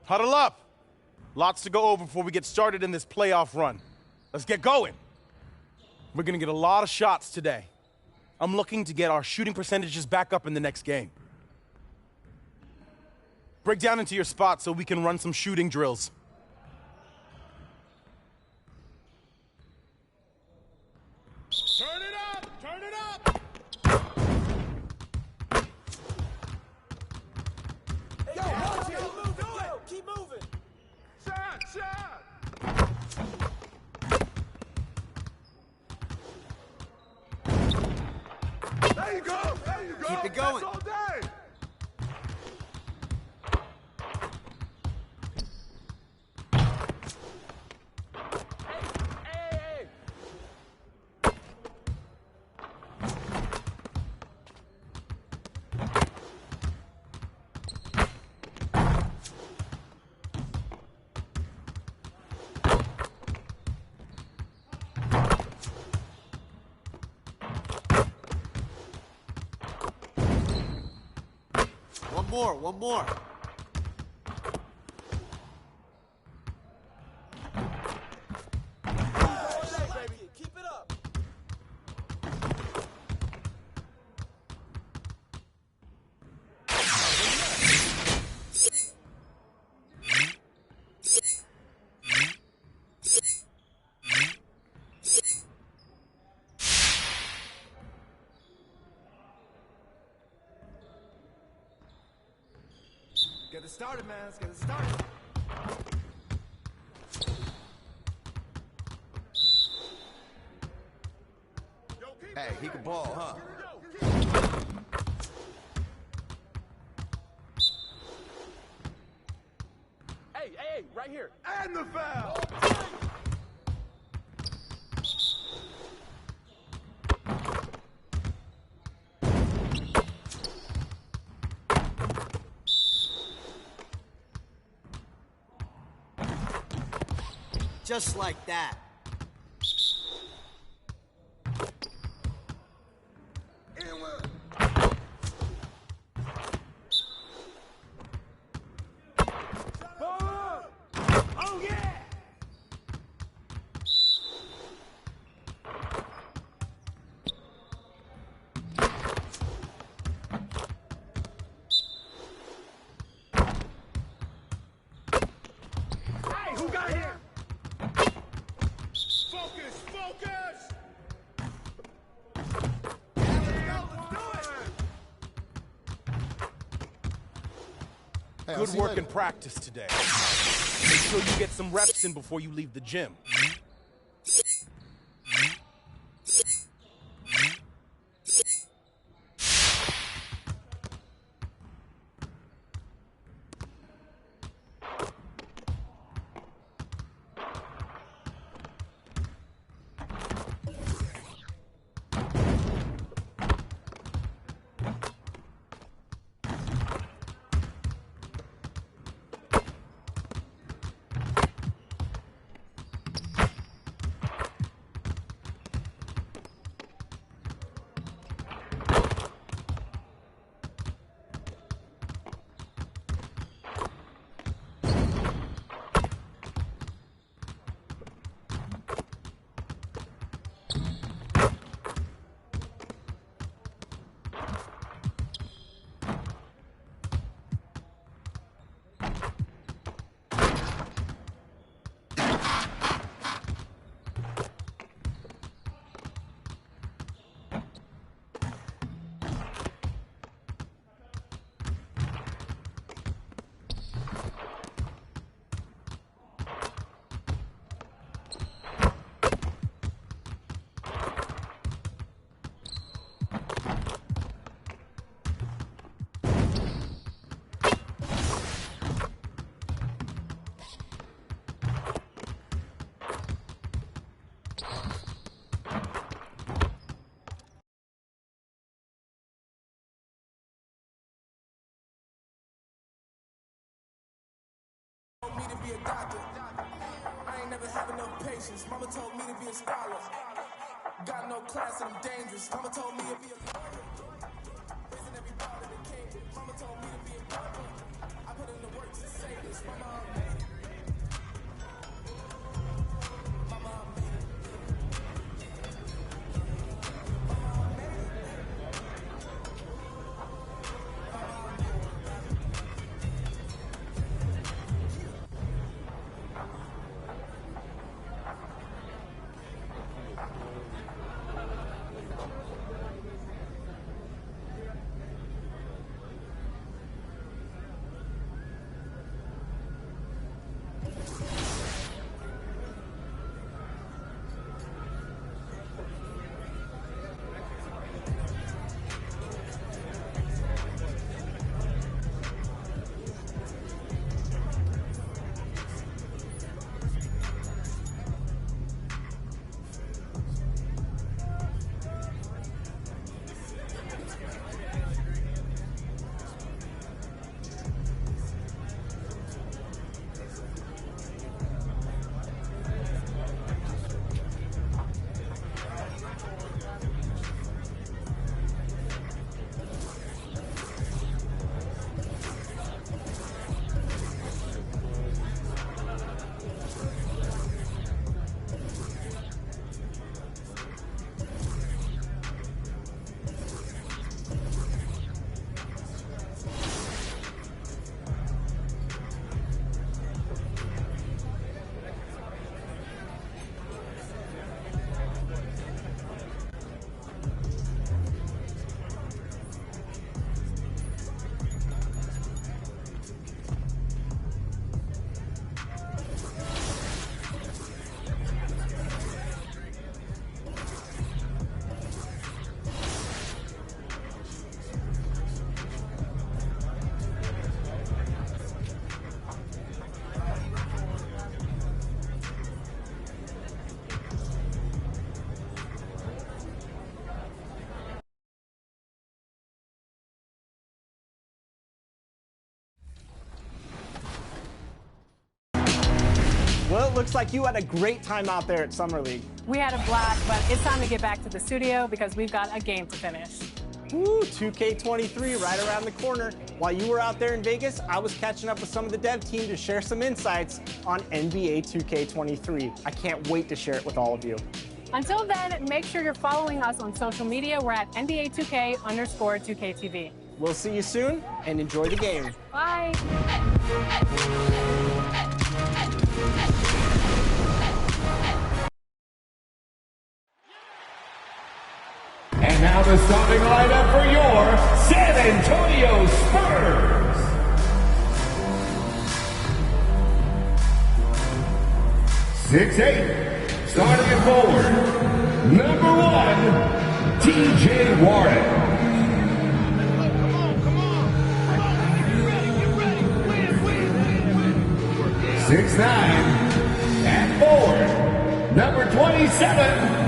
Huddle up. Lots to go over before we get started in this playoff run. Let's get going. We're gonna get a lot of shots today. I'm looking to get our shooting percentages back up in the next game. Break down into your spot so we can run some shooting drills. Turn it up! Turn it up! Yo, watch it! Keep moving! Shot! Shot! There you go! There you go! Keep it going. That's all day! Hey! One more. Keep it up! Get it started, man. Let's get it started. Hey, he can ball, huh? Hey, right here. And the foul! Just like that. Oh, yeah! Hey, who got here? Focus! Focus! Good work in practice today. Make sure you get some reps in before you leave the gym. Me to be a doctor. I ain't never had enough patience. Mama told me to be a scholar. Got no class and I'm dangerous. Mama told me to be a lawyer. Raising every part of the kingdom. Mama told me to be a barber. I put in the work to say this. Mama Well, it looks like you had a great time out there at Summer League. We had a blast, but it's time to get back to the studio because we've got a game to finish. Woo, 2K23 right around the corner. While you were out there in Vegas, I was catching up with some of the dev team to share some insights on NBA 2K23. I can't wait to share it with all of you. Until then, make sure you're following us on social media. We're at NBA2K_2KTV. We'll see you soon, and enjoy the game. Bye. And now the starting lineup for your San Antonio Spurs. Six-eight, starting at forward. Number 1, T.J. Warren. 6'9", at forward. Number 27.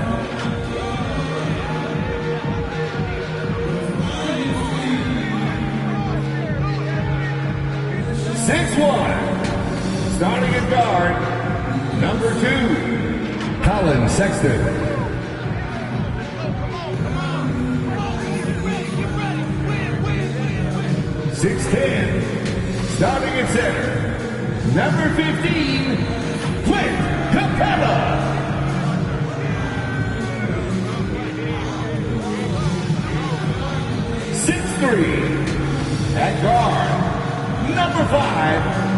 6'1", starting at guard, number 2, Colin Sexton. 6'10", starting at center, number 15, Clint Capella. 6'3", at guard, number 5.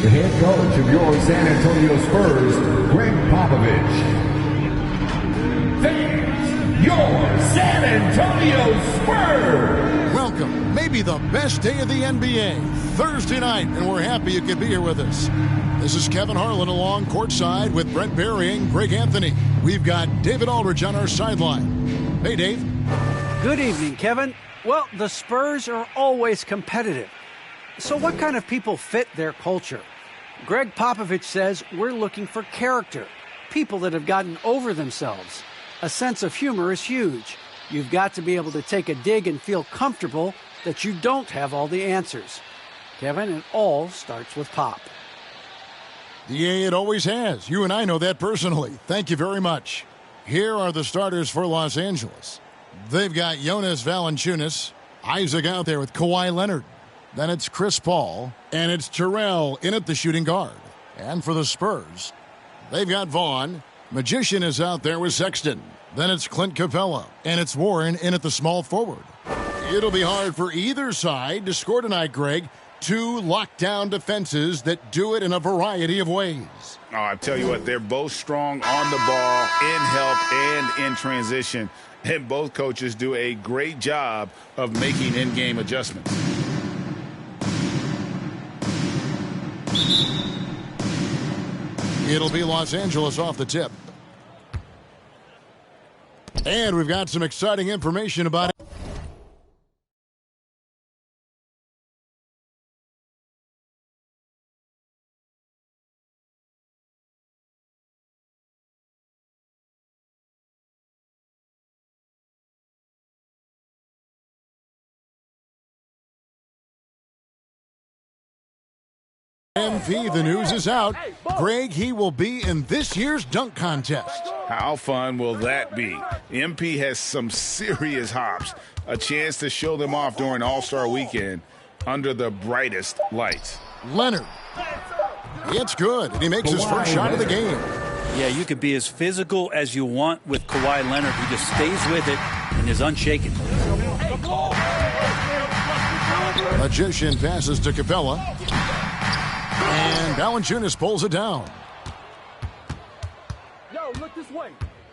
The head coach of your San Antonio Spurs, Greg Popovich. Fans, your San Antonio Spurs! Welcome, maybe the best day of the NBA, Thursday night, and we're happy you could be here with us. This is Kevin Harlan along courtside with Brent Barry and Greg Anthony. We've got David Aldridge on our sideline. Hey, Dave. Good evening, Kevin. Well, the Spurs are always competitive. So what kind of people fit their culture? Greg Popovich says we're looking for character, people that have gotten over themselves. A sense of humor is huge. You've got to be able to take a dig and feel comfortable that you don't have all the answers. Kevin, it all starts with Pop. Yeah, it always has. You and I know that personally. Thank you very much. Here are the starters for Los Angeles. They've got Jonas Valanciunas, Isaac out there with Kawhi Leonard. Then it's Chris Paul, and it's Terrell in at the shooting guard. And for the Spurs, they've got Vaughn. Magician is out there with Sexton. Then it's Clint Capella, and it's Warren in at the small forward. It'll be hard for either side to score tonight, Greg. Two lockdown defenses that do it in a variety of ways. Oh, I tell you what, they're both strong on the ball, in help, and in transition. And both coaches do a great job of making in-game adjustments. It'll be Los Angeles off the tip. And we've got some exciting information about it. MP, the news is out. Greg, he will be in this year's dunk contest. How fun will that be? MP has some serious hops. A chance to show them off during All-Star Weekend under the brightest lights. Leonard. It's good, and he makes his first shot of the game. Yeah, you could be as physical as you want with Kawhi Leonard. He just stays with it and is unshaken. Magician passes to Capella. And Valanciunas pulls it down. Yo, look this way.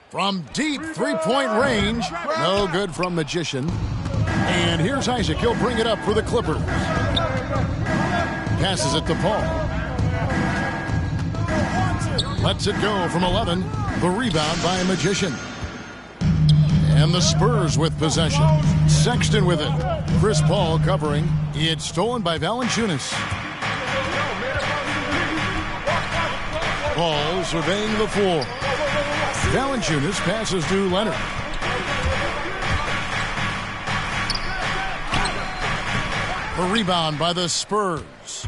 From deep three-point range. No good from Magician. And here's Isaac. He'll bring it up for the Clippers. Passes it to Paul. Lets it go from 11. The rebound by Magician. And the Spurs with possession. Sexton with it. Chris Paul covering. It's stolen by Valanciunas. Paul surveying the floor. Valanciunas passes to Leonard. A rebound by the Spurs.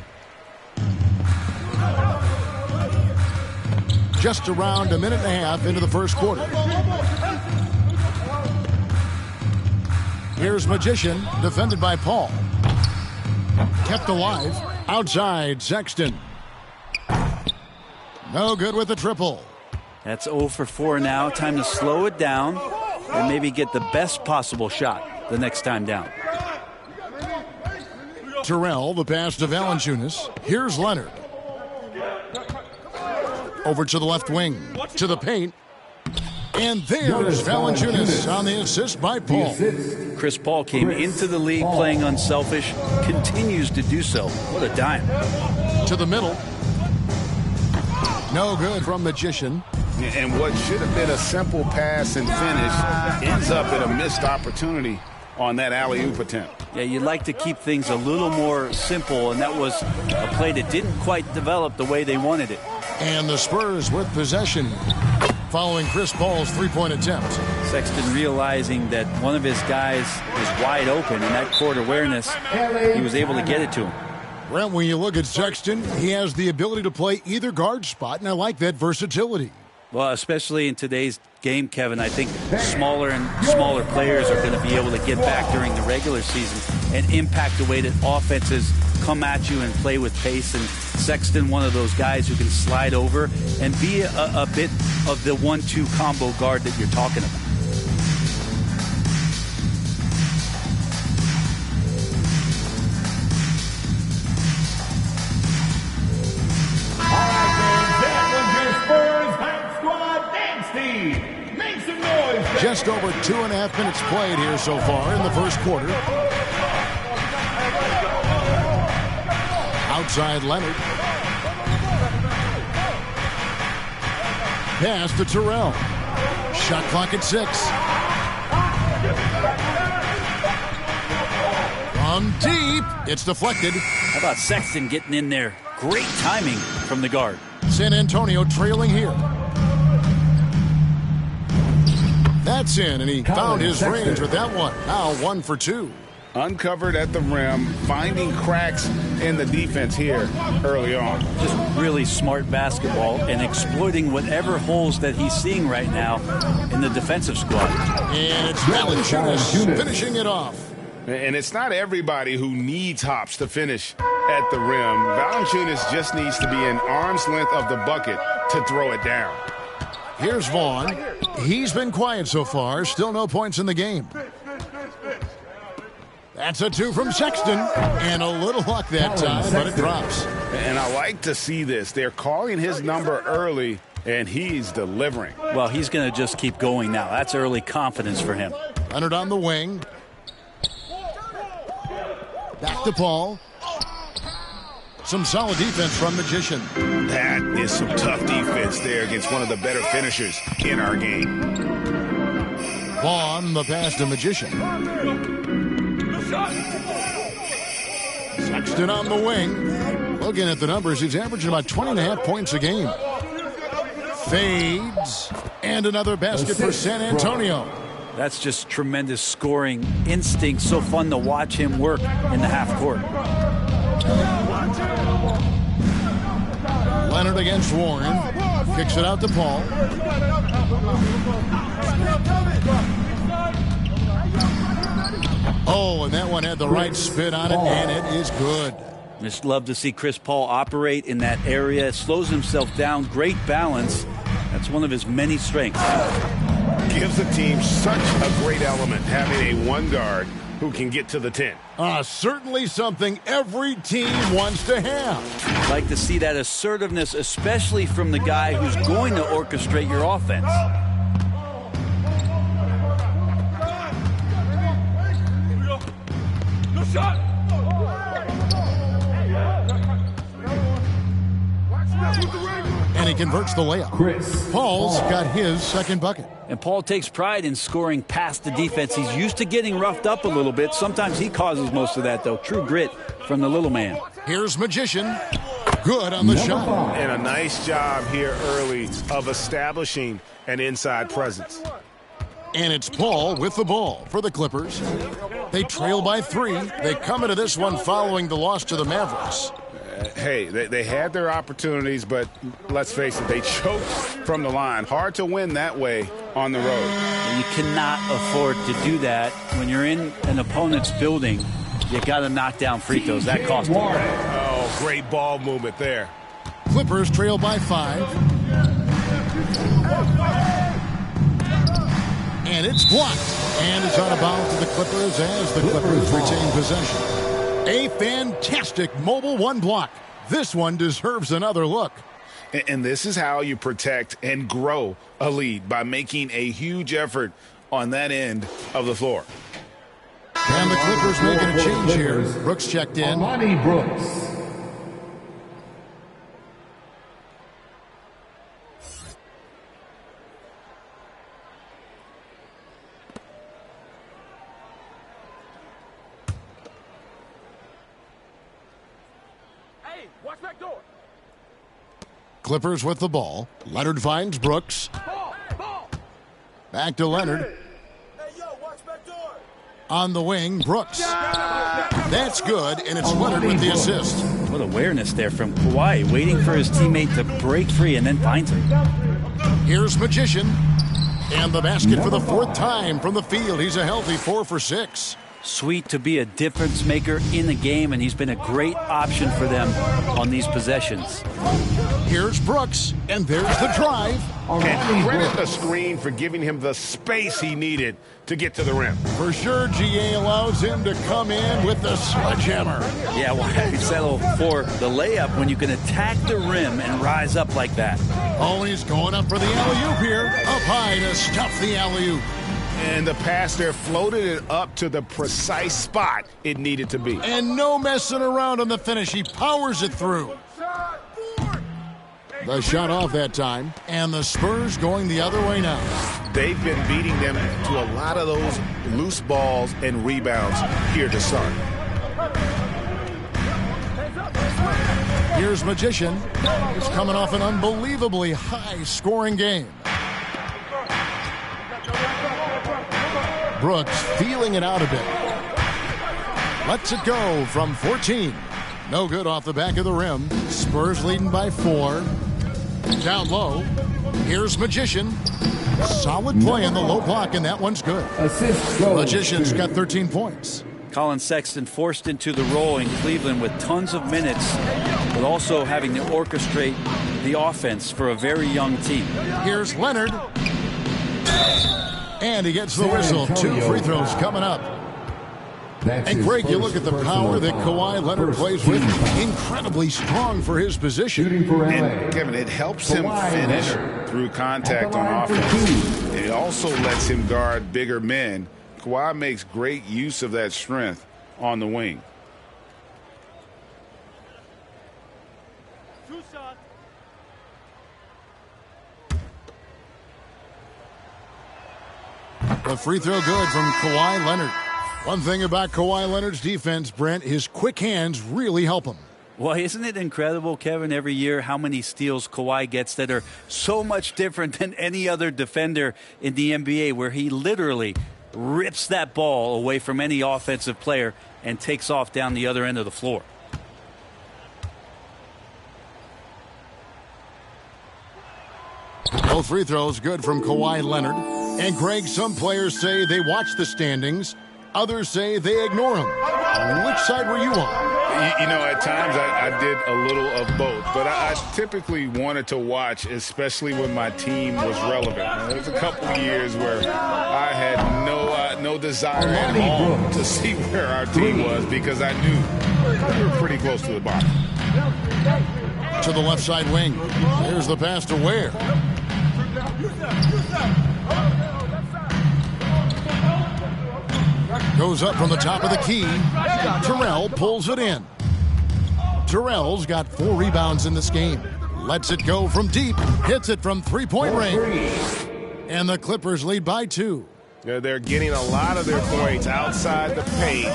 Just around a minute and a half into the first quarter. Here's Magician, defended by Paul. Kept alive. Outside, Sexton. No good with the triple. That's 0 for 4 now. Time to slow it down and maybe get the best possible shot the next time down. Terrell, the pass to Valanciunas. Here's Leonard. Over to the left wing. To the paint. And there's Valanciunas on the assist by Paul. Chris Paul came into the league playing unselfish. Continues to do so. What a dime. To the middle. No good from Magician. And what should have been a simple pass and finish ends up in a missed opportunity on that alley-oop attempt. Yeah, you'd like to keep things a little more simple, and that was a play that didn't quite develop the way they wanted it. And the Spurs with possession following Chris Paul's three-point attempt. Sexton realizing that one of his guys was wide open, and that court awareness, he was able to get it to him. Brent, when you look at Sexton, he has the ability to play either guard spot, and I like that versatility. Well, especially in today's game, Kevin, I think smaller and smaller players are going to be able to get back during the regular season and impact the way that offenses come at you and play with pace. And Sexton, one of those guys who can slide over and be a bit of the 1-2 combo guard that you're talking about. Just over 2.5 minutes played here so far in the first quarter. Outside Leonard. Pass to Terrell. Shot clock at 6. From deep. It's deflected. How about Sexton getting in there? Great timing from the guard. San Antonio trailing here. That's in, and he found his range with that one. Now 1 for 2. Uncovered at the rim, finding cracks in the defense here early on. Just really smart basketball and exploiting whatever holes that he's seeing right now in the defensive squad. And it's Valanciunas finishing it off. And it's not everybody who needs hops to finish at the rim. Valanciunas just needs to be an arm's length of the bucket to throw it down. Here's Vaughn. He's been quiet so far. Still no points in the game. That's a 2 from Sexton. And a little luck that time, but it drops. And I like to see this. They're calling his number early, and he's delivering. Well, he's going to just keep going now. That's early confidence for him. Leonard on the wing. Back to Paul. Some solid defense from Magician. That is some tough defense there against one of the better finishers in our game. Vaughn, the pass to Magician. Sexton on the wing. Looking at the numbers, he's averaging about 20.5 points a game. Fades. And another basket for San Antonio. That's just tremendous scoring instinct. So fun to watch him work in the half court. Leonard against Warren. Kicks it out to Paul. Oh, and that one had the right spin on it, and it is good. Just love to see Chris Paul operate in that area. Slows himself down. Great balance. That's one of his many strengths. Gives the team such a great element having a one guard who can get to the 10. Certainly something every team wants to have. Like to see that assertiveness, especially from the guy who's going to orchestrate your offense. No shot. And he converts the layup. Paul's got his second bucket. And Paul takes pride in scoring past the defense. He's used to getting roughed up a little bit. Sometimes he causes most of that, though. True grit from the little man. Here's Magician. good on the shot. And a nice job here early of establishing an inside presence. And it's Paul with the ball for the Clippers. They trail by 3. They come into this one following the loss to the Mavericks. Hey, they had their opportunities, but let's face it, they choked from the line. Hard to win that way on the road. You cannot afford to do that. When you're in an opponent's building, you got to knock down free throws. That cost them. Oh, great ball movement there. Clippers trail by 5. And it's blocked. And it's out of bounds to the Clippers as the Clippers retain possession. A fantastic mobile one block. This one deserves another look. And this is how you protect and grow a lead, by making a huge effort on that end of the floor. And the Clippers making a change here. Brooks checked in. Lonnie Brooks. Clippers with the ball. Leonard finds Brooks. Back to Leonard. On the wing, Brooks. That's good, and it's Leonard with the assist. What awareness there from Kawhi, waiting for his teammate to break free and then finds him. Here's Magician. And the basket for the 4th time from the field. He's a healthy 4 for 6. Sweet to be a difference maker in the game, and he's been a great option for them on these possessions. Here's Brooks, and there's the drive. And credit the screen for giving him the space he needed to get to the rim. For sure, GA allows him to come in with the sledgehammer. Yeah, why settle for the layup when you can attack the rim and rise up like that? Oh, he's going up for the alley-oop here. Up high to stuff the alley-oop. And the pass there floated it up to the precise spot it needed to be. And no messing around on the finish. He powers it through. The shot off that time. And the Spurs going the other way now. They've been beating them to a lot of those loose balls and rebounds here to start. Here's Magician. He's coming off an unbelievably high-scoring game. Brooks feeling it out a bit. Lets it go from 14. No good off the back of the rim. Spurs leading by 4. Down low. Here's Magician. Solid play in the low block, and that one's good. Magician's got 13 points. Colin Sexton forced into the role in Cleveland with tons of minutes, but also having to orchestrate the offense for a very young team. Here's Leonard. And he gets the whistle. 2 free throws coming up. And Greg, you look at the power that Kawhi Leonard plays with. Incredibly strong for his position. And Kevin, it helps him finish through contact on offense. It also lets him guard bigger men. Kawhi makes great use of that strength on the wing. A free throw good from Kawhi Leonard. One thing about Kawhi Leonard's defense, Brent, his quick hands really help him. Well, isn't it incredible, Kevin, every year how many steals Kawhi gets that are so much different than any other defender in the NBA, where he literally rips that ball away from any offensive player and takes off down the other end of the floor. Both free throws good from Kawhi Leonard. And Greg, some players say they watch the standings. Others say they ignore them. Which side were you on? You know, at times I did a little of both, but I typically wanted to watch, especially when my team was relevant. There was a couple of years where I had no desire at all to see where our team was, because I knew we were pretty close to the bottom. To the left side wing. Here's the pass to Ware. Goes up from the top of the key. Terrell pulls it in. Terrell's got 4 rebounds in this game. Lets it go from deep. Hits it from 3-point range. And the Clippers lead by 2. They're getting a lot of their points outside the paint.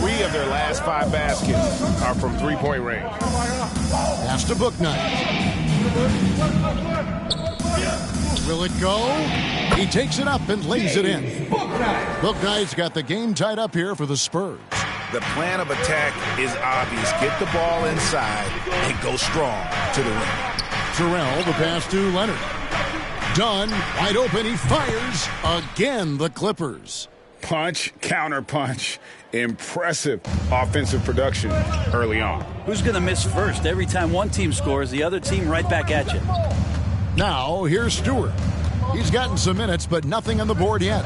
3 of their last 5 baskets are from three-point range. Pass to Bouknight. Will it go? He takes it up and lays it in. Bouknight's got the game tied up here for the Spurs. The plan of attack is obvious. Get the ball inside and go strong to the rim. Terrell, the pass to Leonard. Dunn, wide open, he fires. Again, the Clippers. Punch, counter punch. Impressive offensive production early on. Who's going to miss first? Every time one team scores, the other team right back at you. Now, here's Stewart. He's gotten some minutes, but nothing on the board yet.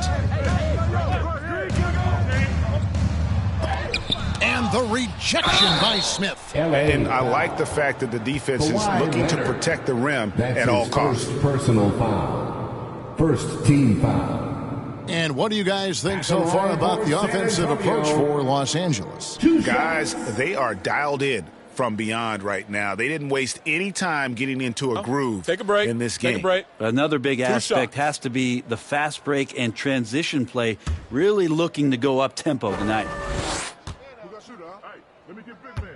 And the rejection by Smith. And I like the fact that the defense is looking to protect the rim at all costs. First personal foul. First team foul. And what do you guys think so far about the offensive approach for Los Angeles? Guys, they are dialed in from beyond right now. They didn't waste any time getting into a groove in this game. Take a break. Another big aspect has to be the fast break and transition play, really looking to go up tempo tonight. Let me get big man.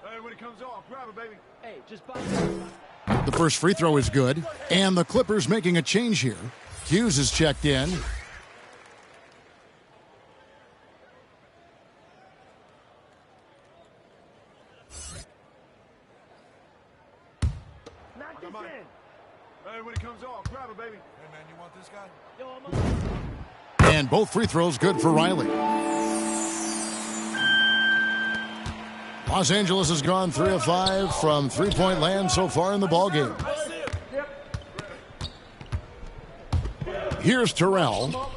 Hey, when it comes off, grab it, baby. Hey, just buy it. The first free throw is good, and the Clippers making a change here. Hughes is checked in. Knock this in. Hey, when it comes off, grab it, baby. Hey, man, you want this guy? Yo, I'm And both free throws good for Riley. Los Angeles has gone 3 of 5 from three-point land so far in the ballgame. Here's Terrell.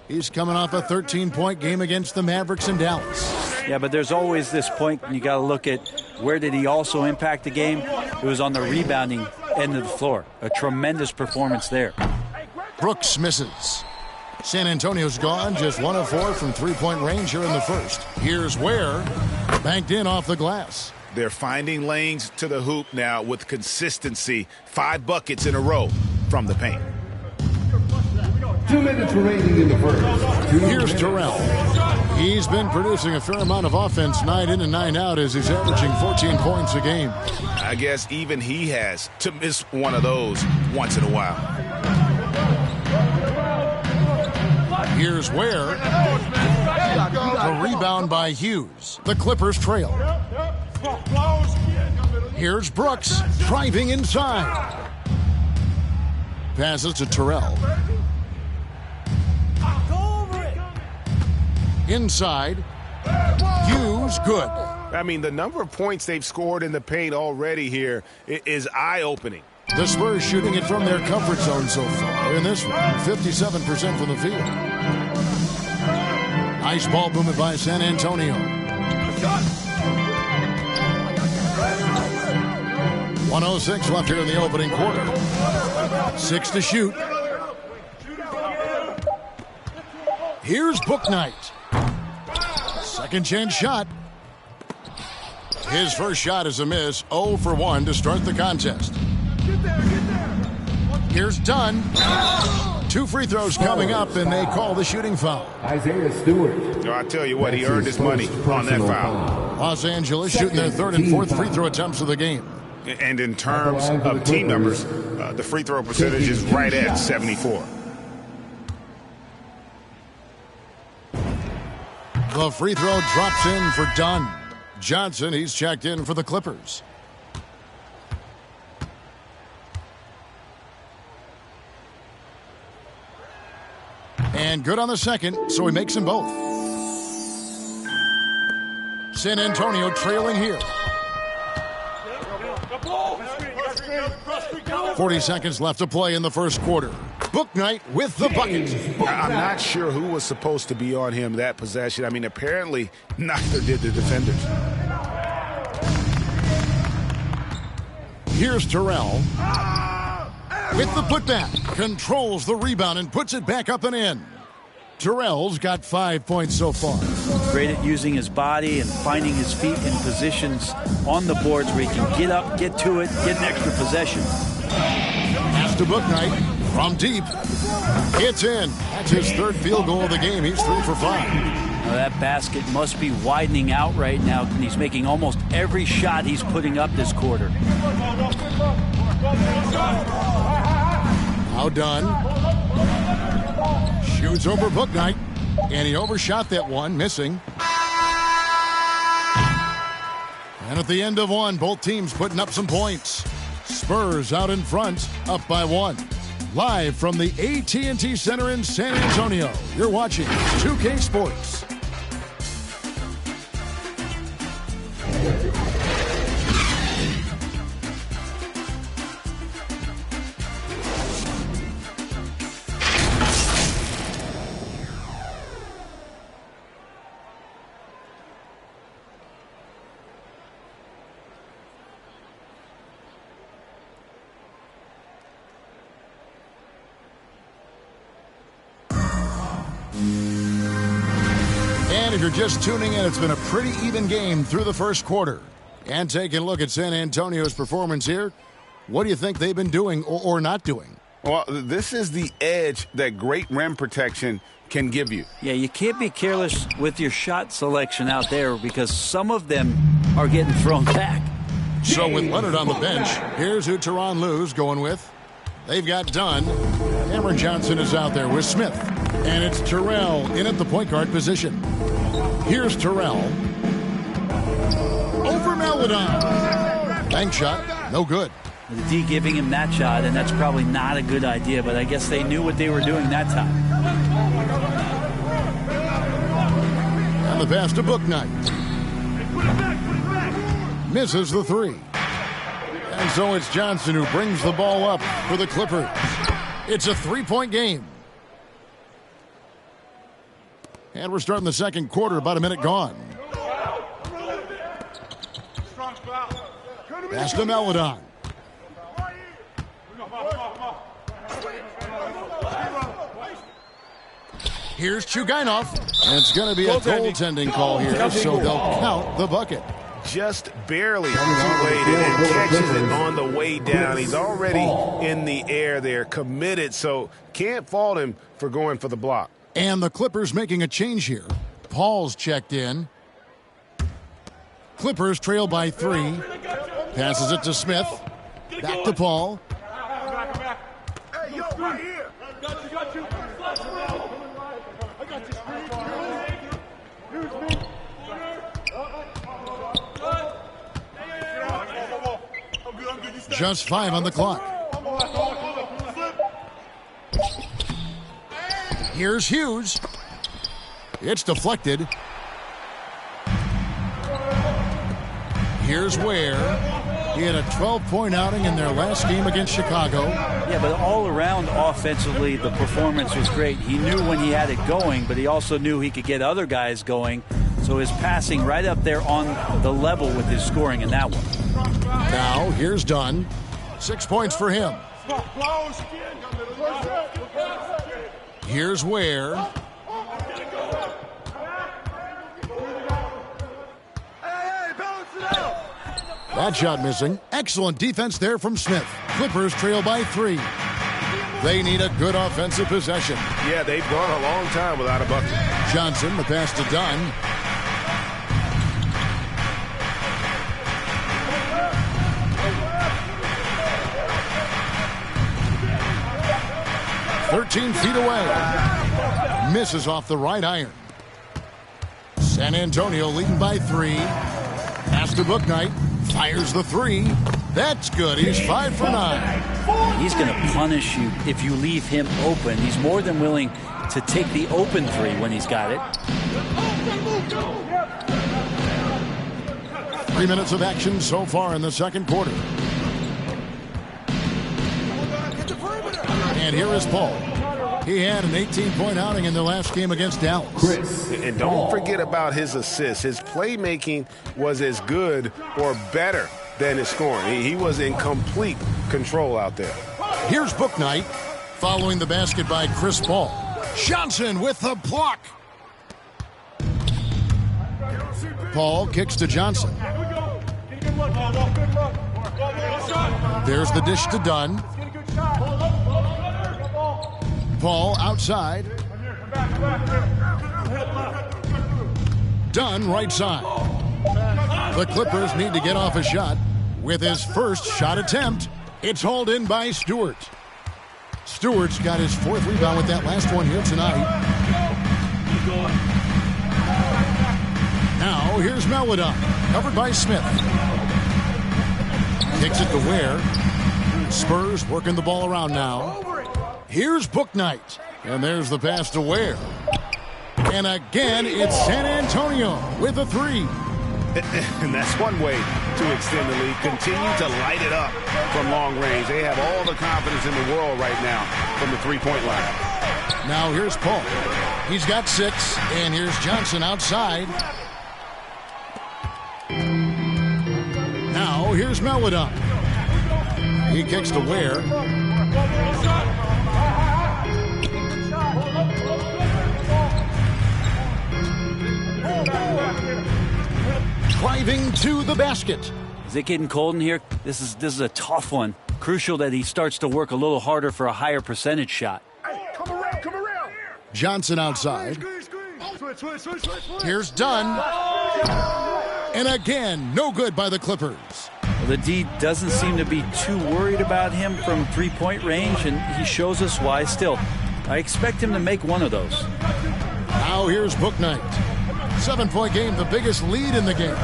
He's coming off a 13-point game against the Mavericks in Dallas. Yeah, but there's always this point, and you got to look at where did he also impact the game. It was on the rebounding end of the floor. A tremendous performance there. Brooks misses. San Antonio's gone just 1 of 4 from three-point range here in the first. Here's Ware, banked in off the glass. They're finding lanes to the hoop now with consistency. 5 buckets in a row from the paint. 2 minutes remaining in the first. Here's Terrell. He's been producing a fair amount of offense night in and night out as he's averaging 14 points a game. I guess even he has to miss one of those once in a while. Here's Ware. A rebound by Hughes. The Clippers trail. Here's Brooks driving inside. Passes to Terrell. Inside. Hughes, good. I mean, the number of points they've scored in the paint already here is eye-opening. The Spurs shooting it from their comfort zone so far in this one. 57% from the field. Nice ball movement by San Antonio. 1:06 left here in the opening quarter. 6 to shoot. Here's Bouknight. Second chance shot. His first shot is a miss. 0 for 1 to start the contest. Here's Dunn. 2 free throws coming up, and they call the shooting foul. Isaiah Stewart. I tell you what, he earned his money on that foul. Los Angeles shooting their 3rd and 4th free throw attempts of the game. And in terms of team numbers, the free throw percentage is right at 74. The free throw drops in for Dunn. Johnson, he's checked in for the Clippers. And good on the second, so he makes them both. San Antonio trailing here. 40 seconds left to play in the first quarter. Bouknight with the bucket. I'm not sure who was supposed to be on him that possession. I mean, apparently neither did the defenders. Here's Terrell. With the putback. Controls the rebound and puts it back up and in. Terrell's got 5 points so far. Great at using his body and finding his feet in positions on the boards where he can get up, get to it, get an extra possession. Pass to Bouknight. From deep, it's in. That's his third field goal of the game. He's 3 for 5. Now that basket must be widening out right now, and he's making almost every shot he's putting up this quarter. Now done. Shoots over Bouknight, and he overshot that one, missing. And at the end of one, both teams putting up some points. Spurs out in front, up by 1. Live from the AT&T Center in San Antonio, you're watching 2K Sports. And if you're just tuning in, it's been a pretty even game through the first quarter. And taking a look at San Antonio's performance here, what do you think they've been doing or not doing? Well, this is the edge that great rim protection can give you. Yeah, you can't be careless with your shot selection out there because some of them are getting thrown back. So with Leonard on the bench, here's who Tyronn Lue's going with. They've got Dunn. Cameron Johnson is out there with Smith. And it's Terrell in at the point guard position. Here's Terrell. Over Maledon. Bank shot, no good. The D giving him that shot, and that's probably not a good idea, but I guess they knew what they were doing that time. And the pass to Bouknight. Misses the 3. And so it's Johnson who brings the ball up for the Clippers. It's a 3-point game. And we're starting the second quarter, about a minute gone. Pass to Maledon. Here's Chugainov. And it's going to be a goaltending call here, so they'll count the bucket. Just barely too-weighted and catches it on the way down. He's already in the air there, committed, so can't fault him for going for the block. And the Clippers making a change here. Paul's checked in. Clippers trail by 3. Passes it to Smith. Back to Paul. Hey, yo, right here. Got you. Just 5 on the clock. Here's Hughes. It's deflected. Here's Ware. He had a 12-point outing in their last game against Chicago. Yeah, but all around offensively, the performance was great. He knew when he had it going, but he also knew he could get other guys going. So his passing right up there on the level with his scoring in that one. Now, here's Dunn. 6 points for him. Here's Ware. That shot missing. Excellent defense there from Smith. Clippers trail by 3. They need a good offensive possession. Yeah, they've gone a long time without a bucket. Johnson, the pass to Dunn. "13 feet away." Misses off the right iron. San Antonio leading by 3. Pass to Bouknight. Fires the 3. That's good. He's 5 for 9. He's going to punish you if you leave him open. He's more than willing to take the open 3 when he's got it. 3 minutes of action so far in the second quarter. And here is Paul. He had an 18-point outing in the last game against Dallas. And don't forget about his assists. His playmaking was as good or better than his scoring. He was in complete control out there. Here's Bouknight following the basket by Chris Paul. Johnson with the block. Paul kicks to Johnson. There's the dish to Dunn. Paul outside. Dunn right side. The Clippers need to get off a shot. With his first shot attempt, it's hauled in by Stewart. Stewart's got his 4th rebound with that last one here tonight. Now here's Melodon, covered by Smith. Kicks it to Ware. Spurs working the ball around now. Here's Bouknight. And there's the pass to Ware. And again, it's San Antonio with a 3. And that's one way to extend the lead. Continue to light it up from long range. They have all the confidence in the world right now from the three-point line. Now here's Paul. He's got 6. And here's Johnson outside. Now here's Melodon. He kicks to Ware. Driving to the basket. Is it getting cold in here? This is a tough one. Crucial that he starts to work a little harder for a higher percentage shot. Hey, come around. Johnson outside. Here's Dunn. And again, no good by the Clippers. Well, the D doesn't seem to be too worried about him from three-point range, and he shows us why still. I expect him to make one of those. Now here's Bouknight. 7-point game, the biggest lead in the game.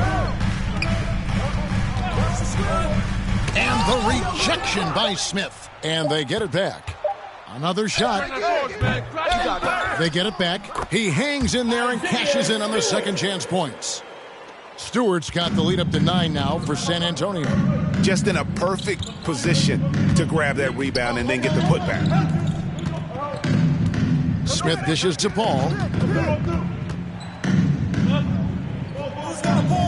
And the rejection by Smith. And they get it back. Another shot. They get it back. He hangs in there and cashes in on the second chance points. Stewart's got the lead up to 9 now for San Antonio. Just in a perfect position to grab that rebound and then get the putback. Smith dishes to Paul.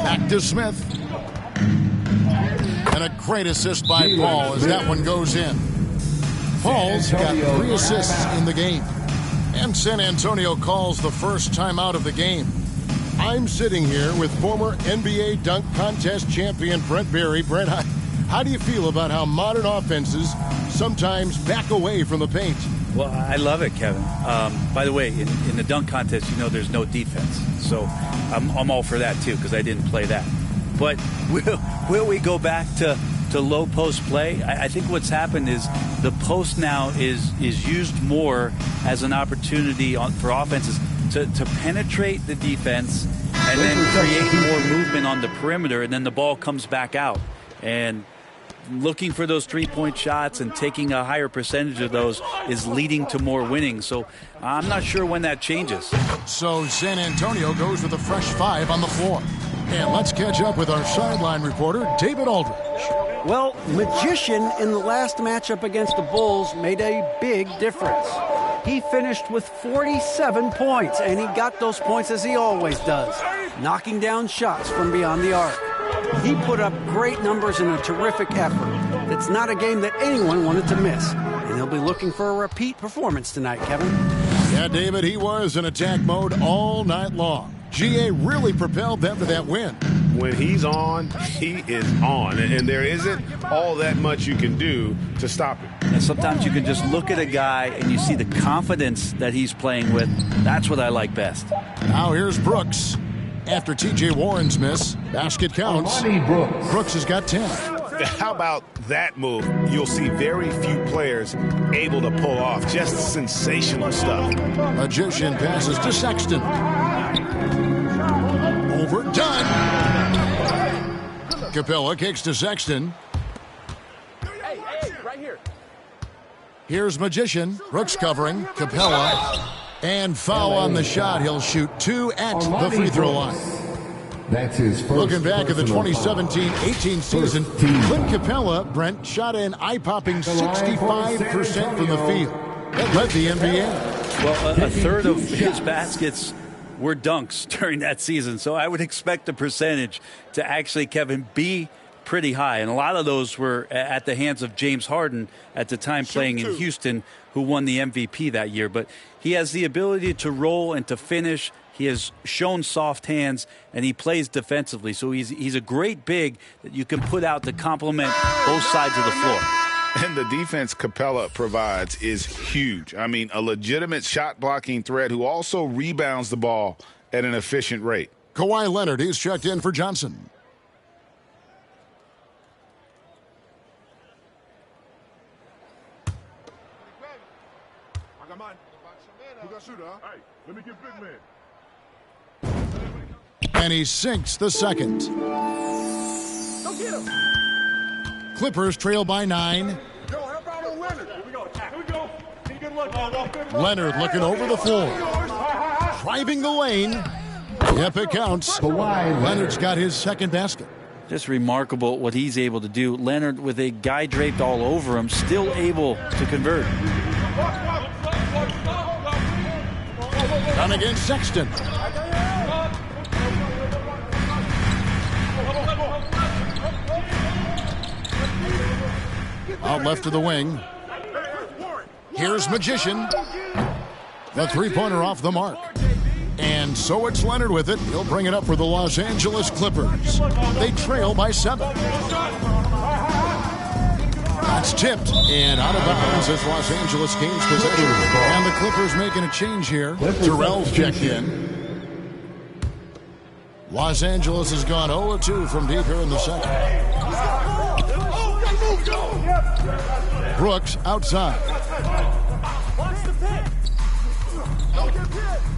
Back to Smith. And a great assist by Paul as that one goes in. Paul's got 3 assists in the game. And San Antonio calls the first timeout of the game. I'm sitting here with former NBA dunk contest champion Brent Barry. Brent, how do you feel about how modern offenses sometimes back away from the paint? Well, I love it, Kevin. By the way, in the dunk contest, you know there's no defense. So I'm all for that, too, because I didn't play that. But will we go back to low post play? I think what's happened is the post now is used more as an opportunity for offenses to penetrate the defense and then create more movement on the perimeter, and then the ball comes back out. And looking for those three-point shots and taking a higher percentage of those is leading to more winning. So I'm not sure when that changes. So San Antonio goes with a fresh 5 on the floor. And let's catch up with our sideline reporter, David Aldridge. Well, Magician in the last matchup against the Bulls made a big difference. He finished with 47 points, and he got those points as he always does, knocking down shots from beyond the arc. He put up great numbers in a terrific effort. It's not a game that anyone wanted to miss, and he'll be looking for a repeat performance tonight, Kevin. Yeah, David, he was in attack mode all night long. GA really propelled them to that win. When he's on, he is on. And there isn't all that much you can do to stop him. And sometimes you can just look at a guy and you see the confidence that he's playing with. That's what I like best. Now here's Brooks. After T.J. Warren's miss, basket counts. Brooks has got 10. How about that move? You'll see very few players able to pull off. Just sensational stuff. Magician passes to Sexton. Overdone. Capella kicks to Sexton. Hey, right here. Here's Magician. Brooks covering. Capella. And foul on the shot. He'll shoot 2 at the free throw line. That's his first. Looking back at the 2017-18 season, Clint Capella, Brent, shot an eye-popping 65% from the field. That led the NBA. Well, a third of his baskets were dunks during that season. So I would expect the percentage to actually, Kevin, be pretty high. And a lot of those were at the hands of James Harden at the time playing in Houston, who won the MVP that year. But he has the ability to roll and to finish. He has shown soft hands, and he plays defensively. So he's a great big that you can put out to complement both sides of the floor. And the defense Capella provides is huge. I mean, a legitimate shot blocking threat who also rebounds the ball at an efficient rate. Kawhi Leonard, he's checked in for Johnson. I got mine. Who got shooter, huh? Hey, let me get big man. And he sinks the second. Go get him. Clippers trail by 9. Yo, help out on Leonard. Here we go. Here we go. Get a good look. Leonard looking over the floor. Driving the lane. Yep, it counts. Leonard's got his second basket. Just remarkable what he's able to do. Leonard, with a guy draped all over him, still able to convert. Done against Sexton. Out left to the wing. Here's Magician. The three-pointer off the mark. And so it's Leonard with it. He'll bring it up for the Los Angeles Clippers. They trail by 7. That's tipped and out of bounds as Los Angeles gains possession. And the Clippers making a change here. Terrell's checked in. Los Angeles has gone 0-2 from deep here in the second. Brooks outside.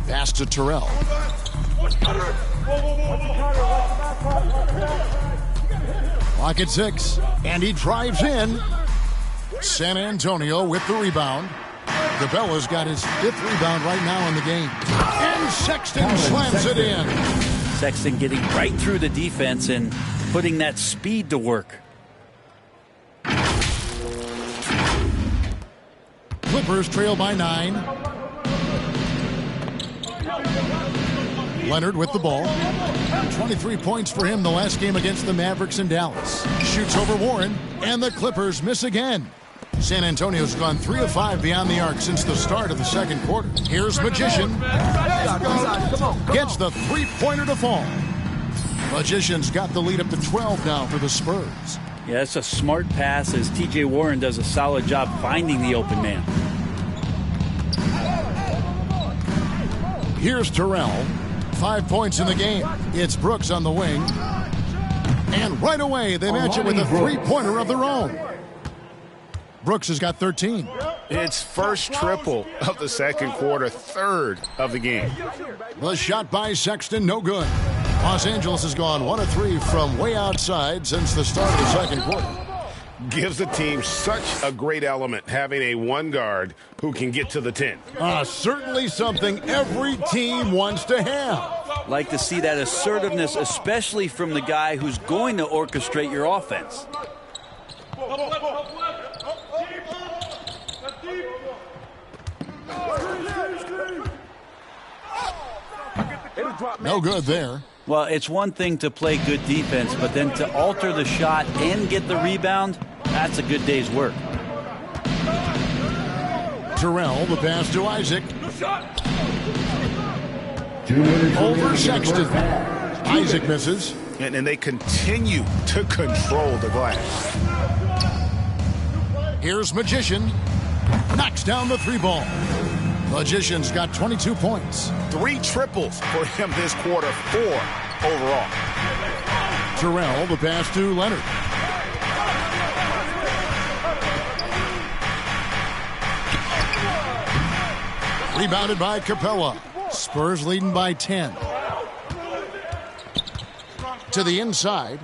Pass to Terrell. Clock at 6, and he drives in. San Antonio with the rebound. Capella's got his 5th rebound right now in the game. And Sexton slams it in. Sexton getting right through the defense and putting that speed to work. Clippers trail by 9. Leonard with the ball. 23 points for him the last game against the Mavericks in Dallas. Shoots over Warren, and the Clippers miss again. San Antonio's gone 3 of 5 beyond the arc since the start of the second quarter. Here's Magician. Gets the three-pointer to fall. Magician's got the lead up to 12 now for the Spurs. Yeah, that's a smart pass as T.J. Warren does a solid job finding the open man. Here's Terrell. 5 points in the game. It's Brooks on the wing. And right away, they match it with a three-pointer of their own. Brooks has got 13. It's first triple of the second quarter, 3rd of the game. The shot by Sexton, no good. Los Angeles has gone 1 of 3 from way outside since the start of the second quarter. Gives the team such a great element having a one guard who can get to the 10. Certainly something every team wants to have. Like to see that assertiveness, especially from the guy who's going to orchestrate your offense. No good there. Well, it's one thing to play good defense, but then to alter the shot and get the rebound, that's a good day's work. Terrell, the pass to Isaac. Over Sexton. Isaac misses. And they continue to control the glass. Here's Magician. Knocks down the 3 ball. Magician's got 22 points. 3 triples for him this quarter, 4 overall. Terrell, the pass to Leonard. Rebounded by Capella. Spurs leading by 10. To the inside.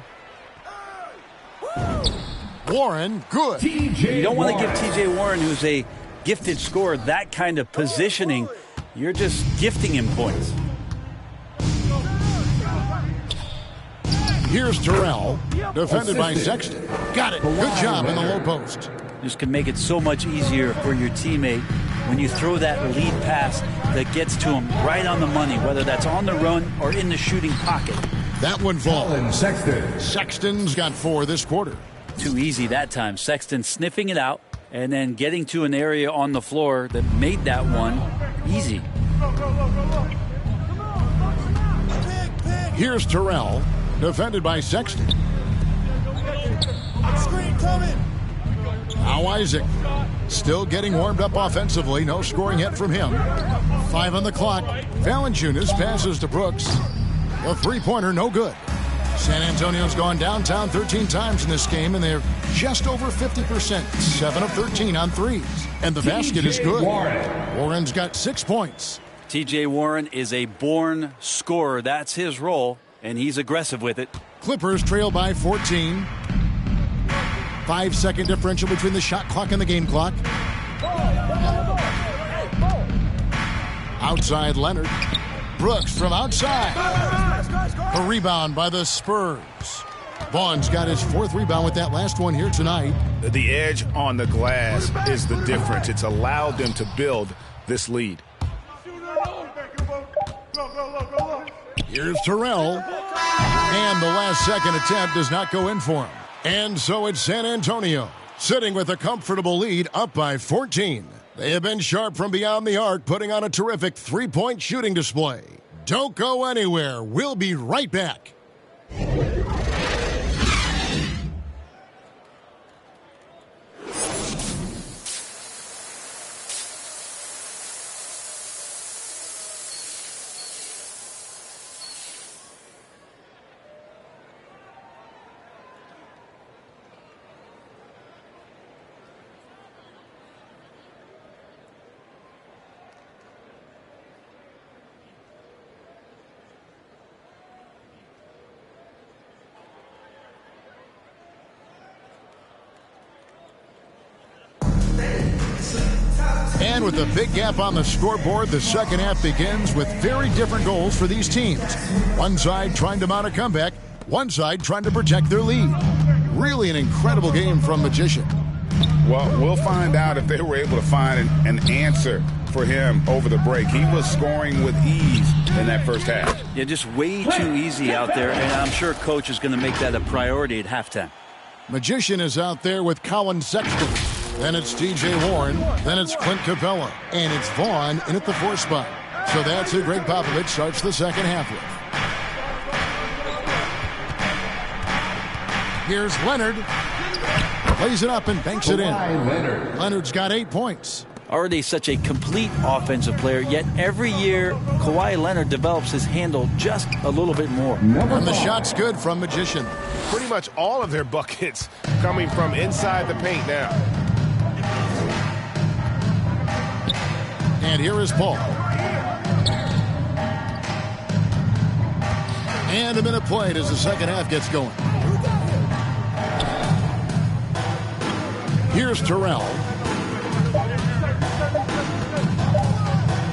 Warren, good. You don't want to give T.J. Warren, who's a gifted scorer, that kind of positioning. You're just gifting him points. Here's Terrell, defended by Sexton. Got it. Good job in the low post. Just can make it so much easier for your teammate when you throw that lead pass that gets to him right on the money, whether that's on the run or in the shooting pocket. That one falls. Sexton's got 4 this quarter. Too easy that time. Sexton sniffing it out and then getting to an area on the floor that made that one easy. Here's Terrell, defended by Sexton. Screen coming. Now Isaac. Still getting warmed up offensively. No scoring yet from him. 5 on the clock. Valanciunas passes to Brooks. A three-pointer, no good. San Antonio's gone downtown 13 times in this game, and they're just over 50%. 7 of 13 on threes. And the basket is good. Warren's got 6 points. T.J. Warren is a born scorer. That's his role, and he's aggressive with it. Clippers trail by 14. 5-second differential between the shot clock and the game clock. Outside Leonard. Brooks from outside. A rebound by the Spurs. Vaughn's got his 4th rebound with that last one here tonight. The edge on the glass is the difference. It's allowed them to build this lead. Here's Terrell. And the last second attempt does not go in for him. And so it's San Antonio, sitting with a comfortable lead, up by 14. They have been sharp from beyond the arc, putting on a terrific three-point shooting display. Don't go anywhere. We'll be right back. And with a big gap on the scoreboard, the second half begins with very different goals for these teams. One side trying to mount a comeback, one side trying to protect their lead. Really an incredible game from Magician. Well, we'll find out if they were able to find an answer for him over the break. He was scoring with ease in that first half. Yeah, just way too easy out there, and I'm sure Coach is going to make that a priority at halftime. Magician is out there with Colin Sexton. Then it's T.J. Warren. Then it's Clint Capella. And it's Vaughn in at the 4th spot. So that's who Greg Popovich starts the second half with. Here's Leonard. Plays it up and banks it in. Leonard's got 8 points. Already such a complete offensive player, yet every year Kawhi Leonard develops his handle just a little bit more. And the shot's good from Magician. Pretty much all of their buckets coming from inside the paint now. And here is Paul. And a minute played as the second half gets going. Here's Terrell.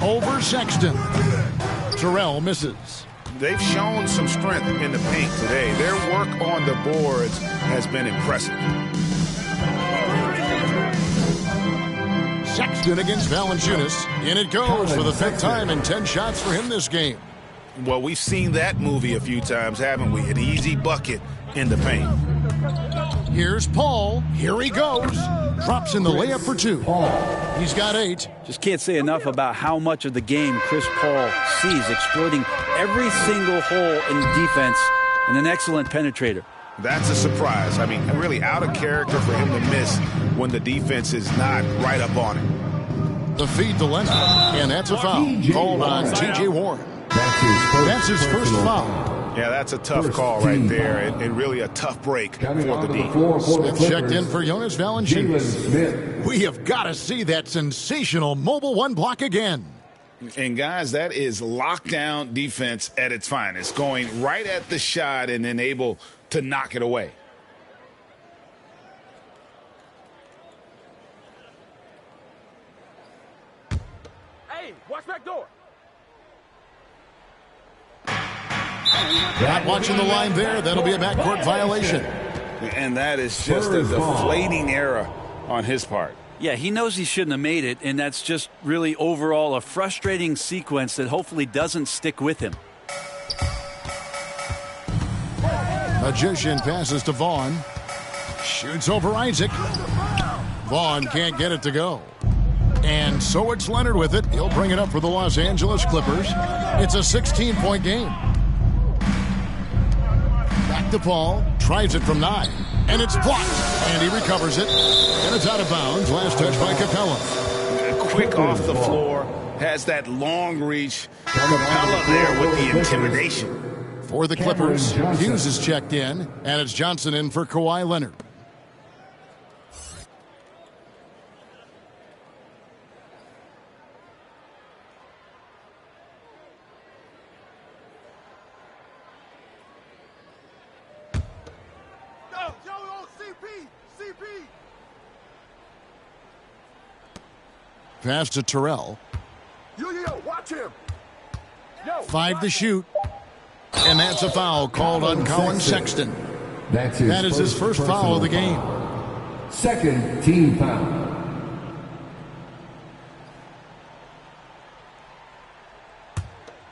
Over Sexton. Terrell misses. They've shown some strength in the paint today. Their work on the boards has been impressive. Sexton against Valanciunas. In it goes for the 5th time and 10 shots for him this game. Well, we've seen that movie a few times, haven't we? An easy bucket in the paint. Here's Paul. Here he goes. Drops in the layup for 2. He's got 8. Just can't say enough about how much of the game Chris Paul sees, exploiting every single hole in the defense, and an excellent penetrator. That's a surprise. I mean, really out of character for him to miss when the defense is not right up on him. The feed to Leonard, and that's a foul called on T.J. Warren. That's his first foul. Yeah, that's a tough call right there, and really a tough break for the defense. Smith checked in for Jonas Valanciunas. We have got to see that sensational mobile one block again. And, guys, that is lockdown defense at its finest, going right at the shot and then able to knock it away. Hey, watch back door. Not watching the line there. That'll be a backcourt violation. And that is just a deflating error on his part. Yeah, he knows he shouldn't have made it, and that's just really overall a frustrating sequence that hopefully doesn't stick with him. Magician passes to Vaughn. Shoots over Isaac. Vaughn can't get it to go. And so it's Leonard with it. He'll bring it up for the Los Angeles Clippers. It's a 16-point game. Back to Paul. Tries it from 9, and it's blocked. And he recovers it, and it's out of bounds. Last touch by Capella. Quick off the floor, has that long reach. Capella there with the intimidation. For the Clippers, Hughes is checked in, and it's Johnson in for Kawhi Leonard. Pass to Terrell. Watch him. 5 to shoot. And that's a foul called on Colin Sexton. That is his first foul of the game. Second team foul.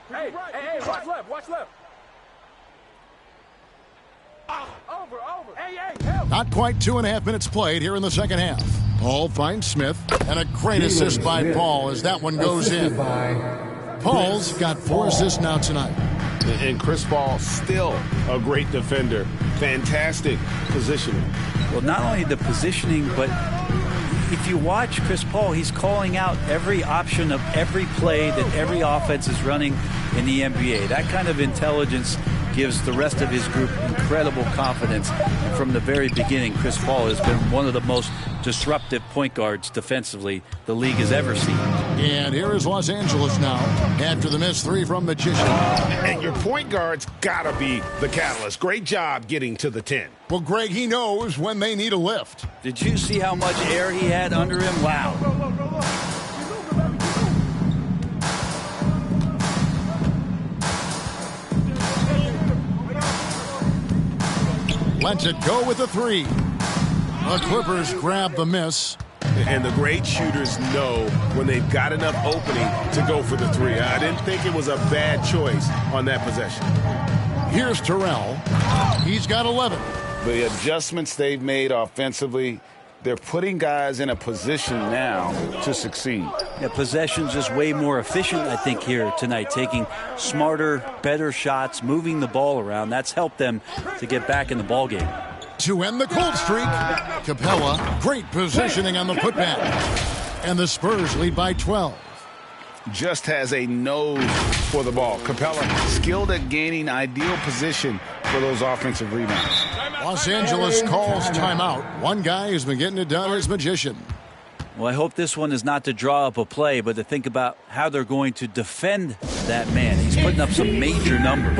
Hey, watch left, watch left. Over. Hey, help. Not quite 2.5 minutes played here in the second half. Paul finds Smith, and a great assist by Paul as that one goes in. Paul's got 4 assists now tonight. And Chris Paul still a great defender. Fantastic positioning. Well, not only the positioning, but if you watch Chris Paul, he's calling out every option of every play that every offense is running in the NBA. That kind of intelligence gives the rest of his group incredible confidence. And from the very beginning, Chris Paul has been one of the most disruptive point guards defensively the league has ever seen. And here is Los Angeles now after the missed 3 from Magician. And your point guard's got to be the catalyst. Great job getting to the 10. Well, Greg, he knows when they need a lift. Did you see how much air he had under him? Wow. Lets it go with the 3. The Clippers grab the miss. And the great shooters know when they've got enough opening to go for the 3. I didn't think it was a bad choice on that possession. Here's Terrell. He's got 11. The adjustments they've made offensively, they're putting guys in a position now to succeed. Yeah, possession's just way more efficient, I think, here tonight. Taking smarter, better shots, moving the ball around. That's helped them to get back in the ball game. To end the cold streak, Capella, great positioning on the putback. And the Spurs lead by 12. Just has a nose for the ball. Capella skilled at gaining ideal position for those offensive rebounds. Los Angeles calls timeout. One guy who's been getting it done is Magician. Well, I hope this one is not to draw up a play, but to think about how they're going to defend that man. He's putting up some major numbers.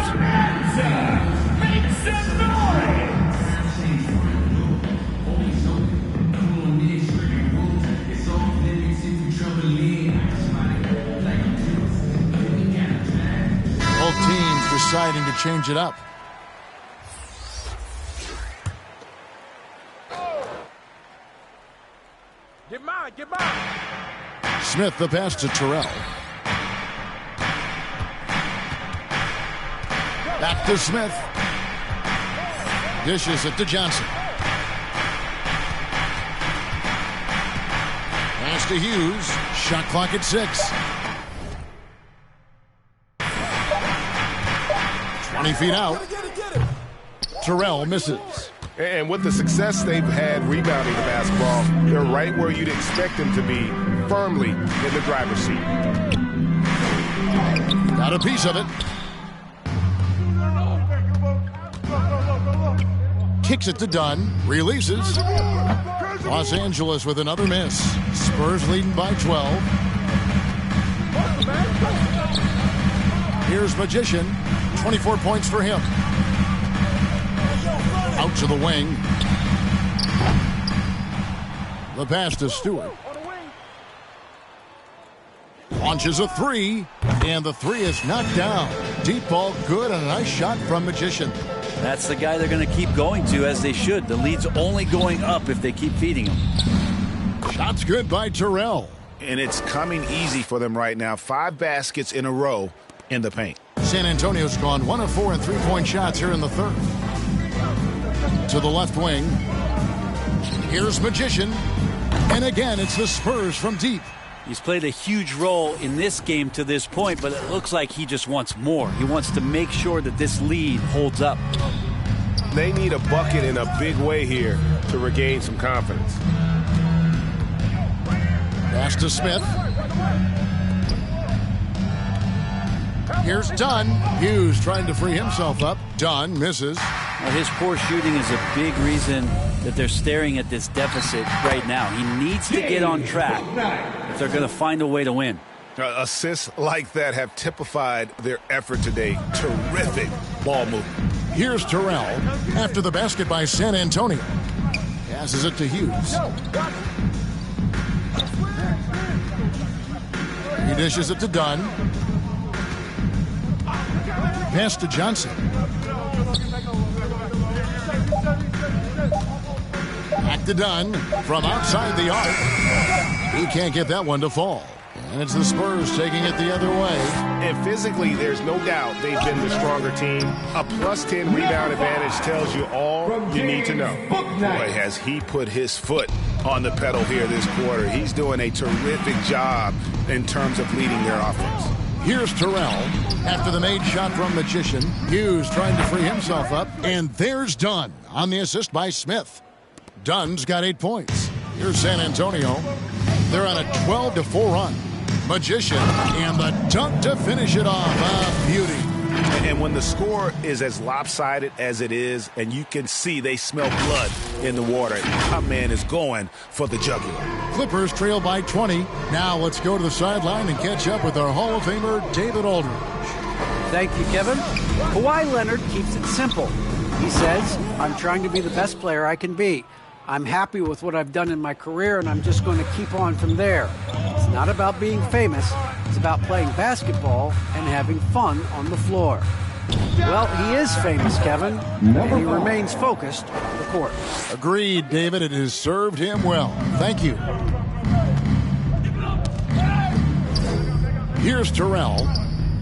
Both teams deciding to change it up. Get mine. Smith the pass to Terrell. Back to Smith. Dishes it to Johnson. Pass to Hughes. Shot clock at 6. 20 feet out. Terrell misses. And with the success they've had rebounding the basketball, they're right where you'd expect them to be, firmly in the driver's seat. Got a piece of it. Kicks it to Dunn. Releases. Los Angeles with another miss. Spurs leading by 12. Here's Magician. 24 points for him. Out to the wing. The pass to Stewart. Launches a 3, and the 3 is knocked down. Deep ball good, and a nice shot from Magician. That's the guy they're going to keep going to, as they should. The lead's only going up if they keep feeding him. Shot's good by Terrell. And it's coming easy for them right now. 5 baskets in a row in the paint. San Antonio's gone 1 of 4 in 3-point shots here in the third. To the left wing. Here's Magician. And again, it's the Spurs from deep. He's played a huge role in this game to this point, but it looks like he just wants more. He wants to make sure that this lead holds up. They need a bucket in a big way here to regain some confidence. Pass to Smith. Here's Dunn. Hughes trying to free himself up. Dunn misses. Well, his poor shooting is a big reason that they're staring at this deficit right now. He needs to get on track if they're going to find a way to win. Assists like that have typified their effort today. Terrific ball movement. Here's Terrell after the basket by San Antonio. Passes it to Hughes. He dishes it to Dunn. Pass to Johnson. Back to Dunn from outside the arc. He can't get that one to fall. And it's the Spurs taking it the other way. And physically, there's no doubt they've been the stronger team. A +10 rebound advantage tells you all you need to know. Boy, has he put his foot on the pedal here this quarter. He's doing a terrific job in terms of leading their offense. Here's Terrell after the made shot from Magician. Hughes trying to free himself up. And there's Dunn on the assist by Smith. Dunn's got 8 points. Here's San Antonio. They're on a 12-4 run. Magician and the dunk to finish it off. A beauty. And when the score is as lopsided as it is, and you can see they smell blood in the water, my man is going for the jugular. Clippers trail by 20. Now let's go to the sideline and catch up with our Hall of Famer, David Aldridge. Thank you, Kevin. Kawhi Leonard keeps it simple. He says, I'm trying to be the best player I can be. I'm happy with what I've done in my career, and I'm just going to keep on from there. It's not about being famous. It's about playing basketball and having fun on the floor. Well, he is famous, Kevin, and he remains focused on the court. Agreed, David. It has served him well. Thank you. Here's Terrell.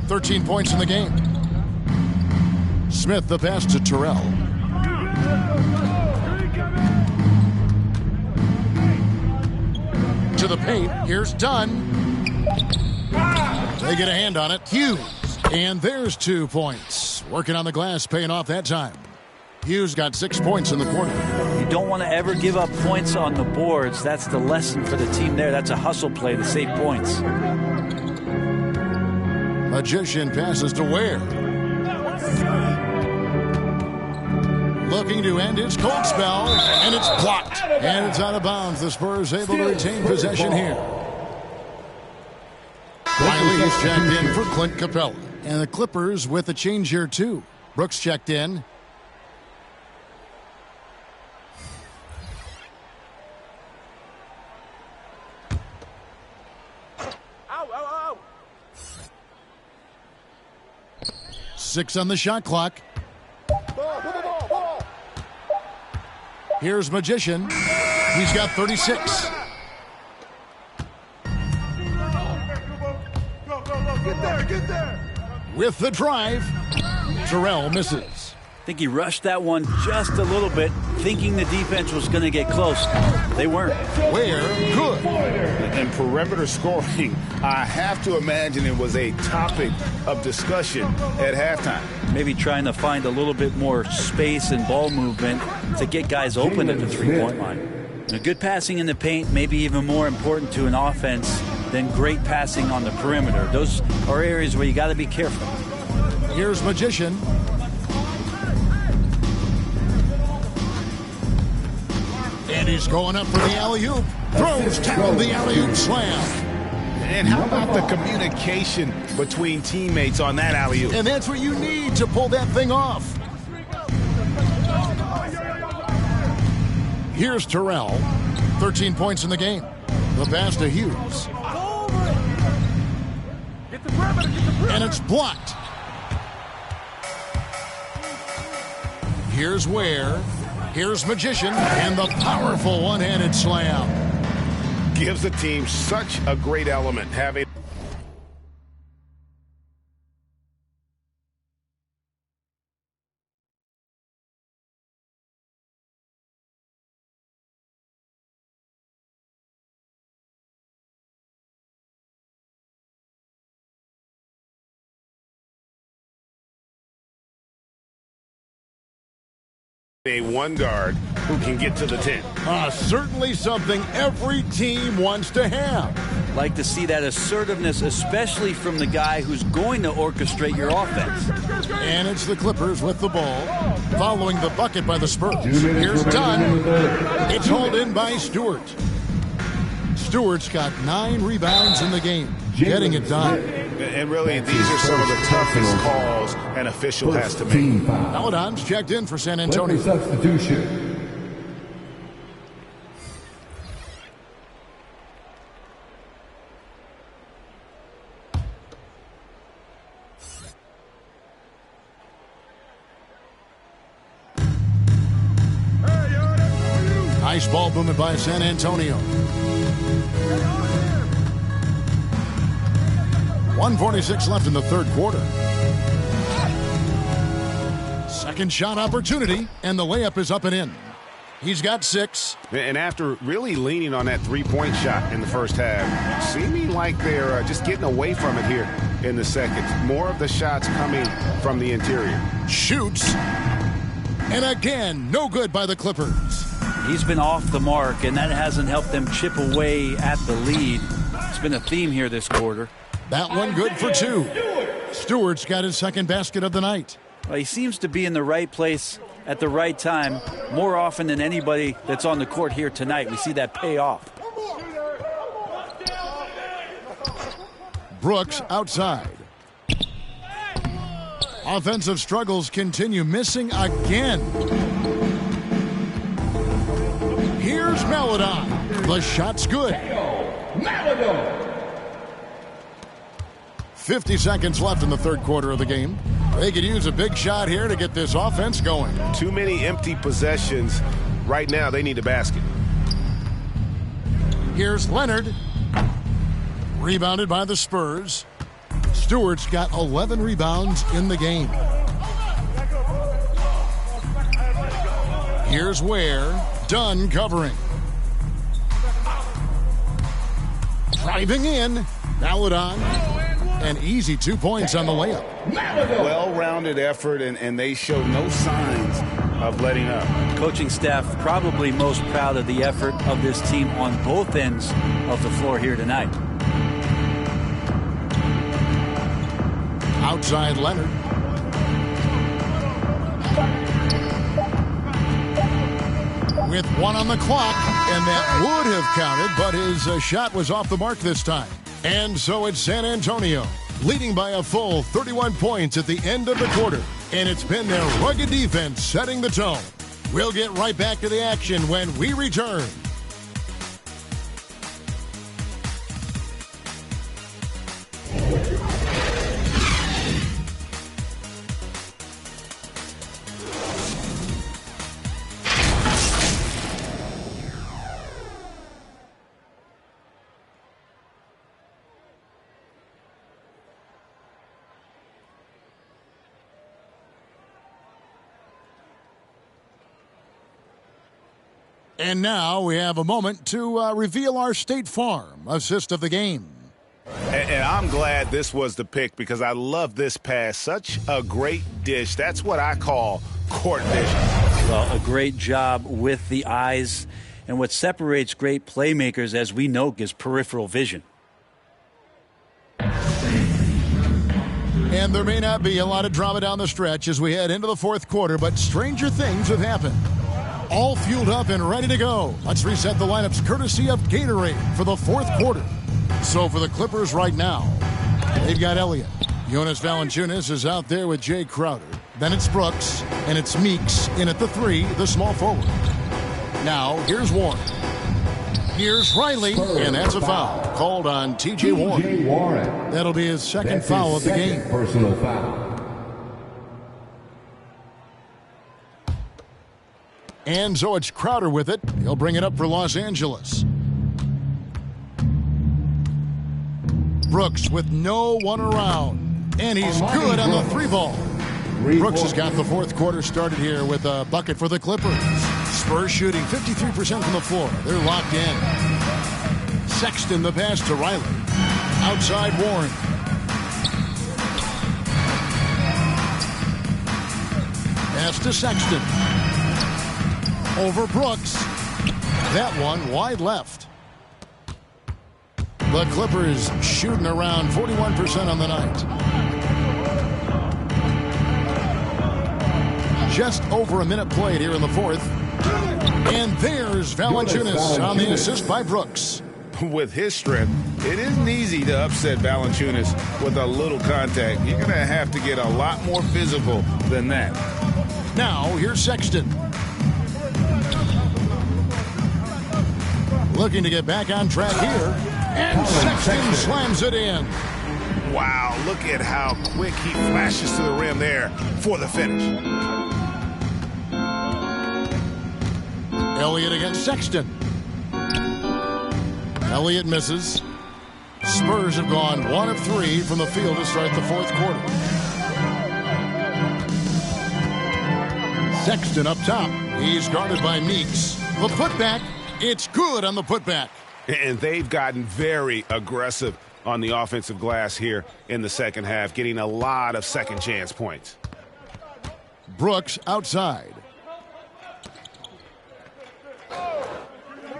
13 points in the game. Smith the pass to Terrell. To the paint. Here's Dunn. They get a hand on it. Hughes. And there's 2 points. Working on the glass, paying off that time. Hughes got 6 points in the quarter. You don't want to ever give up points on the boards. That's the lesson for the team there. That's a hustle play to save points. Magician passes to Ware. Looking to end his cold spell, and it's blocked. And it's out of bounds. The Spurs able to retain possession here. Riley is checked in for Clint Capella. And the Clippers with a change here, too. Brooks checked in. Ow. 6 on the shot clock. Here's Magician. He's got 36. Get there. With the drive, Terrell misses. I think he rushed that one just a little bit, thinking the defense was going to get close. They weren't. Where good. And perimeter scoring, I have to imagine it was a topic of discussion at halftime. Maybe trying to find a little bit more space and ball movement to get guys open at the three-point line. Now, good passing in the paint may be even more important to an offense than great passing on the perimeter. Those are areas where you got to be careful. Here's Magician. And he's going up for the alley-oop. Throws down the alley-oop slam. And how about the communication between teammates on that alley-oop? And that's what you need to pull that thing off. Here's Terrell. 13 points in the game. The pass to Hughes. And it's blocked. Here's Ware. Here's Magician. And the powerful one-handed slam. Gives the team such a great element having A one guard who can get to the 10. Certainly something every team wants to have. Like to see that assertiveness, especially from the guy who's going to orchestrate your offense. And it's the Clippers with the ball, following the bucket by the Spurs. Here's Dunn. It's hauled in by Stewart. Stewart's got 9 rebounds in the game, getting it done. And really, these are some of the toughest calls an official has to make. Paladon's checked in for San Antonio. Substitution. Nice ball movement by San Antonio. 1:46 left in the third quarter. Second shot opportunity, and the layup is up and in. He's got 6. And after really leaning on that three-point shot in the first half, seeming like they're just getting away from it here in the second. More of the shots coming from the interior. Shoots. And again, no good by the Clippers. He's been off the mark, and that hasn't helped them chip away at the lead. It's been a theme here this quarter. That one good for 2. Stewart's got his second basket of the night. Well, he seems to be in the right place at the right time more often than anybody that's on the court here tonight. We see that pay off. Brooks outside. Offensive struggles continue, missing again. Here's Maladon. The shot's good. 50 seconds left in the third quarter of the game. They could use a big shot here to get this offense going. Too many empty possessions. Right now, they need a basket. Here's Leonard. Rebounded by the Spurs. Stewart's got 11 rebounds in the game. Here's Ware. Dunn covering. Driving in. Maladon. An easy 2 points on the layup. Well-rounded effort, and they show no signs of letting up. Coaching staff probably most proud of the effort of this team on both ends of the floor here tonight. Outside Leonard. With 1 on the clock, and that would have counted, but his shot was off the mark this time. And so it's San Antonio, leading by a full 31 points at the end of the quarter. And it's been their rugged defense setting the tone. We'll get right back to the action when we return. And now we have a moment to reveal our State Farm assist of the game. And I'm glad this was the pick because I love this pass. Such a great dish. That's what I call court vision. Well, a great job with the eyes. And what separates great playmakers, as we know, is peripheral vision. And there may not be a lot of drama down the stretch as we head into the fourth quarter, but stranger things have happened. All fueled up and ready to go. Let's reset the lineups courtesy of Gatorade for the fourth quarter. So for the Clippers right now, they've got Elliott. Jonas Valanciunas is out there with Jay Crowder. Then it's Brooks, and it's Meeks in at the 3, the small forward. Now, here's Warren. Here's Riley, and that's a foul called on T.J. Warren. That'll be his second foul of the game. Personal foul. And so it's Crowder with it. He'll bring it up for Los Angeles. Brooks with no one around. And he's good on the 3-ball. Brooks has got the fourth quarter started here with a bucket for the Clippers. Spurs shooting 53% from the floor. They're locked in. Sexton the pass to Riley. Outside Warren. Pass to Sexton. Over Brooks. That one wide left. The Clippers shooting around 41% on the night. Just over a minute played here in the fourth. And there's Valanciunas on the assist by Brooks. With his strength, it isn't easy to upset Valanciunas with a little contact. You're going to have to get a lot more physical than that. Now, here's Sexton. Looking to get back on track here. And Sexton slams it in. Wow, look at how quick he flashes to the rim there for the finish. Elliott against Sexton. Elliott misses. Spurs have gone 1 of 3 from the field to start the fourth quarter. Sexton up top. He's guarded by Meeks. The putback. It's good on the putback. And they've gotten very aggressive on the offensive glass here in the second half, getting a lot of second chance points. Brooks outside.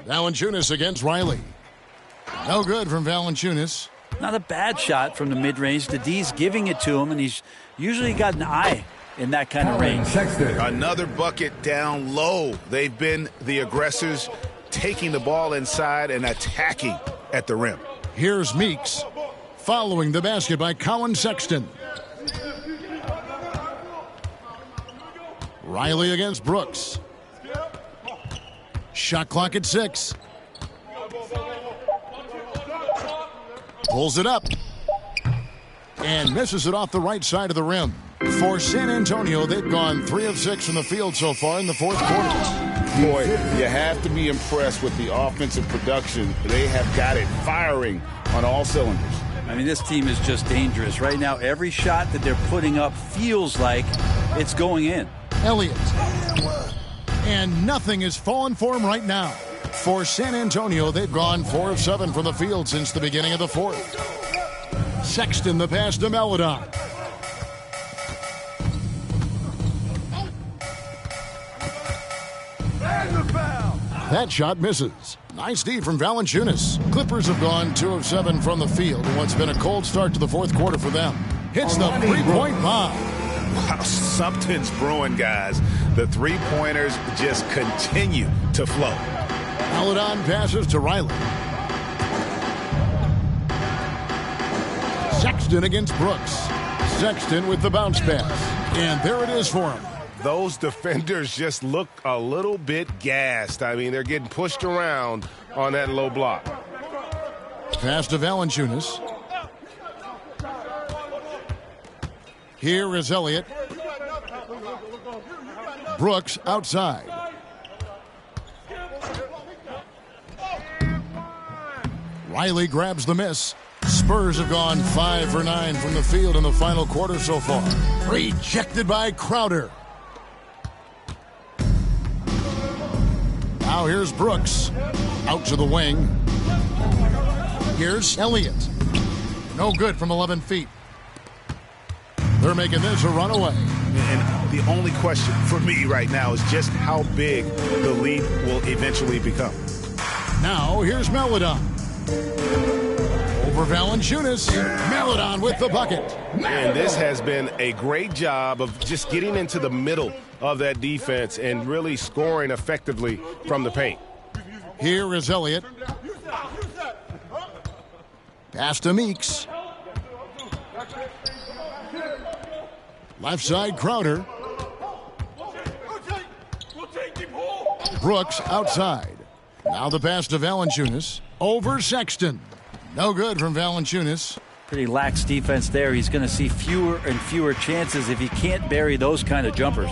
Valanciunas against Riley. No good from Valanciunas. Not a bad shot from the mid-range. The D's giving it to him, and he's usually got an eye in that kind of range. Another bucket down low. They've been the aggressors, taking the ball inside and attacking at the rim. Here's Meeks following the basket by Colin Sexton. Riley against Brooks. Shot clock at 6. Pulls it up. And misses it off the right side of the rim. For San Antonio, they've gone 3 of 6 from the field so far in the fourth quarter. Boy, you have to be impressed with the offensive production. They have got it firing on all cylinders. I mean, this team is just dangerous. Right now, every shot that they're putting up feels like it's going in. Elliott. And nothing is falling for him right now. For San Antonio, they've gone 4 of 7 from the field since the beginning of the fourth. Sexton the pass to Melodon. That shot misses. Nice D from Valanciunas. Clippers have gone 2 of 7 from the field in what's been a cold start to the fourth quarter for them. Hits the three-point bomb. Wow, something's brewing, guys. The three-pointers just continue to flow. Melodon passes to Riley. Sexton against Brooks. Sexton with the bounce pass. And there it is for him. Those defenders just look a little bit gassed. I mean, they're getting pushed around on that low block. Pass to Valanciunas. Here is Elliott. Brooks outside. Riley grabs the miss. Spurs have gone 5 for 9 from the field in the final quarter so far. Rejected by Crowder. Now here's Brooks. Out to the wing. Here's Elliott. No good from 11 feet. They're making this a runaway. And the only question for me right now is just how big the lead will eventually become. Now here's Melodon. Over Valanciunas. Melodon with the bucket. And this has been a great job of just getting into the middle of that defense and really scoring effectively from the paint. Here is Elliott. Pass to Meeks. Left side, Crowder. Brooks outside. Now the pass to Valanciunas. Over Sexton. No good from Valanciunas. Pretty lax defense there. He's going to see fewer and fewer chances if he can't bury those kind of jumpers.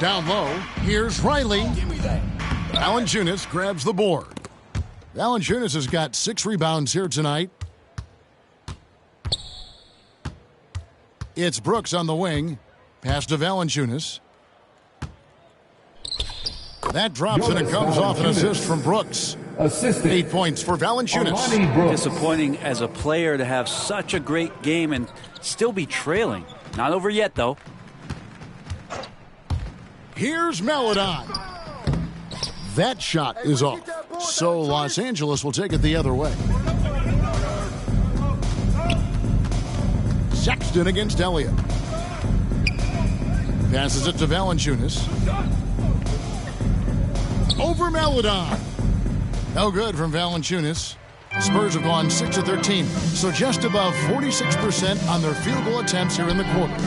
Down low, here's Riley. Valanciunas grabs the board. Valanciunas has got 6 rebounds here tonight. It's Brooks on the wing. Pass to Valanciunas. That drops and it comes off an assist from Brooks. 8 points for Valanciunas. Disappointing as a player to have such a great game and still be trailing. Not over yet, though. Here's Melodon. That shot is off. So Los Angeles will take it the other way. Sexton against Elliott. Passes it to Valanciunas. Over Melodon. No good from Valanciunas. Spurs have gone 6 of 13, so just above 46% on their field goal attempts here in the quarter.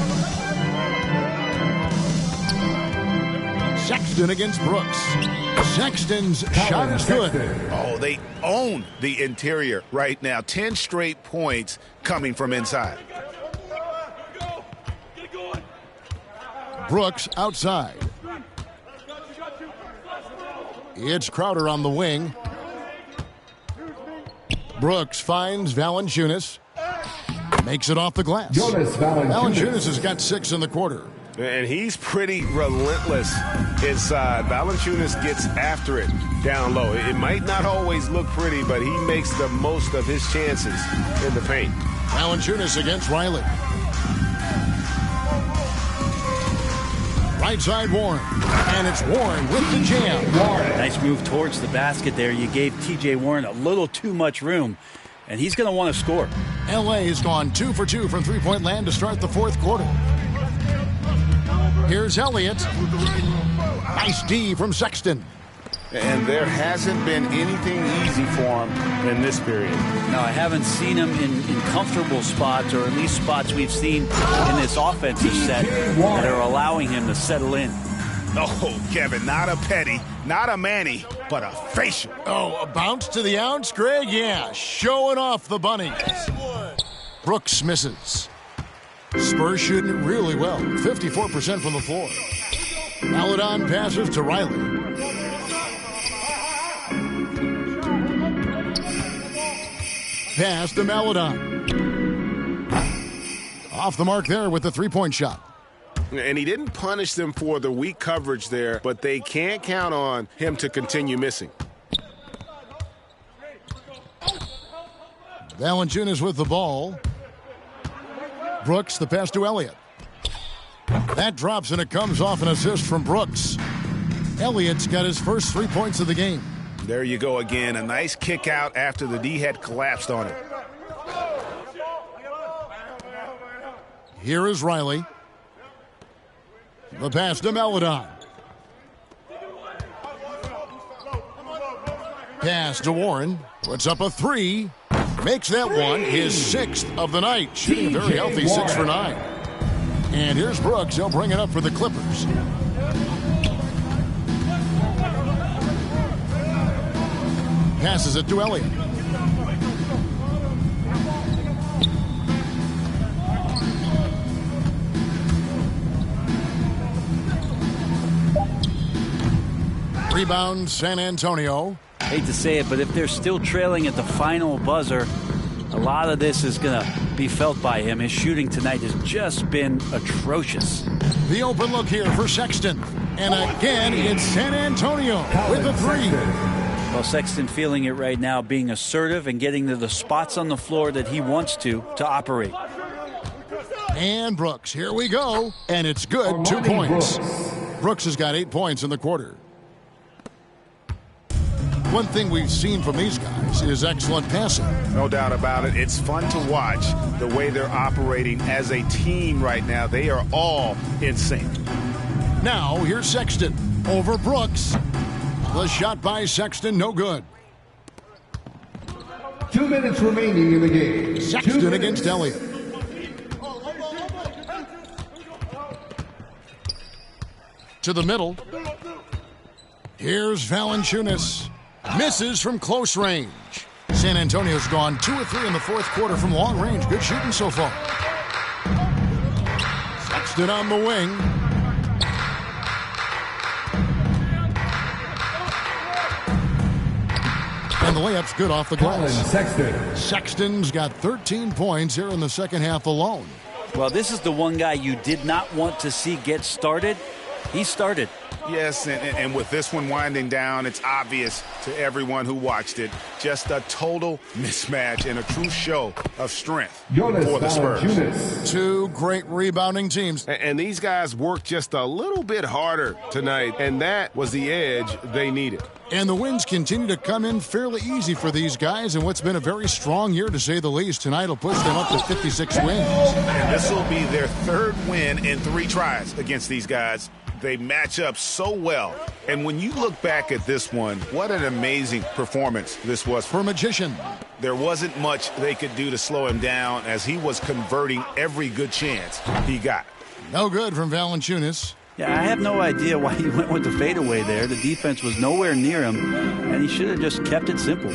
Sexton against Brooks. Sexton's shot is good. Oh, they own the interior right now. 10 straight points coming from inside. Brooks outside. It's Crowder on the wing. Brooks finds Valanciunas. Makes it off the glass. Valanciunas has got 6 in the quarter. And he's pretty relentless inside. Valanciunas gets after it down low. It might not always look pretty, but he makes the most of his chances in the paint. Valanciunas against Riley. Right side Warren. And it's Warren with the jam. Nice move towards the basket there. You gave T.J. Warren a little too much room, and he's going to want to score. L.A. has gone 2 for 2 from three-point land to start the fourth quarter. Here's Elliott. Nice D from Sexton. And there hasn't been anything easy for him in this period. No, I haven't seen him in comfortable spots, or at least spots we've seen in this offensive set that are allowing him to settle in. Oh, Kevin, not a petty, not a Manny, but a facial. Oh, a bounce to the ounce, Greg? Yeah, showing off the bunnies. Brooks misses. Spurs shooting it really well, 54% from the floor. Melodon passes to Riley. Pass to Melodon. Off the mark there with the three-point shot. And he didn't punish them for the weak coverage there, but they can't count on him to continue missing. Valanciunas with the ball. Brooks, the pass to Elliott. That drops and it comes off an assist from Brooks. Elliott's got his first 3 points of the game. There you go again. A nice kick out after the D had collapsed on him. Here is Riley. The pass to Melodon. Pass to Warren. Puts up a 3. Makes that one his 6th of the night. Shooting a very healthy 6 for 9. And here's Brooks. He'll bring it up for the Clippers. Passes it to Elliott. Rebound, San Antonio. Hate to say it, but if they're still trailing at the final buzzer, a lot of this is going to be felt by him. His shooting tonight has just been atrocious. The open look here for Sexton. And again, it's San Antonio with the 3. Well, Sexton feeling it right now, being assertive and getting to the spots on the floor that he wants to operate. And Brooks, here we go. And it's good, 2 points. Brooks has got 8 points in the quarter. One thing we've seen from these guys is excellent passing. No doubt about it. It's fun to watch the way they're operating as a team right now. They are all in sync. Now, here's Sexton over Brooks. The shot by Sexton, no good. 2 minutes remaining in the game. Sexton against Elliott. To the middle. Here's Valanciunas. Misses from close range. San Antonio's gone 2 of 3 in the fourth quarter from long range. Good shooting so far. Sexton on the wing. And the layup's good off the glass. Sexton's got 13 points here in the second half alone. Well, this is the one guy you did not want to see get started. He started. Yes, and with this one winding down, it's obvious to everyone who watched it. Just a total mismatch and a true show of strength for the Spurs. Two great rebounding teams. And these guys worked just a little bit harder tonight, and that was the edge they needed. And the wins continue to come in fairly easy for these guys in what's been a very strong year, to say the least. Tonight will push them up to 56 wins. And this will be their third win in 3 tries against these guys. They match up so well. And when you look back at this one, what an amazing performance this was for Magician. There wasn't much they could do to slow him down as he was converting every good chance he got. No good from Valanciunas. Yeah, I have no idea why he went with the fadeaway there. The defense was nowhere near him, and he should have just kept it simple.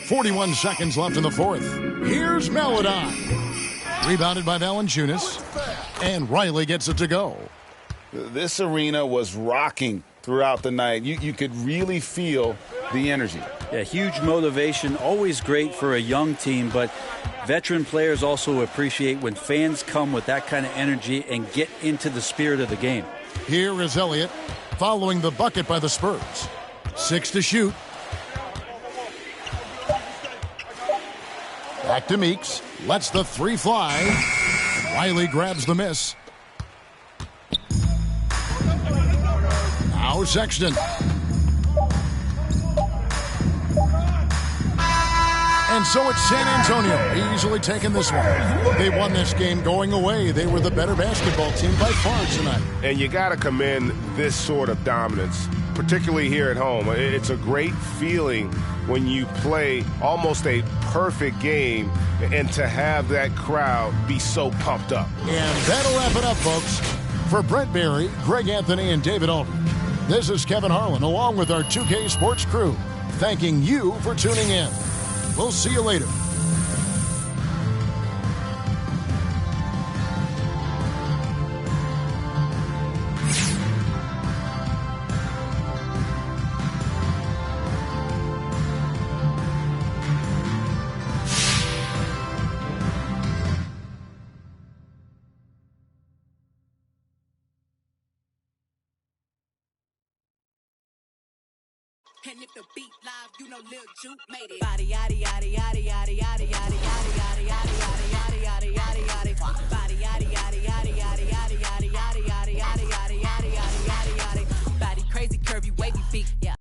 41 seconds left in the fourth. Here's Maladon. Rebounded by Valanciunas, and Riley gets it to go. This arena was rocking throughout the night. You could really feel the energy. Yeah, huge motivation, always great for a young team, but veteran players also appreciate when fans come with that kind of energy and get into the spirit of the game. Here is Elliott following the bucket by the Spurs. 6 to shoot. Back to Meeks. Lets the 3 fly. Riley grabs the miss. Now Sexton. And so it's San Antonio easily taking this one. They won this game going away. They were the better basketball team by far tonight. And you got to commend this sort of dominance, particularly here at home. It's a great feeling when you play almost a perfect game and to have that crowd be so pumped up. And that'll wrap it up, folks. For Brent Barry, Greg Anthony, and David Aldridge, this is Kevin Harlan along with our 2K Sports crew, thanking you for tuning in. We'll see you later. And if the beat live, you know Lil Juke made it. Body yaddy yaddy yaddy yaddy yaddy yaddy yaddy yaddy yaddy yaddy yaddy yaddy yaddy yaddy. Body yaddy yaddy yaddy yaddy yaddy yaddy yaddy yaddy yaddy yaddy yaddy yaddy yaddy yaddy. Body crazy, curvy, wavy feet. Yeah.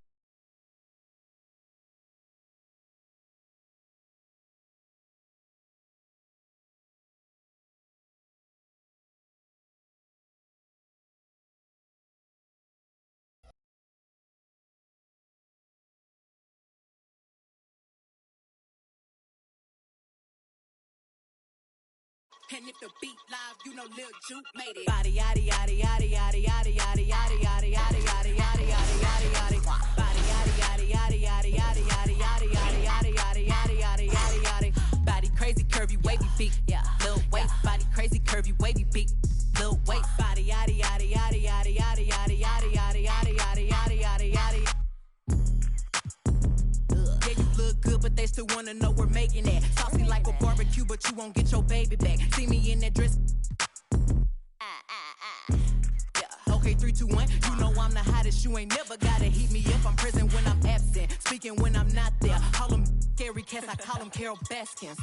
And if the beat live, you know Lil Juke made it. Body yaddy yaddy yaddy yaddy yaddy yaddy yaddy yaddy yaddy yaddy yaddy yaddy yaddy yaddy. Body yaddy yaddy yaddy yaddy yaddy yaddy yaddy yaddy yaddy yaddy yaddy yaddy yaddy yaddy. Body crazy, curvy, wavy feet. Yeah, Lil waist. Body crazy, curvy, wavy feet. Lil waist. Body yaddy yaddy yaddy yaddy yaddy yaddy yaddy yaddy yaddy yaddy yaddy yaddy yaddy. Yeah, you look good, but they still wanna know we're making it. Saucy like a barbecue, but you won't get your baby back. See me in that dress. Yeah, okay, 3, 2, 1. You know I'm the hottest. You ain't never gotta heat me up. I'm present when I'm absent, speaking when I'm not there. Call them scary cats, I call them Carol Baskins.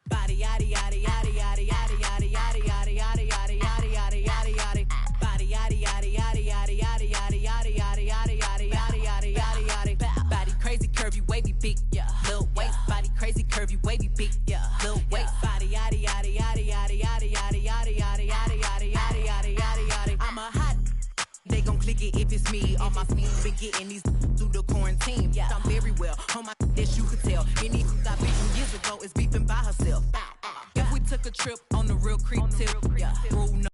Body yaddy yaddy yaddy yaddy yaddy yaddy yaddy yaddy yaddy yaddy yaddy yaddy yaddy yaddy. Body yaddy yaddy yaddy yaddy yaddy yaddy yaddy yaddy yaddy yaddy yaddy yaddy yaddy yaddy. Body crazy, curvy, wavy beat. Yeah, Lil waist. Body crazy, curvy, wavy beat. Yeah, Lil waist. Body yaddy yaddy yaddy yaddy yaddy yaddy yaddy yaddy yaddy yaddy yaddy yaddy yaddy yaddy. I'm a hot. They gon' click it if it's me. All my feet been getting these through the quarantine. Yeah, I'm very well on my that you could tell. Any I beat from years ago is beefing by herself. If we took a trip on the real creep tip, yeah, rule no.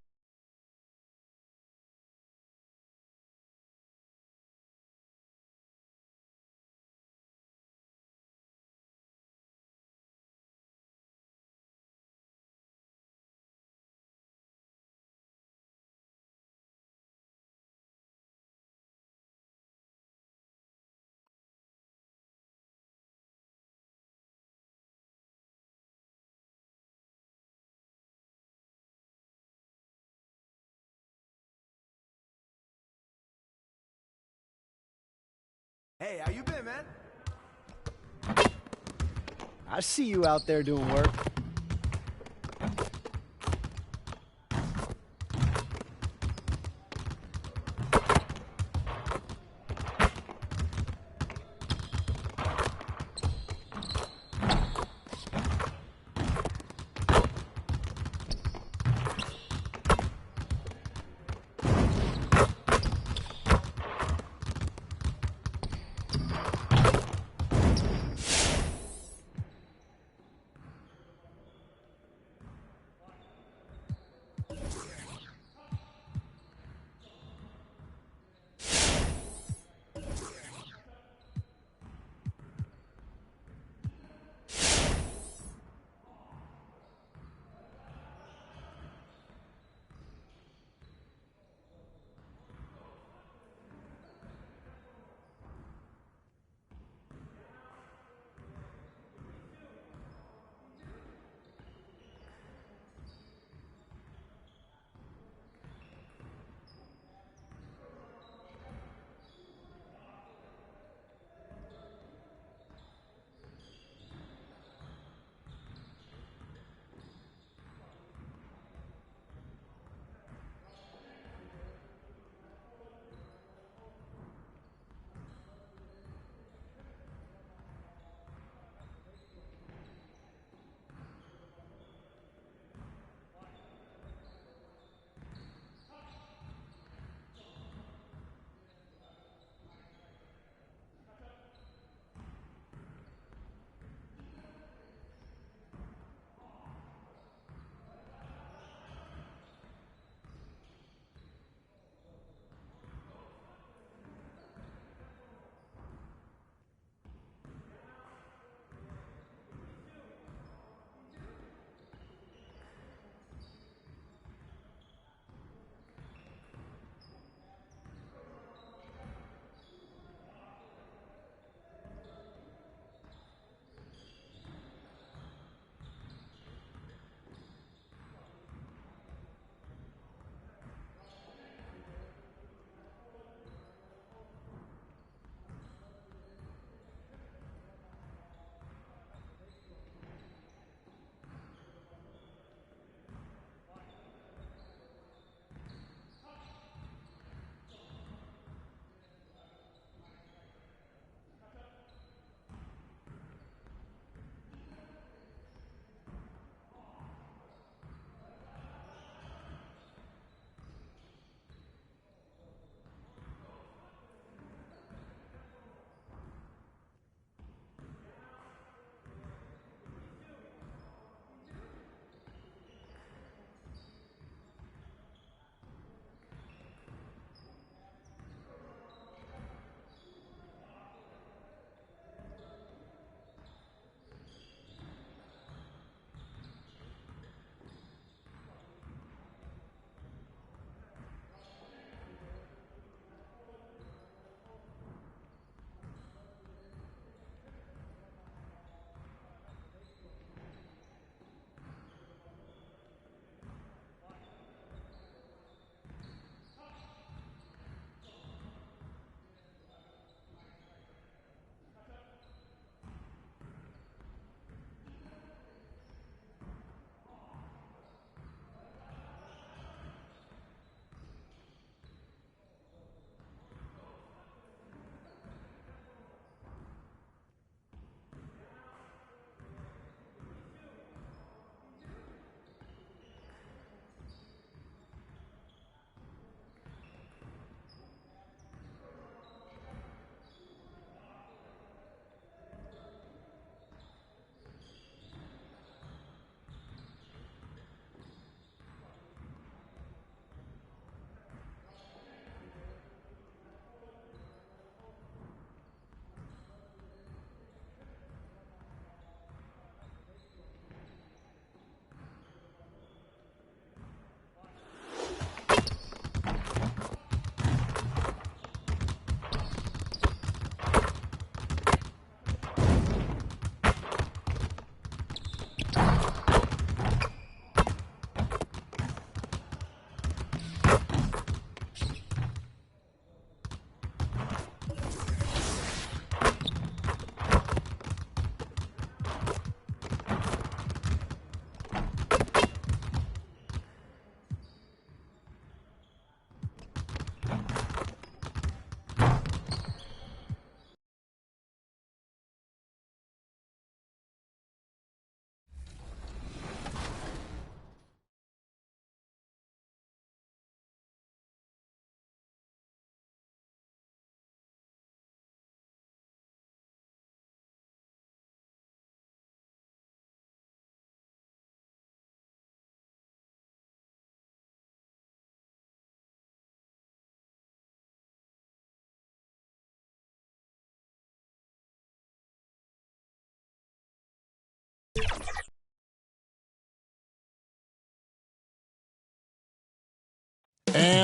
Hey, how you been, man? I see you out there doing work.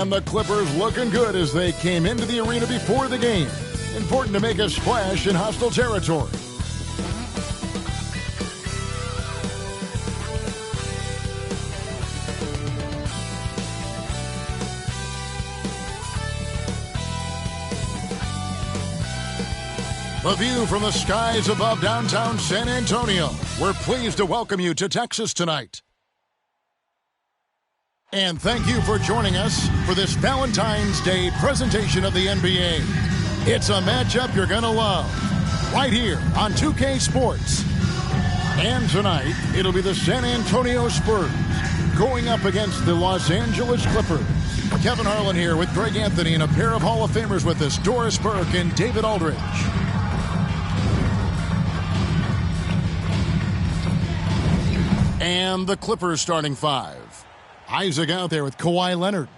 And the Clippers looking good as they came into the arena before the game. Important to make a splash in hostile territory. The view from the skies above downtown San Antonio. We're pleased to welcome you to Texas tonight. And thank you for joining us for this Valentine's Day presentation of the NBA. It's a matchup you're going to love right here on 2K Sports. And tonight, it'll be the San Antonio Spurs going up against the Los Angeles Clippers. Kevin Harlan here with Greg Anthony and a pair of Hall of Famers with us, Doris Burke and David Aldridge. And the Clippers starting five. Isaac out there with Kawhi Leonard.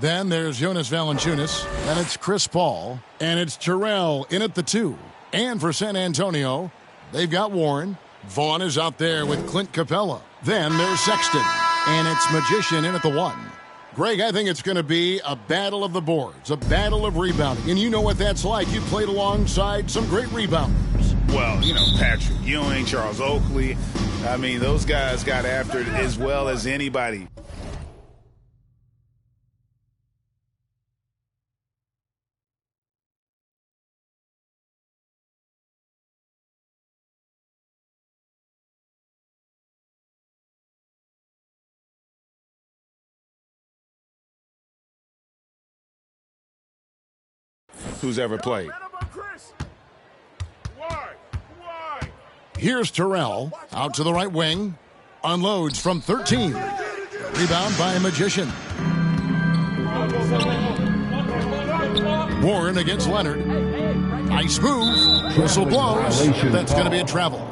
Then there's Jonas Valanciunas. And it's Chris Paul. And it's Terrell in at the 2. And for San Antonio, they've got Warren. Vaughn is out there with Clint Capella. Then there's Sexton. And it's Magician in at the 1. Greg, I think it's going to be a battle of the boards, a battle of rebounding. And you know what that's like. You played alongside some great rebounders. Well, you know, Patrick Ewing, Charles Oakley. I mean, those guys got after it as well as anybody. Who's ever played. Here's Terrell out to the right wing. Unloads from 13. Rebound by Magician. Warren against Leonard. Nice move. Whistle blows. That's going to be a travel.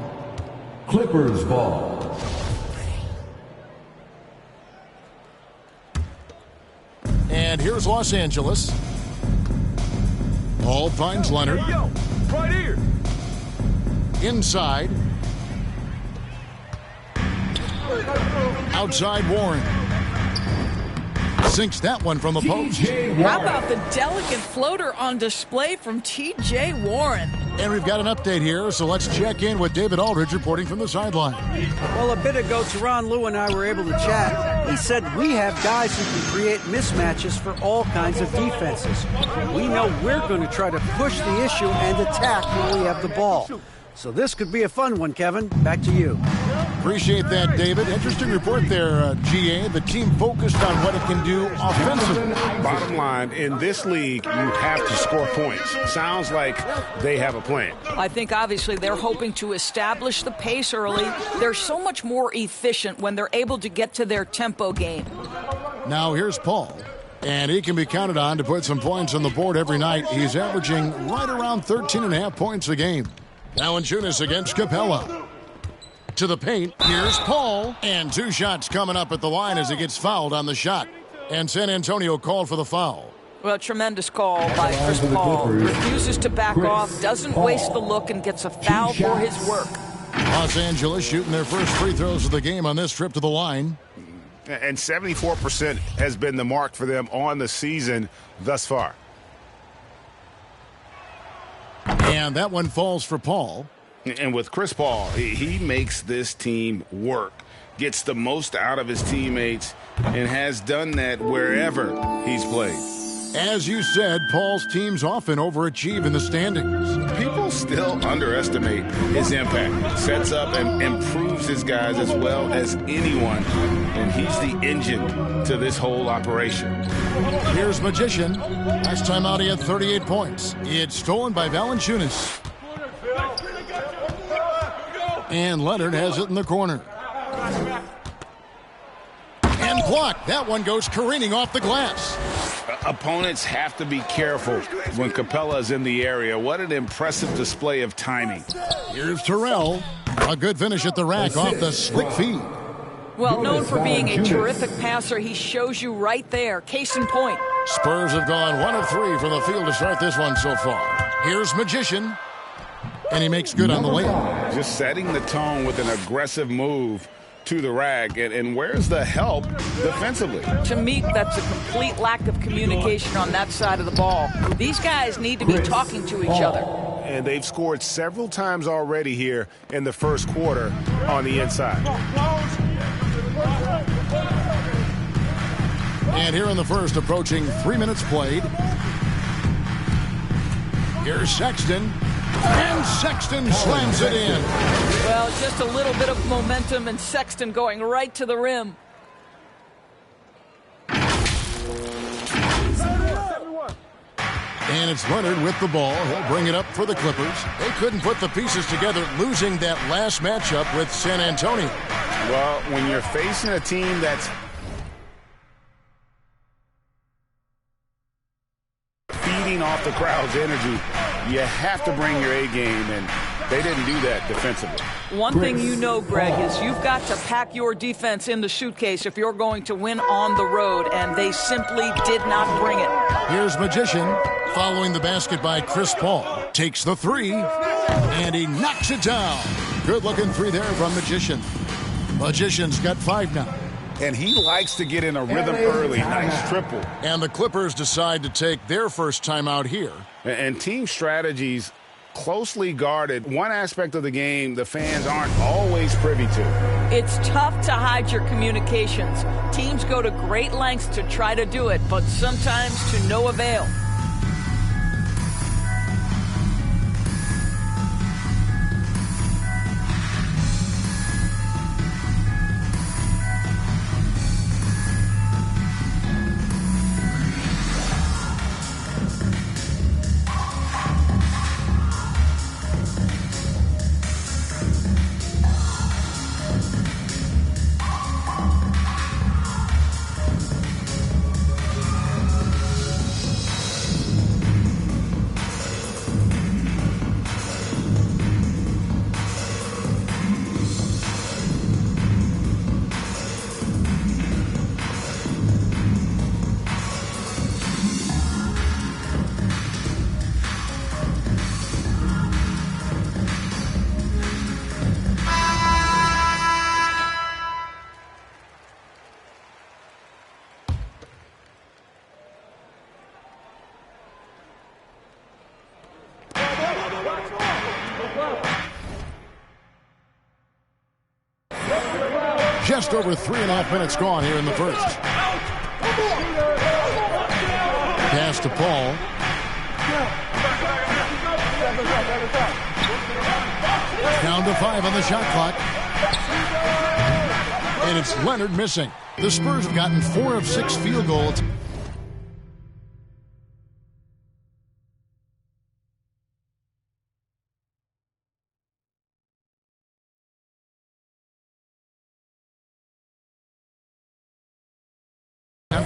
Clippers ball. And here's Los Angeles. Paul finds Leonard. Hey, yo, right here. Inside. Outside Warren. Sinks that one from the post. How about the delicate floater on display from T.J. Warren? And we've got an update here, so let's check in with David Aldridge reporting from the sideline. Well, a bit ago, Teron Lue and I were able to chat. He said we have guys who can create mismatches for all kinds of defenses. We know we're going to try to push the issue and attack when we have the ball. So this could be a fun one, Kevin. Back to you. Appreciate that, David. Interesting report there, GA. The team focused on what it can do offensively. Bottom line, in this league, you have to score points. Sounds like they have a plan. I think obviously they're hoping to establish the pace early. They're so much more efficient when they're able to get to their tempo game. Now here's Paul. And he can be counted on to put some points on the board every night. He's averaging right around 13.5 points a game. Valanciunas against Capella. To the paint, here's Paul. And 2 shots coming up at the line as he gets fouled on the shot. And San Antonio called for the foul. Well, a tremendous call by Chris Paul. Refuses to back off, doesn't waste the look, and gets a foul for his work. Los Angeles shooting their first free throws of the game on this trip to the line. And 74% has been the mark for them on the season thus far. And that one falls for Paul. And with Chris Paul, he makes this team work, gets the most out of his teammates, and has done that wherever he's played. As you said, Paul's teams often overachieve in the standings. People still underestimate his impact. Sets up and improves his guys as well as anyone, and he's the engine to this whole operation. Here's Magician. Last time out, he had 38 points. It's stolen by Valanciunas. And Leonard has it in the corner. And blocked. That one goes careening off the glass. Opponents have to be careful when Capella is in the area. What an impressive display of timing. Here's Terrell. A good finish at the rack off the slick feed. Well, known for being a terrific passer, he shows you right there. Case in point. Spurs have gone 1 of 3 from the field to start this one so far. Here's Magician. And he makes good on the layup. Just setting the tone with an aggressive move to the rack. And where's the help defensively? To me, that's a complete lack of communication on that side of the ball. These guys need to be talking to each other. And they've scored several times already here in the first quarter on the inside. And here in the first, approaching 3 minutes played. Here's Sexton. And Sexton slams it in. Well, just a little bit of momentum and Sexton going right to the rim. And it's Leonard with the ball. He'll bring it up for the Clippers. They couldn't put the pieces together, losing that last matchup with San Antonio. Well, when you're facing a team that's feeding off the crowd's energy, you have to bring your A game, and they didn't do that defensively. One thing you know, Greg, is you've got to pack your defense in the suitcase if you're going to win on the road, and they simply did not bring it. Here's Magician, following the basket by Chris Paul. Takes the three, and he knocks it down. Good-looking three there from Magician. Magician's got 5 now. And he likes to get in a rhythm early. Nice triple. And the Clippers decide to take their first timeout here. And team strategies closely guarded. One aspect of the game the fans aren't always privy to. It's tough to hide your communications. Teams go to great lengths to try to do it, but sometimes to no avail. Just over 3.5 minutes gone here in the first. Pass to Paul. Down to 5 on the shot clock. And it's Leonard missing. The Spurs have gotten 4 of 6 field goals.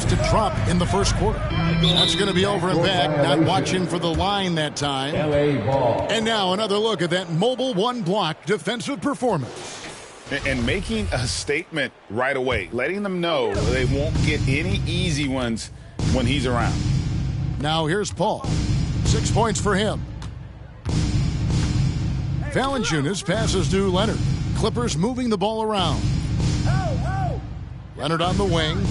To drop in the first quarter. That's going to be over and back. Not watching for the line that time. LA ball. And now another look at that mobile one block defensive performance. And making a statement right away, letting them know they won't get any easy ones when he's around. Now here's Paul. 6 points for him. Valanciunas passes to Leonard. Clippers moving the ball around. Leonard on the wing.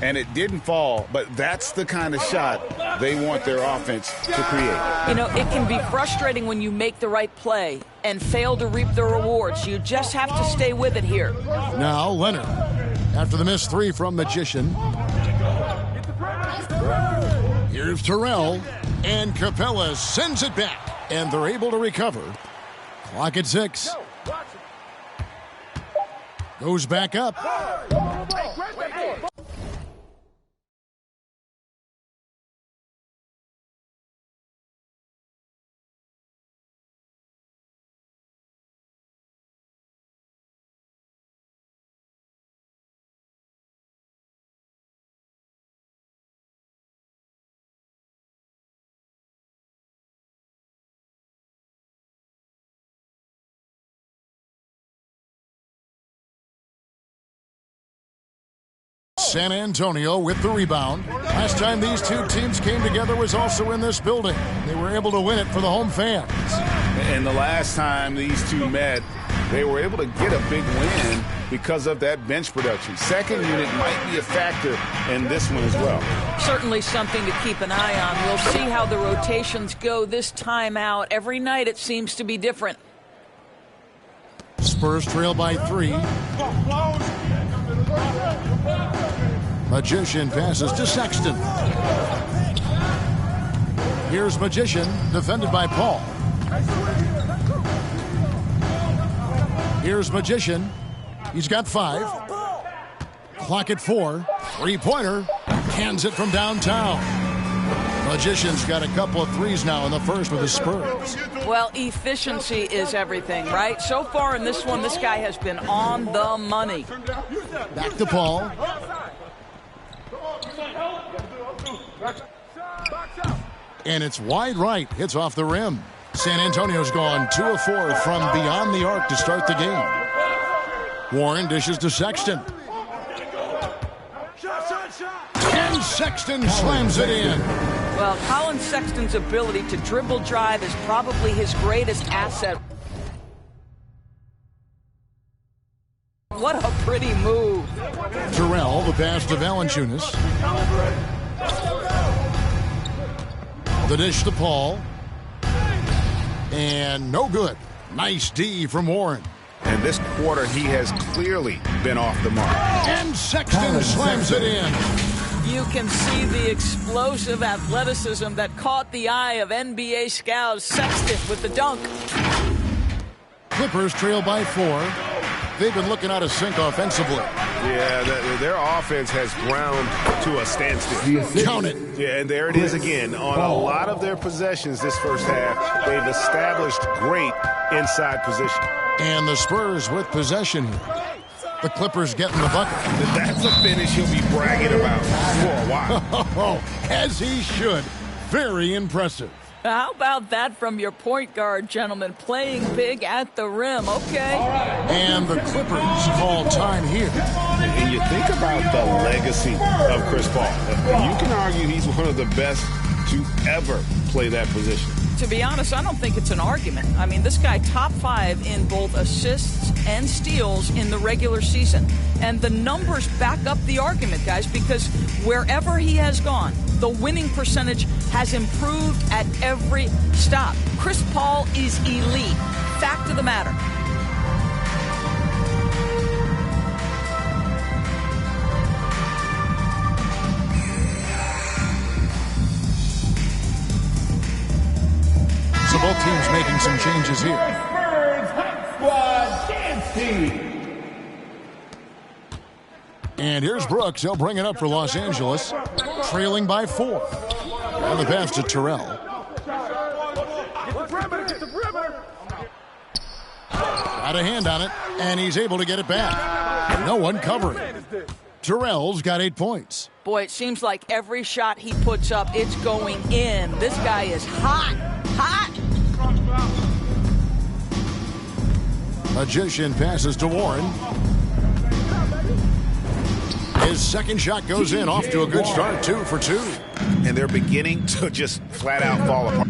And it didn't fall, but that's the kind of shot they want their offense to create. You know, it can be frustrating when you make the right play and fail to reap the rewards. You just have to stay with it here. Now Leonard, after the missed 3 from Magician. Here's Terrell, and Capella sends it back, and they're able to recover. Clock at 6. Goes back up. San Antonio with the rebound. Last time these two teams came together was also in this building. They were able to win it for the home fans. And the last time these two met, they were able to get a big win because of that bench production. Second unit might be a factor in this one as well. Certainly something to keep an eye on. We'll see how the rotations go this time out. Every night it seems to be different. Spurs trail by 3. Magician passes to Sexton. Here's Magician, defended by Paul. Here's Magician. He's got 5. Clock at 4. Three-pointer. Cans it from downtown. Magician's got a couple of threes now in the first with the Spurs. Well, efficiency is everything, right? So far in this one, this guy has been on the money. Back to Paul. And it's wide right. Hits off the rim. San Antonio's gone 2 of 4 from beyond the arc to start the game. Warren dishes to Sexton. And Sexton slams it in. Well, Colin Sexton's ability to dribble drive is probably his greatest asset. What a pretty move. Terrell, the pass to Valanciunas. The dish to Paul. And no good. Nice D from Warren. And this quarter, he has clearly been off the mark. And Sexton slams it in. You can see the explosive athleticism that caught the eye of NBA scouts. Sexton with the dunk. Clippers trail by 4. They've been looking out of sync offensively. Yeah, their offense has ground to a standstill. Count it. Yeah, and there it is again. On a lot of their possessions this first half, they've established great inside position. And the Spurs with possession here. The Clippers getting the bucket. That's a finish he'll be bragging about for a while. As he should. Very impressive. How about that from your point guard, gentlemen? Playing big at the rim, okay? And the Clippers call time here. And you think about the legacy of Chris Paul. You can argue he's one of the best to ever play that position. To be honest, I don't think it's an argument. I mean, this guy top 5 in both assists and steals in the regular season. And the numbers back up the argument, guys, because wherever he has gone, the winning percentage has improved at every stop. Chris Paul is elite. Fact of the matter. So both teams making some changes here. And here's Brooks. He'll bring it up for Los Angeles. Trailing by 4. On the pass to Terrell. Got a hand on it, and he's able to get it back. No one covering. Terrell's got 8 points. Boy, it seems like every shot he puts up, it's going in. This guy is hot. Hot. Magician passes to Warren. His second shot goes in, off to a good start, 2 for 2. And they're beginning to just flat out fall apart.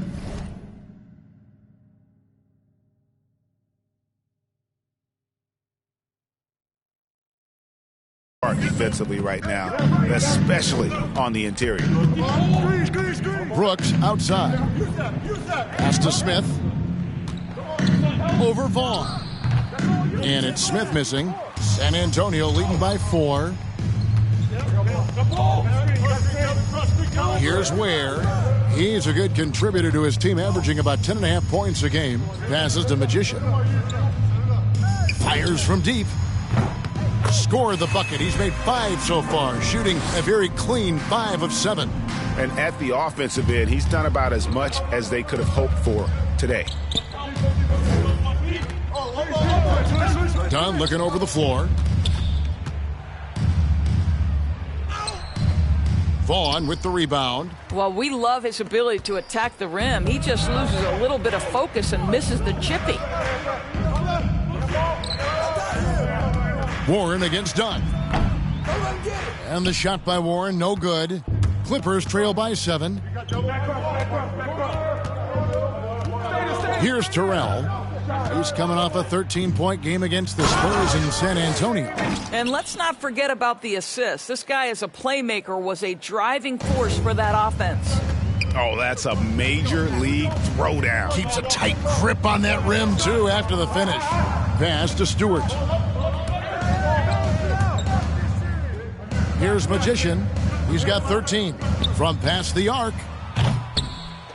Defensively right now, especially on the interior. Brooks outside. Pass to Smith. Over Vaughn. And it's Smith missing. San Antonio leading by 4. Here's Ware. He's a good contributor to his team, averaging about 10.5 points a game. Passes to Magician. Fires from deep. Scored the bucket. He's made 5 so far, shooting a very clean 5 of 7. And at the offensive end, he's done about as much as they could have hoped for today. Dunn looking over the floor. Vaughn with the rebound. Well, we love his ability to attack the rim. He just loses a little bit of focus and misses the chippy. Warren against Dunn. And the shot by Warren, no good. Clippers trail by 7. Here's Terrell. He's coming off a 13-point game against the Spurs in San Antonio. And let's not forget about the assist. This guy as a playmaker was a driving force for that offense. Oh, that's a major league throwdown. Keeps a tight grip on that rim, too, after the finish. Pass to Stewart. Here's Magician. He's got 13. From past the arc.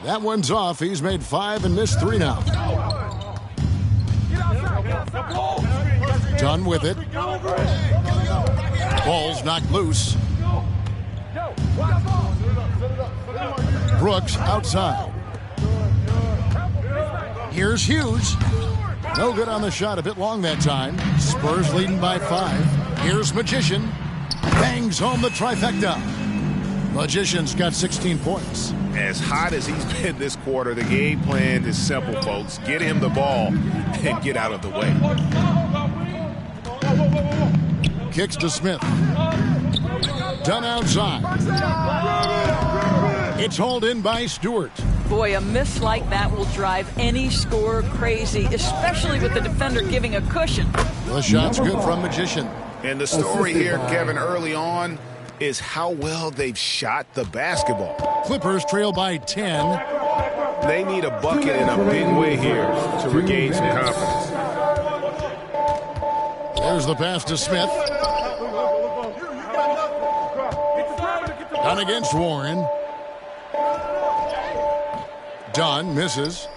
That one's off. He's made 5 and missed 3 now. Done with it. Ball's knocked loose. Brooks outside. Here's Hughes. No good on the shot. A bit long that time. Spurs leading by 5. Here's Magician. Bangs home the trifecta. Magician's got 16 points. As hot as he's been this quarter, the game plan is simple, folks. Get him the ball and get out of the way. Kicks to Smith. Done outside. It's hauled in by Stewart. Boy, a miss like that will drive any scorer crazy, especially with the defender giving a cushion. The shot's good from Magician. And the story here, Kevin, early on is how well they've shot the basketball. Clippers trail by 10. They need a bucket in a big way here to regain some confidence. There's the pass to Smith. Done against Warren. Dunn misses.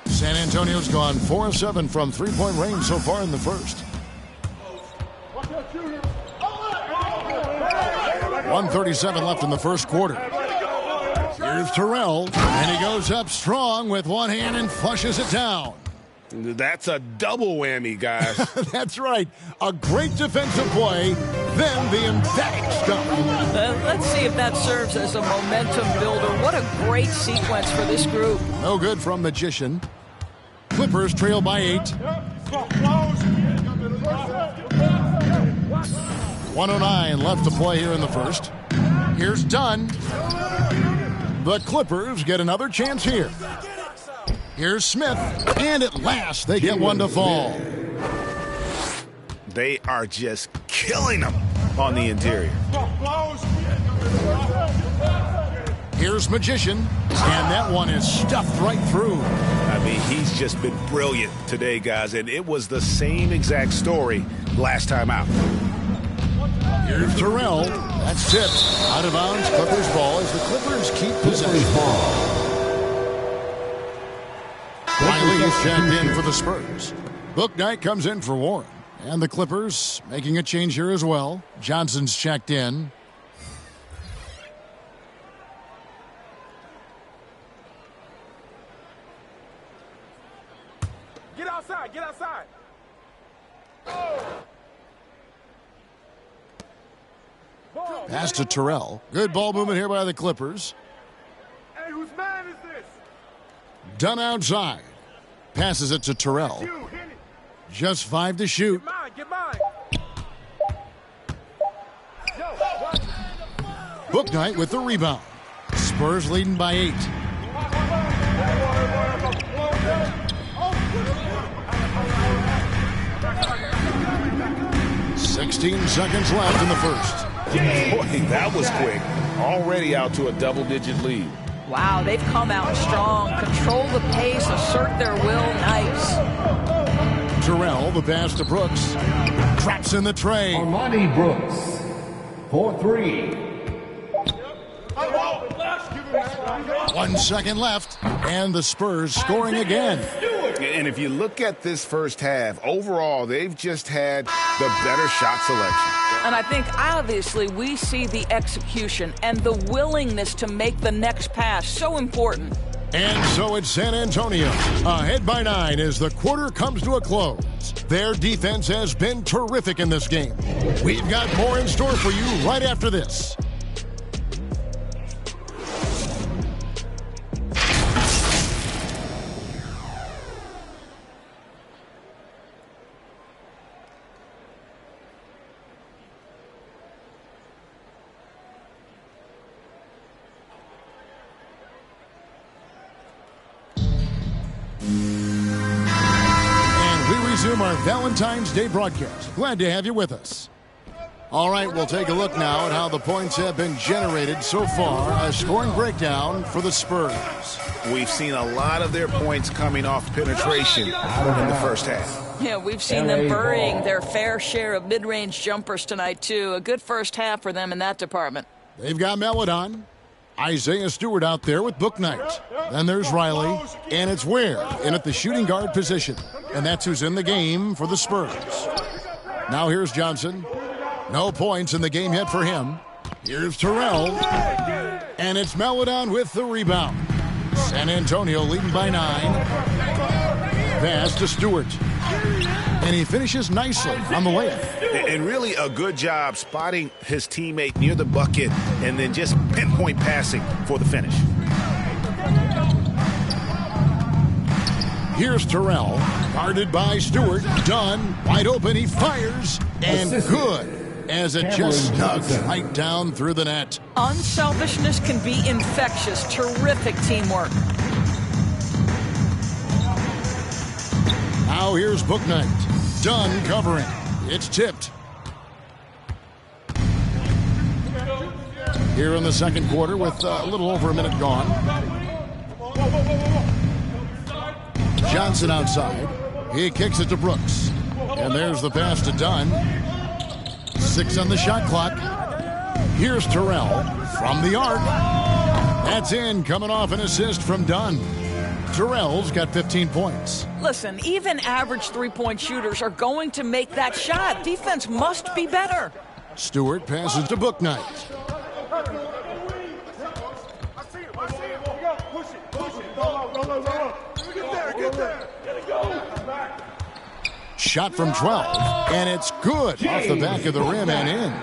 San Antonio's gone 4 of 7 from three-point range so far in the first. 1:37 left in the first quarter. Here's Terrell, and he goes up strong with one hand and flushes it down. That's a double whammy, guys. That's right. A great defensive play, then the emphatic stuff. Let's see if that serves as a momentum builder. What a great sequence for this group. No good from Magician. Clippers trail by 8. 1:09 left to play here in the first. Here's Dunn. The Clippers get another chance here. Here's Smith, and at last they get one to fall. They are just killing them on the interior. Here's Magician, and that one is stuffed right through. I mean, he's just been brilliant today, guys, and it was the same exact story last time out. Here's Terrell. That's tipped. Out of bounds, Clippers ball as the Clippers keep possession. Riley's checked in for the Spurs. Bouknight comes in for Warren. And the Clippers making a change here as well. Johnson's checked in. Get outside, get outside. Pass to Terrell. Good ball movement here by the Clippers. Hey, whose man is this? Done outside. Passes it to Terrell. Just 5 to shoot. Get mine. Bouknight with the rebound. Spurs leading by 8. "16 seconds left in the first. Boy, that was quick. Already out to a double-digit lead. Wow, they've come out strong. Control the pace, assert their will. Nice. Terrell, the pass to Brooks. Traps in the tray. Armani Brooks, 4-3. 1 second left, and the Spurs scoring again. And if you look at this first half, overall, they've just had the better shot selection. And I think, obviously, we see the execution and the willingness to make the next pass so important. And so it's San Antonio, ahead by 9 as the quarter comes to a close. Their defense has been terrific in this game. We've got more in store for you right after this. our Valentine's Day broadcast. Glad to have you with us. All right, we'll take a look now at how the points have been generated so far. A scoring breakdown for the Spurs. We've seen a lot of their points coming off penetration in the first half. Yeah, we've seen them burying their fair share of mid-range jumpers tonight, too. A good first half for them in that department. They've got Meladon, Isaiah Stewart out there with Booknight. Then there's Riley, and it's Ware in at the shooting guard position. And that's who's in the game for the Spurs. Now here's Johnson. No points in the game yet for him. Here's Terrell. And it's Meladon with the rebound. San Antonio leading by 9. Pass to Stewart. And he finishes nicely on the layup. And really a good job spotting his teammate near the bucket and then just pinpoint passing for the finish. Here's Terrell, guarded by Stewart. Dunn, wide open, he fires, and good. As it just snuck right down through the net. Unselfishness can be infectious. Terrific teamwork. Now here's Booknight. Dunn covering. It's tipped. Here in the second quarter with a little over a minute gone. Johnson outside. He kicks it to Brooks. And there's the pass to Dunn. 6 on the shot clock. Here's Terrell from the arc. That's in, coming off an assist from Dunn. Terrell's got 15 points. Listen, even average three-point shooters are going to make that shot. Defense must be better. Stewart passes to Booknight. Shot from 12, and it's good off the back of the rim and in.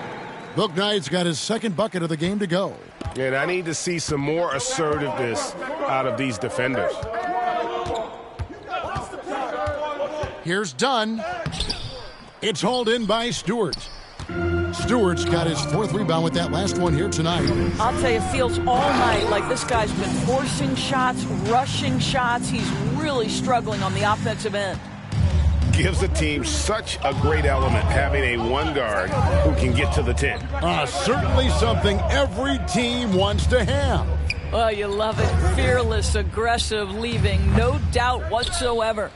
Booknight's got his second bucket of the game to go. And I need to see some more assertiveness out of these defenders. Here's Dunn. It's hauled in by Stewart. Stewart's got his 4th rebound with that last one here tonight. I'll tell you, it feels all night like this guy's been forcing shots, rushing shots. He's really struggling on the offensive end. Gives the team such a great element having a one guard who can get to the 10. Certainly something every team wants to have. Well, you love it. Fearless, aggressive, leaving, no doubt whatsoever.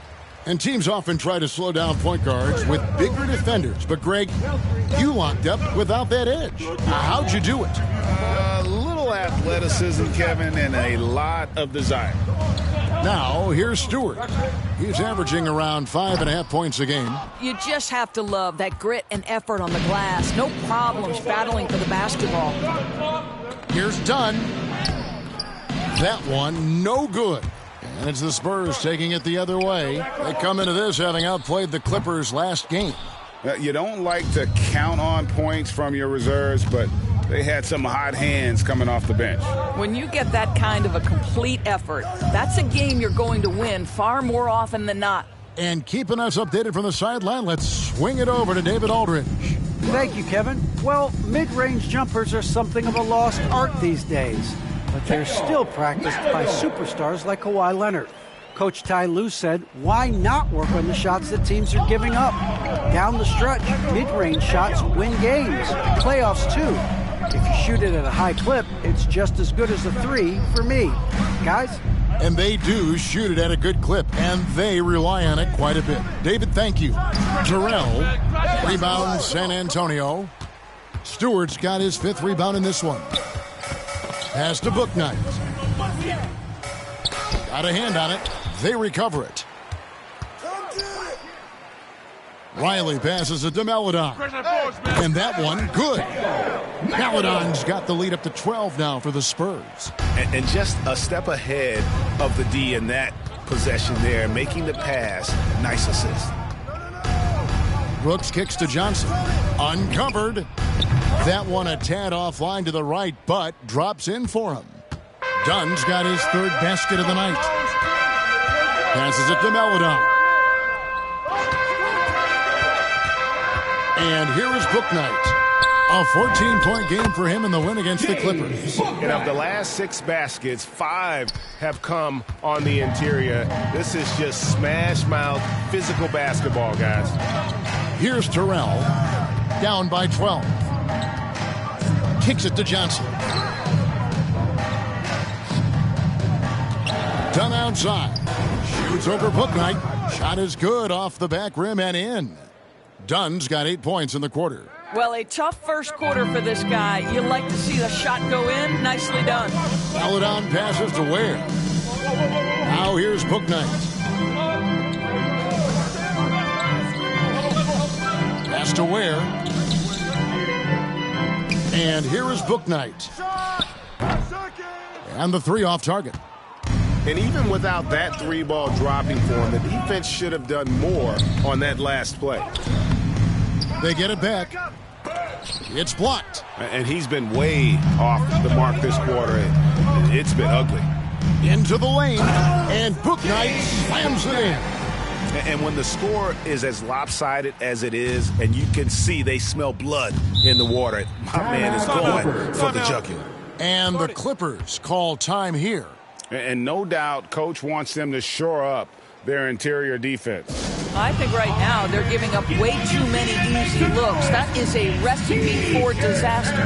And teams often try to slow down point guards with bigger defenders. But, Greg, you locked up without that edge. How'd you do it? A little athleticism, Kevin, and a lot of desire. Now, here's Stewart. He's averaging around 5.5 points a game. You just have to love that grit and effort on the glass. No problems battling for the basketball. Here's Dunn. That one, no good. And it's the Spurs taking it the other way. They come into this having outplayed the Clippers last game. You don't like to count on points from your reserves, but they had some hot hands coming off the bench. When you get that kind of a complete effort, that's a game you're going to win far more often than not. And keeping us updated from the sideline, let's swing it over to David Aldridge. Thank you, Kevin. Well, mid-range jumpers are something of a lost art these days, but they're still practiced by superstars like Kawhi Leonard. Coach Ty Lue said, why not work on the shots that teams are giving up? Down the stretch, mid-range shots win games, playoffs too. If you shoot it at a high clip, it's just as good as a 3 for me. Guys? And they do shoot it at a good clip, and they rely on it quite a bit. David, thank you. Terrell, rebound San Antonio. Stewart's got his 5th rebound in this one. Pass to Booknight. Got a hand on it. They recover it. Riley passes it to Meladon. And that one, good. Meladon's got the lead up to 12 now for the Spurs. And just a step ahead of the D in that possession there, making the pass. Nice assist. Brooks kicks to Johnson. Uncovered. That one a tad offline to the right, but drops in for him. Dunn's got his 3rd basket of the night. Passes it to Meladon. And here is Booknight. A 14-point game for him in the win against the Clippers. And of the last 6 baskets, 5 have come on the interior. This is just smash-mouth physical basketball, guys. Here's Terrell, down by 12. Kicks it to Johnson. Done outside. Shoots over Bouknight. Shot is good off the back rim and in. Dunn's got 8 points in the quarter. Well, a tough first quarter for this guy. You like to see the shot go in. Nicely done. Foul down passes to Ware. Now here's Bouknight. Pass to Ware. And here is Bouknight. And the 3 off target. And even without that 3 ball dropping for him, the defense should have done more on that last play. They get it back. It's blocked. And he's been way off the mark this quarter. It's been ugly. Into the lane. And Bouknight slams it in. And when the score is as lopsided as it is, and you can see they smell blood in the water, my man is going for the jugular. And the Clippers call time here. And no doubt, Coach wants them to shore up their interior defense. I think right now they're giving up way too many easy looks. That is a recipe for disaster.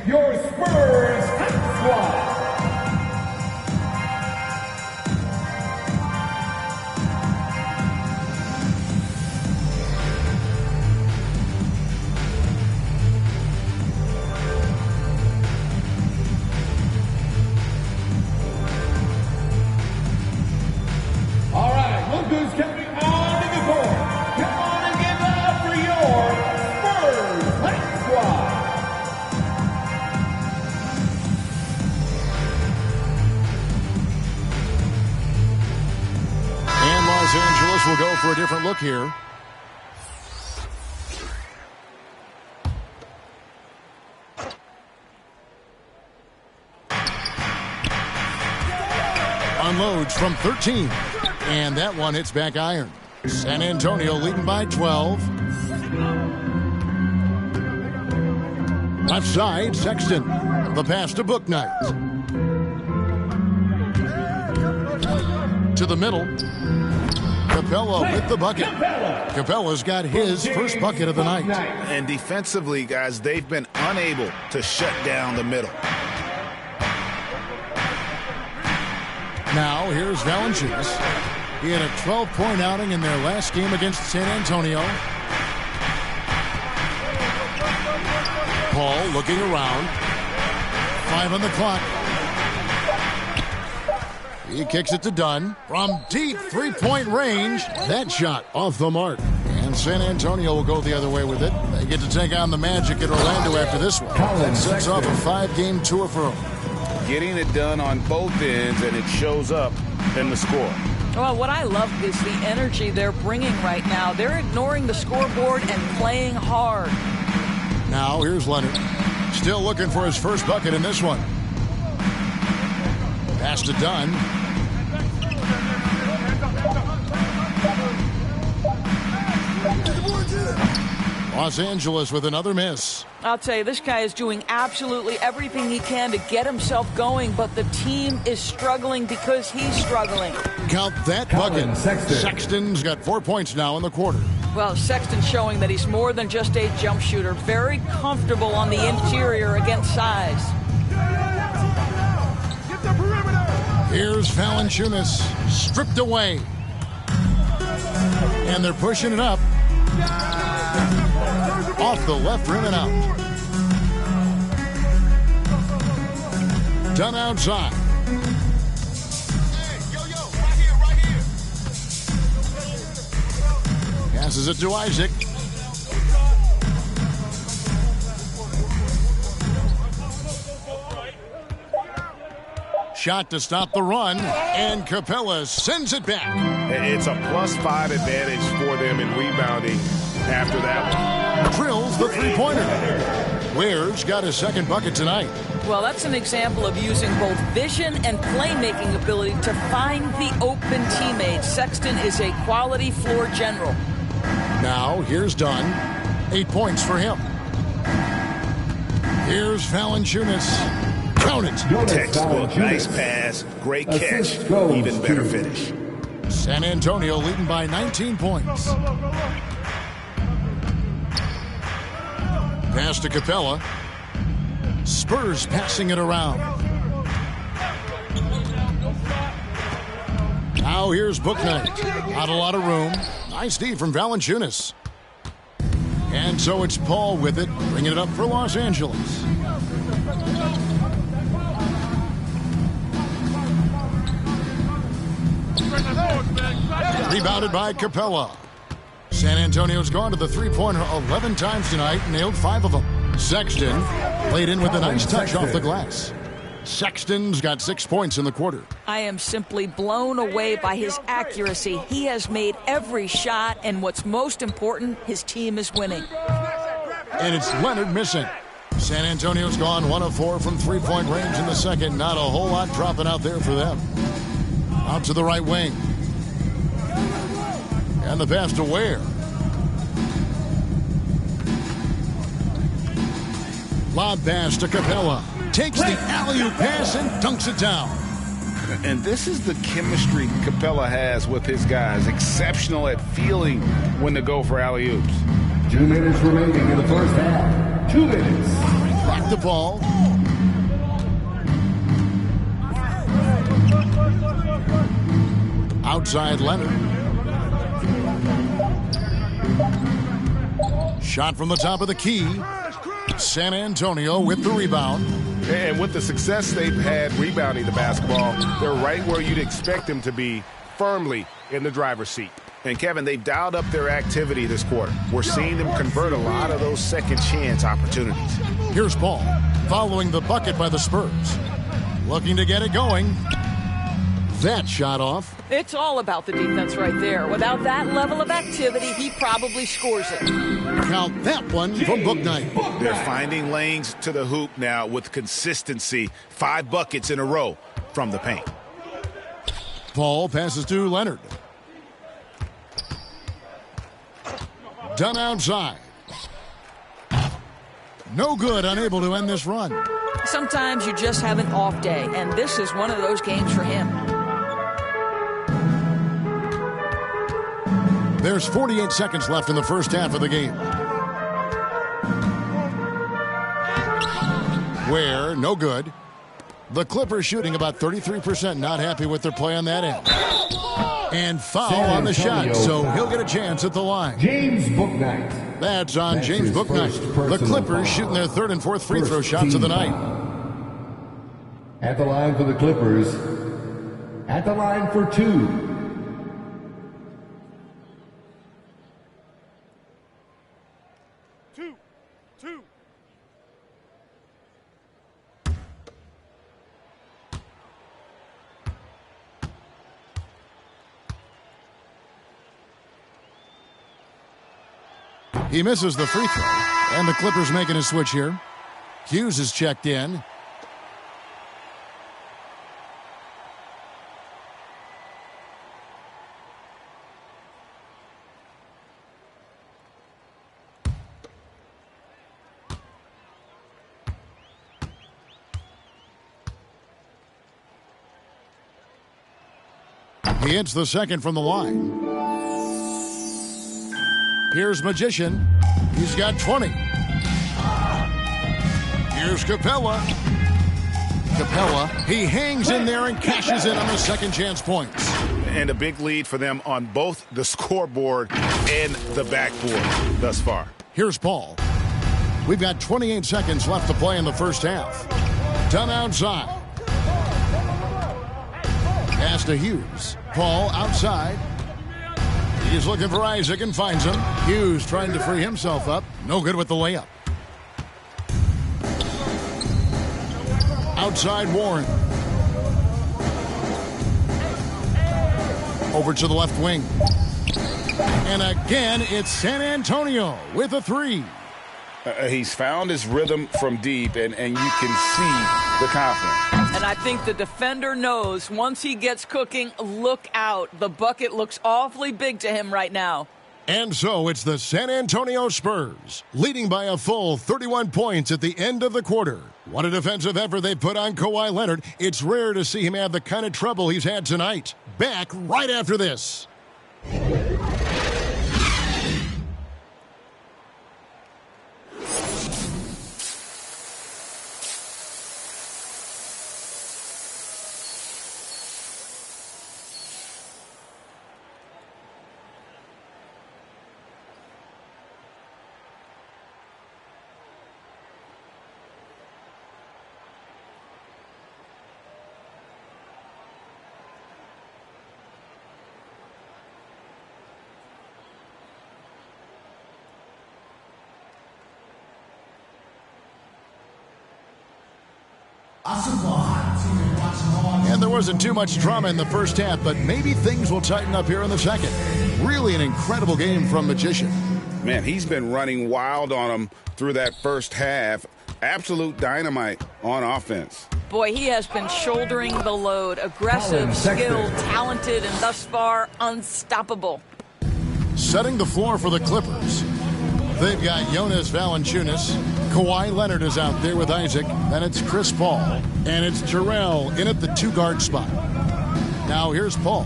Your Spurs squad. All right, look who's coming onto the court. Come on and give it up for your Spurs squad. And Los Angeles will go for a different look here. Unloads from 13. And that one hits back iron. San Antonio leading by 12. Left side, Sexton. The pass to Bouknight. To the middle. Capella with the bucket. Capella's got his first bucket of the night. And defensively, guys, they've been unable to shut down the middle. Now, here's Valanciunas. He had a 12-point outing in their last game against San Antonio. Paul looking around. 5 on the clock. He kicks it to Dunn. From deep three-point range, that shot off the mark. And San Antonio will go the other way with it. They get to take on the Magic at Orlando after this one. That sets off a 5-game tour for them. Getting it done on both ends, and it shows up in the score. Well, what I love is the energy they're bringing right now. They're ignoring the scoreboard and playing hard. Now, here's Leonard. Still looking for his first bucket in this one. Pass to Dunn. Los Angeles with another miss. I'll tell you, this guy is doing absolutely everything he can to get himself going, but the team is struggling because he's struggling. Count that bucket. Sexton's got 4 points now in the quarter. Well, Sexton showing that he's more than just a jump shooter. Very comfortable on the interior against size. Here's Valanciunas, stripped away. And they're pushing it up. Off the left rim and out. Done outside. Passes it to Isaac. Shot to stop the run, and Capella sends it back. It's a +5 advantage for them in rebounding after that one. drills the three-pointer. Ware's got his second bucket tonight. Well, that's an example of using both vision and playmaking ability to find the open teammate. Sexton is a quality floor general. Now, here's Dunn. 8 points for him. Here's Valanciunas. Count it. Textbook. Nice pass. Great catch. Even better finish. San Antonio leading by 19 points. Pass to Capella. Spurs passing it around. Now here's Bouknight. Not a lot of room. Nice D from Valanciunas. And so it's Paul with it, bringing it up for Los Angeles. Rebounded by Capella. San Antonio's gone to the three-pointer 11 times tonight, nailed 5 of them. Sexton played in with a nice touch off the glass. Sexton's got 6 points in the quarter. I am simply blown away by his accuracy. He has made every shot, and what's most important, his team is winning. And it's Leonard missing. San Antonio's gone 1 of 4 from three-point range in the second. Not a whole lot dropping out there for them. Out to the right wing. And the pass to Ware. Lob pass to Capella. Takes the alley-oop pass and dunks it down. And this is the chemistry Capella has with his guys. Exceptional at feeling when to go for alley-oops. 2 minutes remaining in the first half. 2 minutes. Back the ball. Outside Leonard. Shot from the top of the key. San Antonio with the rebound. And with the success they've had rebounding the basketball, they're right where you'd expect them to be, firmly in the driver's seat. And, Kevin, they've dialed up their activity this quarter. We're seeing them convert a lot of those second chance opportunities. Here's Paul, following the bucket by the Spurs. Looking to get it going. That shot off. It's all about the defense right there. Without that level of activity, he probably scores it. Count that one from Bouknight. They're finding lanes to the hoop now with consistency. 5 buckets in a row from the paint. Paul passes to Leonard. Done outside. No good, unable to end this run. Sometimes you just have an off day, and this is one of those games for him. There's 48 seconds left in the first half of the game. Ware, no good. The Clippers shooting about 33%, not happy with their play on that end. And foul on the shot, so he'll get a chance at the line. James Bouknight. That's on James Bouknight. The Clippers shooting their 3rd and 4th free throw shots of the night. At the line for the Clippers. At the line for 2. He misses the free throw, and the Clippers making a switch here. Hughes is checked in. He hits the second from the line. Here's Magician. He's got 20. Here's Capella. Capella, he hangs in there and cashes in on the second chance points. And a big lead for them on both the scoreboard and the backboard thus far. Here's Paul. We've got 28 seconds left to play in the first half. Done outside. Pass to Hughes. Paul outside. He's looking for Isaac and finds him. Hughes trying to free himself up. No good with the layup. Outside Warren. Over to the left wing. And again, it's San Antonio with a three. He's found his rhythm from deep, and you can see the confidence. And I think the defender knows once he gets cooking, look out. The bucket looks awfully big to him right now. And so it's the San Antonio Spurs, leading by a full 31 points at the end of the quarter. What a defensive effort they put on Kawhi Leonard. It's rare to see him have the kind of trouble he's had tonight. Back right after this. And there wasn't too much drama in the first half, but maybe things will tighten up here in the second. Really an incredible game from Magician. Man, he's been running wild on him through that first half. Absolute dynamite on offense. Boy, he has been shouldering the load. Aggressive, skilled, talented, and thus far unstoppable. Setting the floor for the Clippers. They've got Jonas Valanciunas. Kawhi Leonard is out there with Isaac. Then it's Chris Paul. And it's Terrell in at the two-guard spot. Now here's Paul.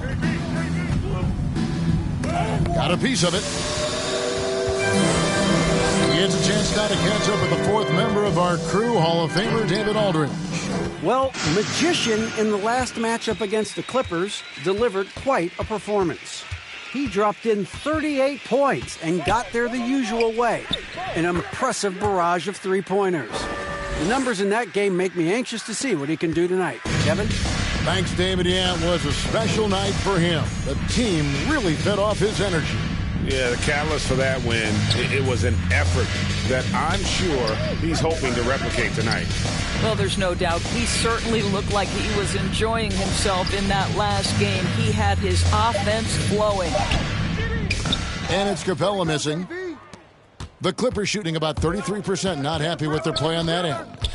Got a piece of it. He gets a chance now to catch up with the fourth member of our crew, Hall of Famer David Aldridge. Well, Magician in the last matchup against the Clippers delivered quite a performance. He dropped in 38 points and got there the usual way. An impressive barrage of three-pointers. The numbers in that game make me anxious to see what he can do tonight. Kevin? Thanks, David. Yeah, it was a special night for him. The team really fed off his energy. Yeah, the catalyst for that win, it was an effort that I'm sure he's hoping to replicate tonight. Well, there's no doubt. He certainly looked like he was enjoying himself in that last game. He had his offense flowing. And it's Capella missing. The Clippers shooting about 33%, not happy with their play on that end.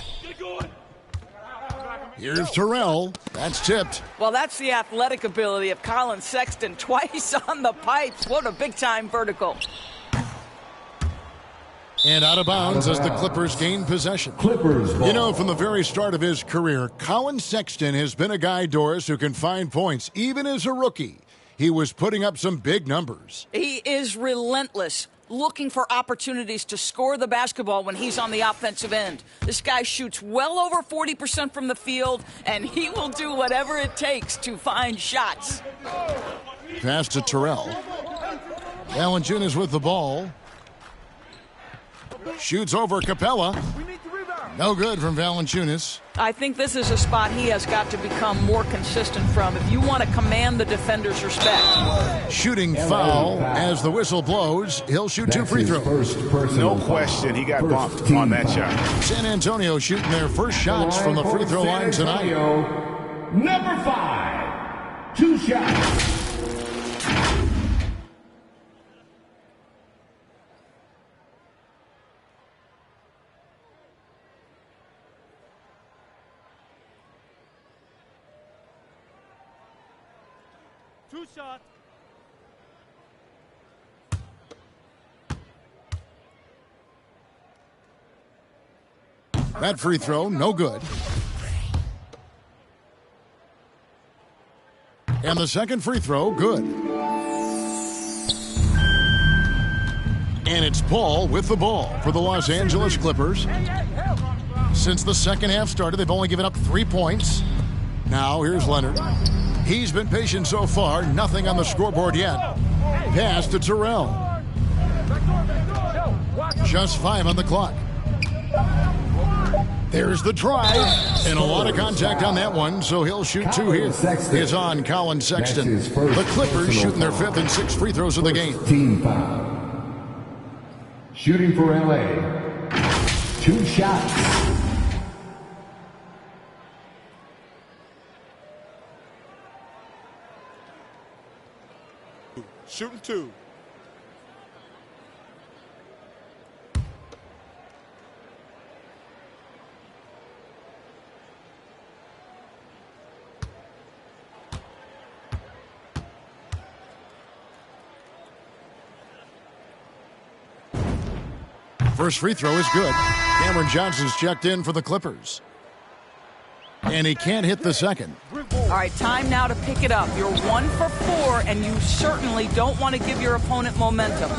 Here's Terrell. That's tipped. Well, that's the athletic ability of Colin Sexton. Twice on the pipes. What a big-time vertical. And out of bounds as the Clippers gain possession. Clippers ball. You know, from the very start of his career, Colin Sexton has been a guy, Doris, who can find points. Even as a rookie, he was putting up some big numbers. He is relentless, looking for opportunities to score the basketball when he's on the offensive end. This guy shoots well over 40% from the field, and he will do whatever it takes to find shots. Pass to Terrell. Valanciunas with the ball. Shoots over Capella. No good from Valanciunas. I think this is a spot he has got to become more consistent from if you want to command the defender's respect. Shooting foul as the whistle blows. He'll shoot two free throws. No question, he got bumped on that shot. San Antonio shooting their first shots from the free throw line tonight. Number 5, 2 shots. Two shots. That free throw, no good. And the second free throw, good. And it's Paul with the ball for the Los Angeles Clippers. Since the second half started, they've only given up 3 points. Now here's Leonard. He's been patient so far. Nothing on the scoreboard yet. Pass to Terrell. Just 5 on the clock. There's the drive. And a lot of contact on that one, so he'll shoot 2 here. Is on Colin Sexton. The Clippers shooting their 5th and 6th free throws of the game. Team foul. Shooting for LA. 2 shots. Shooting 2. First free throw is good. Cameron Johnson's checked in for the Clippers. And he can't hit the second. All right, time now to pick it up. You're 1 for 4, and you certainly don't want to give your opponent momentum.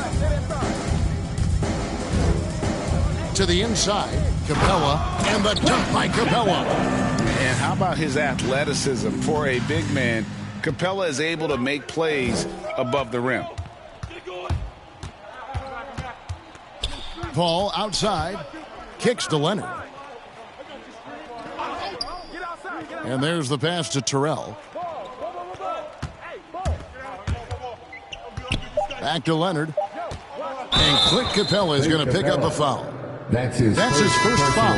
To the inside, Capella, and the dunk by Capella. And how about his athleticism for a big man? Capella is able to make plays above the rim. Paul outside, kicks to Leonard. And there's the pass to Terrell. Back to Leonard. And Clint Capella is going to pick up a foul. That's his first foul.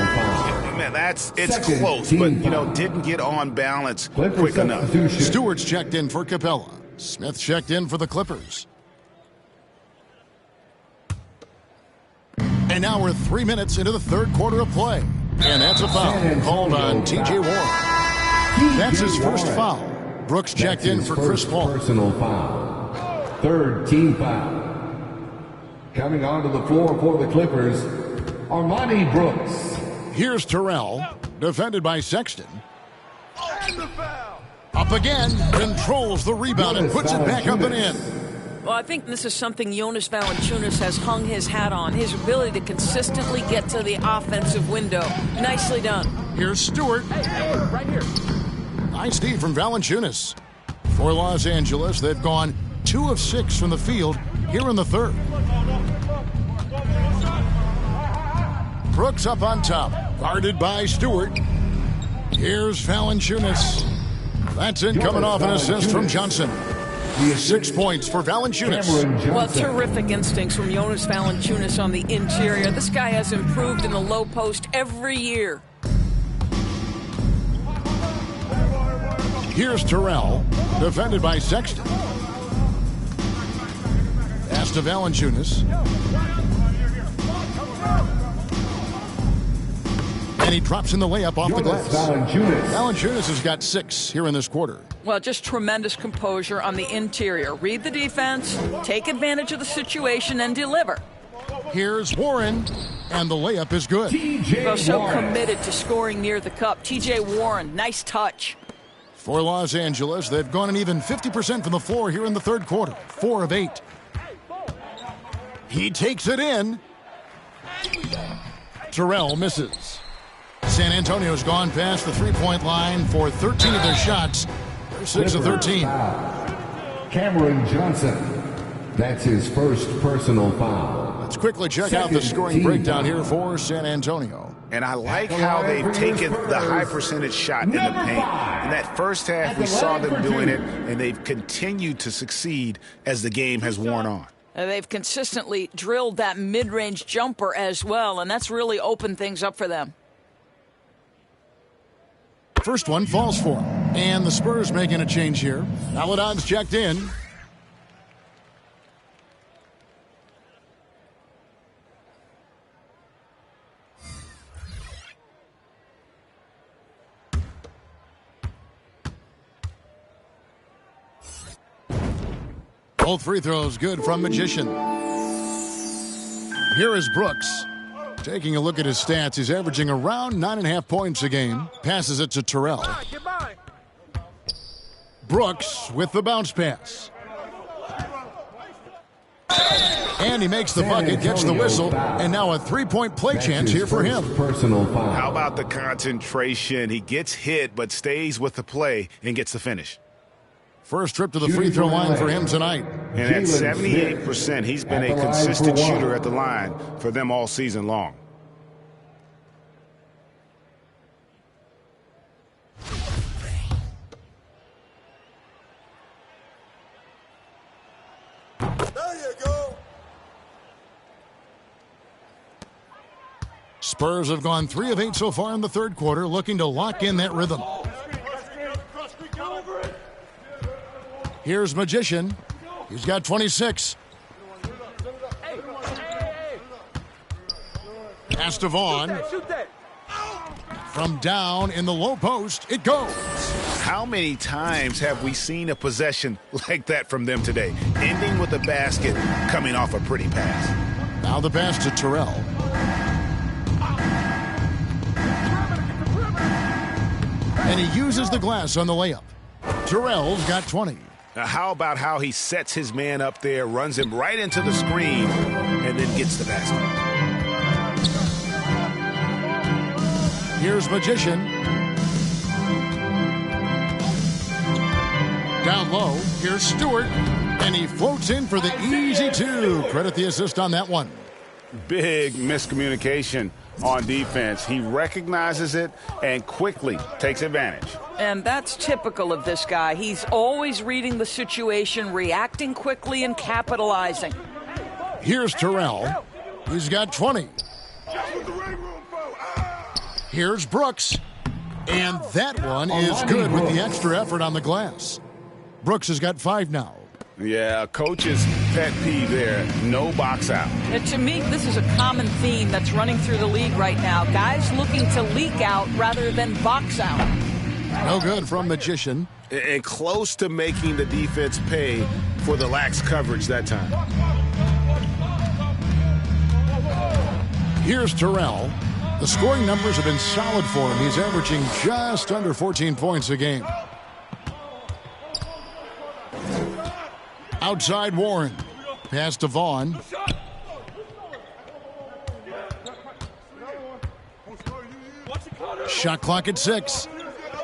Man, it's close, but, didn't get on balance quick enough. Stewart's checked in for Capella. Smith checked in for the Clippers. And now we're 3 minutes into the third quarter of play. And that's a foul called on T.J. Warren. That's his first foul. Brooks checked in for Chris Paul. Personal foul. Third team foul. Coming onto the floor for the Clippers, Armani Brooks. Here's Terrell, defended by Sexton. Up again, controls the rebound and puts it back up and in. Well, I think this is something Jonas Valanciunas has hung his hat on, his ability to consistently get to the offensive window. Nicely done. Here's Stewart. Hey, right here. Nice D from Valanciunas. For Los Angeles, they've gone 2 of 6 from the field here in the third. Brooks up on top, guarded by Stewart. Here's Valanciunas. That's in, coming off an assist from Johnson. 6 points for Valanciunas. Well, terrific instincts from Jonas Valanciunas on the interior. This guy has improved in the low post every year. Here's Terrell, defended by Sexton. Pass to Valanciunas. And he drops in the layup off the glass. Valanciunas has got 6 here in this quarter. Well, just tremendous composure on the interior. Read the defense, take advantage of the situation, and deliver. Here's Warren, and the layup is good. Well, so committed to scoring near the cup. T.J. Warren, nice touch. For Los Angeles, they've gone an even 50% from the floor here in the third quarter. 4 of 8. He takes it in. Terrell misses. San Antonio's gone past the three-point line for 13 of their shots. They're 6 of 13. Cameron Johnson. That's his first personal foul. Let's quickly check out the scoring breakdown here for San Antonio. And I like how they've taken the high percentage shot in the paint. In that first half, we saw them doing it, and they've continued to succeed as the game has worn on. They've consistently drilled that mid-range jumper as well, and that's really opened things up for them. First one falls for him. And the Spurs making a change here. Aladon's checked in. Both free throws good from Magician. Here is Brooks. Taking a look at his stats, he's averaging around 9.5 points a game. Passes it to Terrell. Brooks with the bounce pass. And he makes the bucket, gets the whistle, and now a three-point play chance here for him. How about the concentration? He gets hit, but stays with the play and gets the finish. First trip to the free throw line for him tonight. And at 78%, he's been a consistent shooter at the line for them all season long. There you go. Spurs have gone 3 of 8 so far in the third quarter, looking to lock in that rhythm. Here's Magician. He's got 26. Pass to Vaughn. From down in the low post, it goes. How many times have we seen a possession like that from them today? Ending with a basket, coming off a pretty pass. Now the pass to Terrell. and he uses the glass on the layup. Terrell's got 20. Now, how about how he sets his man up there, runs him right into the screen, and then gets the basket? Here's Magician. Down low, here's Stewart, and he floats in for the easy two. Credit the assist on that one. Big miscommunication on defense. He recognizes it and quickly takes advantage. And that's typical of this guy. He's always reading the situation, reacting quickly, and capitalizing. Here's Terrell. He's got 20. Here's Brooks. And that one is good with the extra effort on the glass. Brooks has got 5 now. Yeah, a coach's pet peeve there. No box out. And to me, this is a common theme that's running through the league right now. Guys looking to leak out rather than box out. No good from Magician. And close to making the defense pay for the lax coverage that time. Here's Terrell. The scoring numbers have been solid for him. He's averaging just under 14 points a game. Outside Warren. Pass to Vaughn. Shot clock at 6.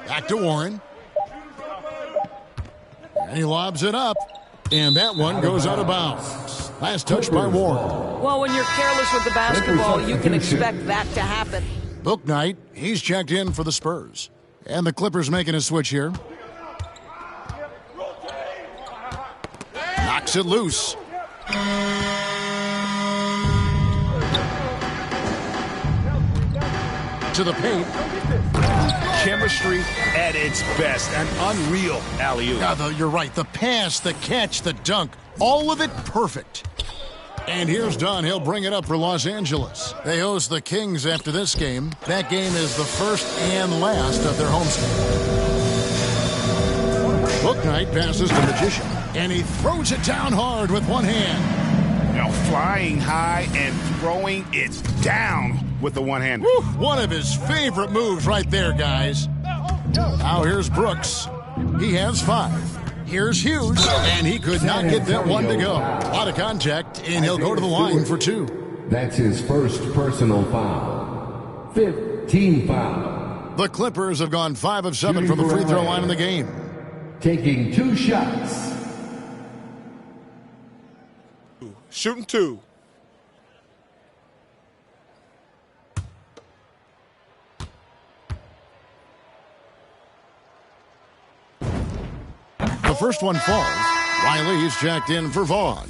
Back to Warren. And he lobs it up. And that one goes out of bounds. Last touch by Warren. Well, when you're careless with the basketball, you can expect that to happen. Bouknight, he's checked in for the Spurs. And the Clippers making a switch here. Knocks it loose. To the paint. Chemistry at its best. An unreal alley-oop. Yeah, you're right. The pass, the catch, the dunk, all of it perfect. And here's Dunn. He'll bring it up for Los Angeles. They host the Kings after this game. That game is the first and last of their home schedule. Bouknight passes to Magician. And he throws it down hard with one hand. Now flying high and throwing it down with the one-hander. One of his favorite moves right there, guys. Now here's Brooks. He has 5. Here's Hughes, and he could not get that one to go. A lot of contact, and he'll go to the line for 2. That's his first personal foul. 15 foul. The Clippers have gone 5 of 7 from the free throw line in the game. Taking 2 shots. Shooting 2. The first one falls. Riley's checked in for Vaughn.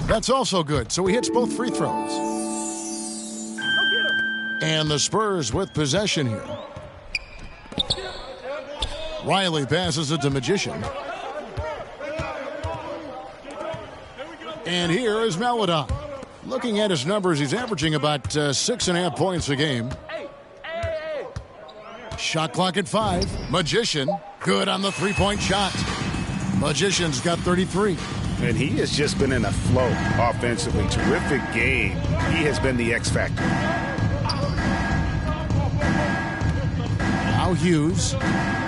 That's also good, so he hits both free throws. And the Spurs with possession here. Riley passes it to Magician. And here is Maladon. Looking at his numbers, he's averaging about 6.5 points a game. Shot clock at 5. Magician, good on the three-point shot. Magician's got 33. And he has just been in a flow offensively. Terrific game. He has been the X factor. Now Hughes.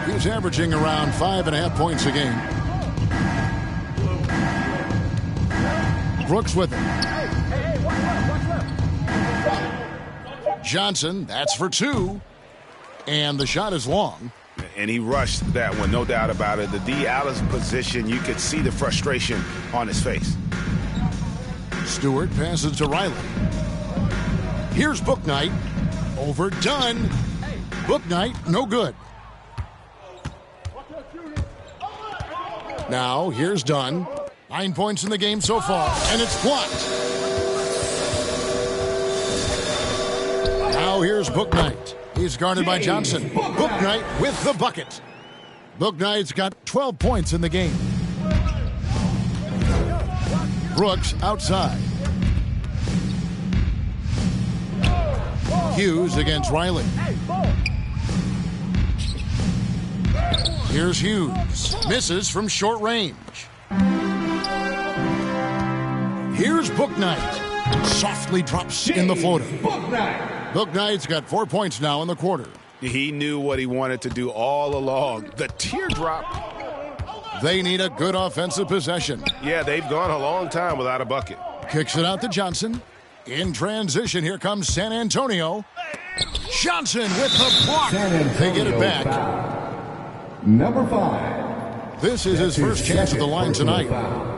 He's averaging around 5.5 points a game. Brooks with it. Johnson, that's for 2. And the shot is long. And he rushed that one, no doubt about it. The D out of position, you could see the frustration on his face. Stewart passes to Riley. Here's Bouknight. Overdone. Bouknight, no good. Now, here's Dunn. 9 points in the game so far, and it's blocked. Now here's Bouknight. He's guarded by Johnson. Bouknight with the bucket. Bouknight's got 12 points in the game. Brooks outside. Hughes against Riley. Here's Hughes. Misses from short range. Here's Bouknight. Softly drops in the floater. Bouknight's got 4 points now in the quarter. He knew what he wanted to do all along. The teardrop. They need a good offensive possession. Yeah, they've gone a long time without a bucket. Kicks it out to Johnson. In transition, here comes San Antonio. Johnson with the block. They get it back. Number 5. This is his first chance at the line tonight.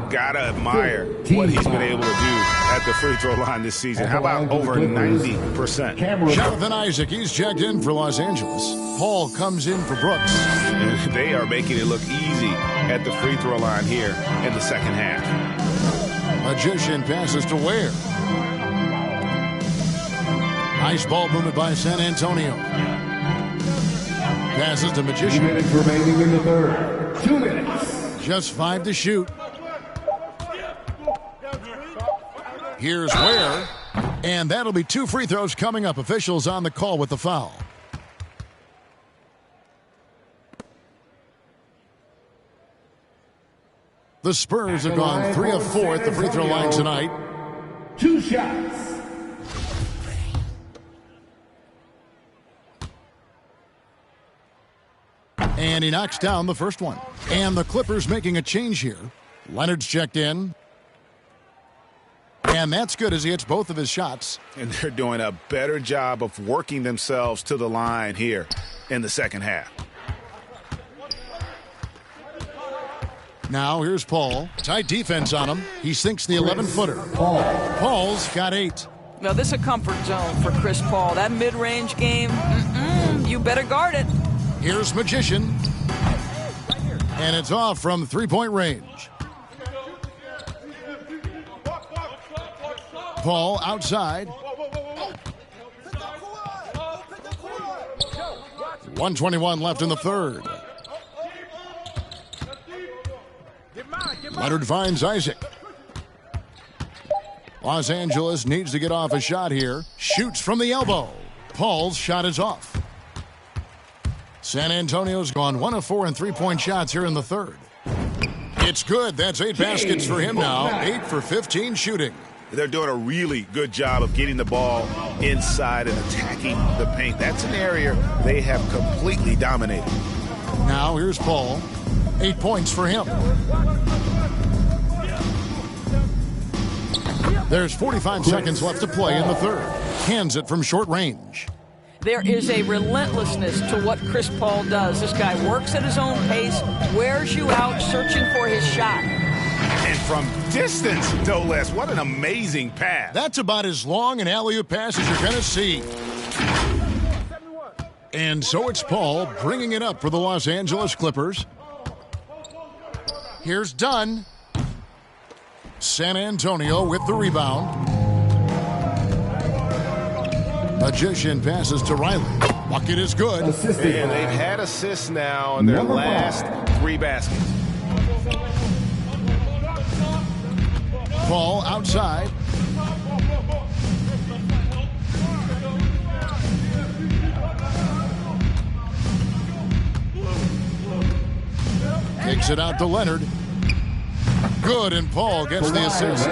Gotta admire what he's been able to do at the free throw line this season. How about over 90%? Jonathan Isaac, he's checked in for Los Angeles. Paul comes in for Brooks. They are making it look easy at the free throw line here in the second half. Magician passes to Ware. Nice ball movement by San Antonio. Passes to Magician. 2 minutes remaining in the third. 2 minutes. Just 5 to shoot. Here's Ware. And that'll be 2 free throws coming up. Officials on the call with the foul. The Spurs have gone 3 of 4 at the free throw line tonight. 2 shots. And he knocks down the first one. And the Clippers making a change here. Leonard's checked in. And that's good as he hits both of his shots. And they're doing a better job of working themselves to the line here in the second half. Now here's Paul. Tight defense on him. He sinks the 11-footer. Paul's got 8. Now, this is a comfort zone for Chris Paul. That mid-range game, you better guard it. Here's Magician. And it's off from 3-point range. Paul outside. 1:21 left in the third. Leonard finds Isaac. Los Angeles needs to get off a shot here. Shoots from the elbow. Paul's shot is off. San Antonio's gone 1 of 4 in 3-point shots here in the third. It's good. That's 8 baskets for him now. 8 for 15 shooting. They're doing a really good job of getting the ball inside and attacking the paint. That's an area they have completely dominated. Now here's Paul. 8 points for him. There's 45 seconds left to play in the third. Hands it from short range. There is a relentlessness to what Chris Paul does. This guy works at his own pace, wears you out, searching for his shot. And from distance, no less. What an amazing pass. That's about as long an alley-oop pass as you're going to see. And so it's Paul bringing it up for the Los Angeles Clippers. Here's Dunn. San Antonio with the rebound. Magician passes to Riley. Bucket is good. And they've had assists now in their last 3 baskets. Paul outside. Kicks it out to Leonard. Good, and Paul gets the assist.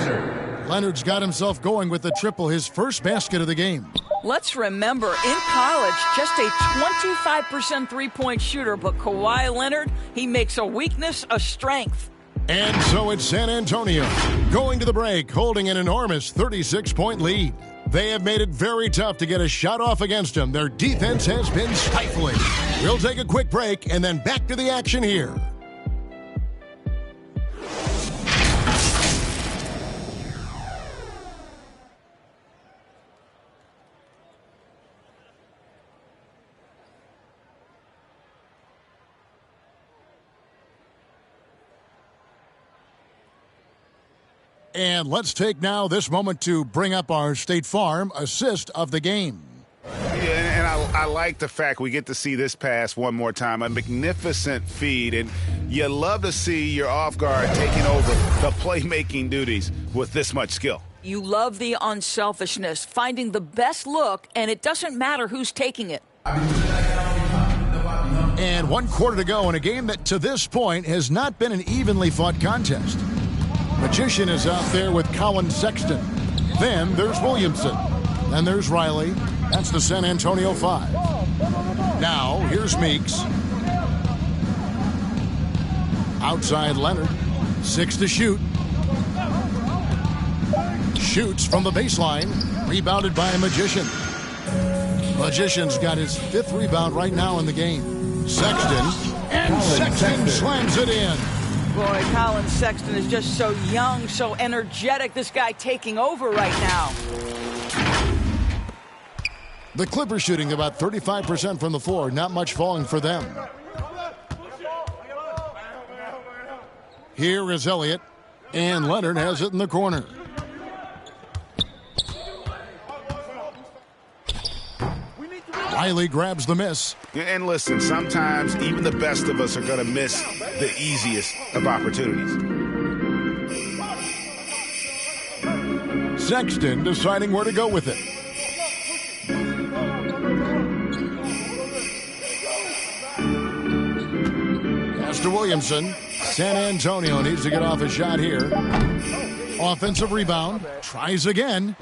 Leonard's got himself going with the triple, his first basket of the game. Let's remember, in college, just a 25% three-point shooter, but Kawhi Leonard, he makes a weakness a strength. And so it's San Antonio going to the break, holding an enormous 36-point lead. They have made it very tough to get a shot off against them. Their defense has been stifling. We'll take a quick break and then back to the action here. And let's take now this moment to bring up our State Farm assist of the game. Yeah, and I like the fact we get to see this pass one more time. A magnificent feed, and you love to see your off guard taking over the playmaking duties with this much skill. You love the unselfishness, finding the best look, and it doesn't matter who's taking it. And 1 quarter to go in a game that to this point has not been an evenly fought contest. Magician is out there with Colin Sexton. Then there's Williamson. Then there's Riley. That's the San Antonio 5. Now here's Meeks. Outside Leonard. 6 to shoot. Shoots from the baseline. Rebounded by Magician. Magician's got his 5th rebound right now in the game. Sexton. And Sexton slams it in. Boy, Colin Sexton is just so young, so energetic. This guy taking over right now. The Clippers shooting about 35% from the floor. Not much falling for them. Here is Elliott. And Leonard has it in the corner. Riley grabs the miss. And listen, sometimes even the best of us are going to miss the easiest of opportunities. Sexton deciding where to go with it. Pass to Williamson. San Antonio needs to get off a shot here. Offensive rebound. Tries again.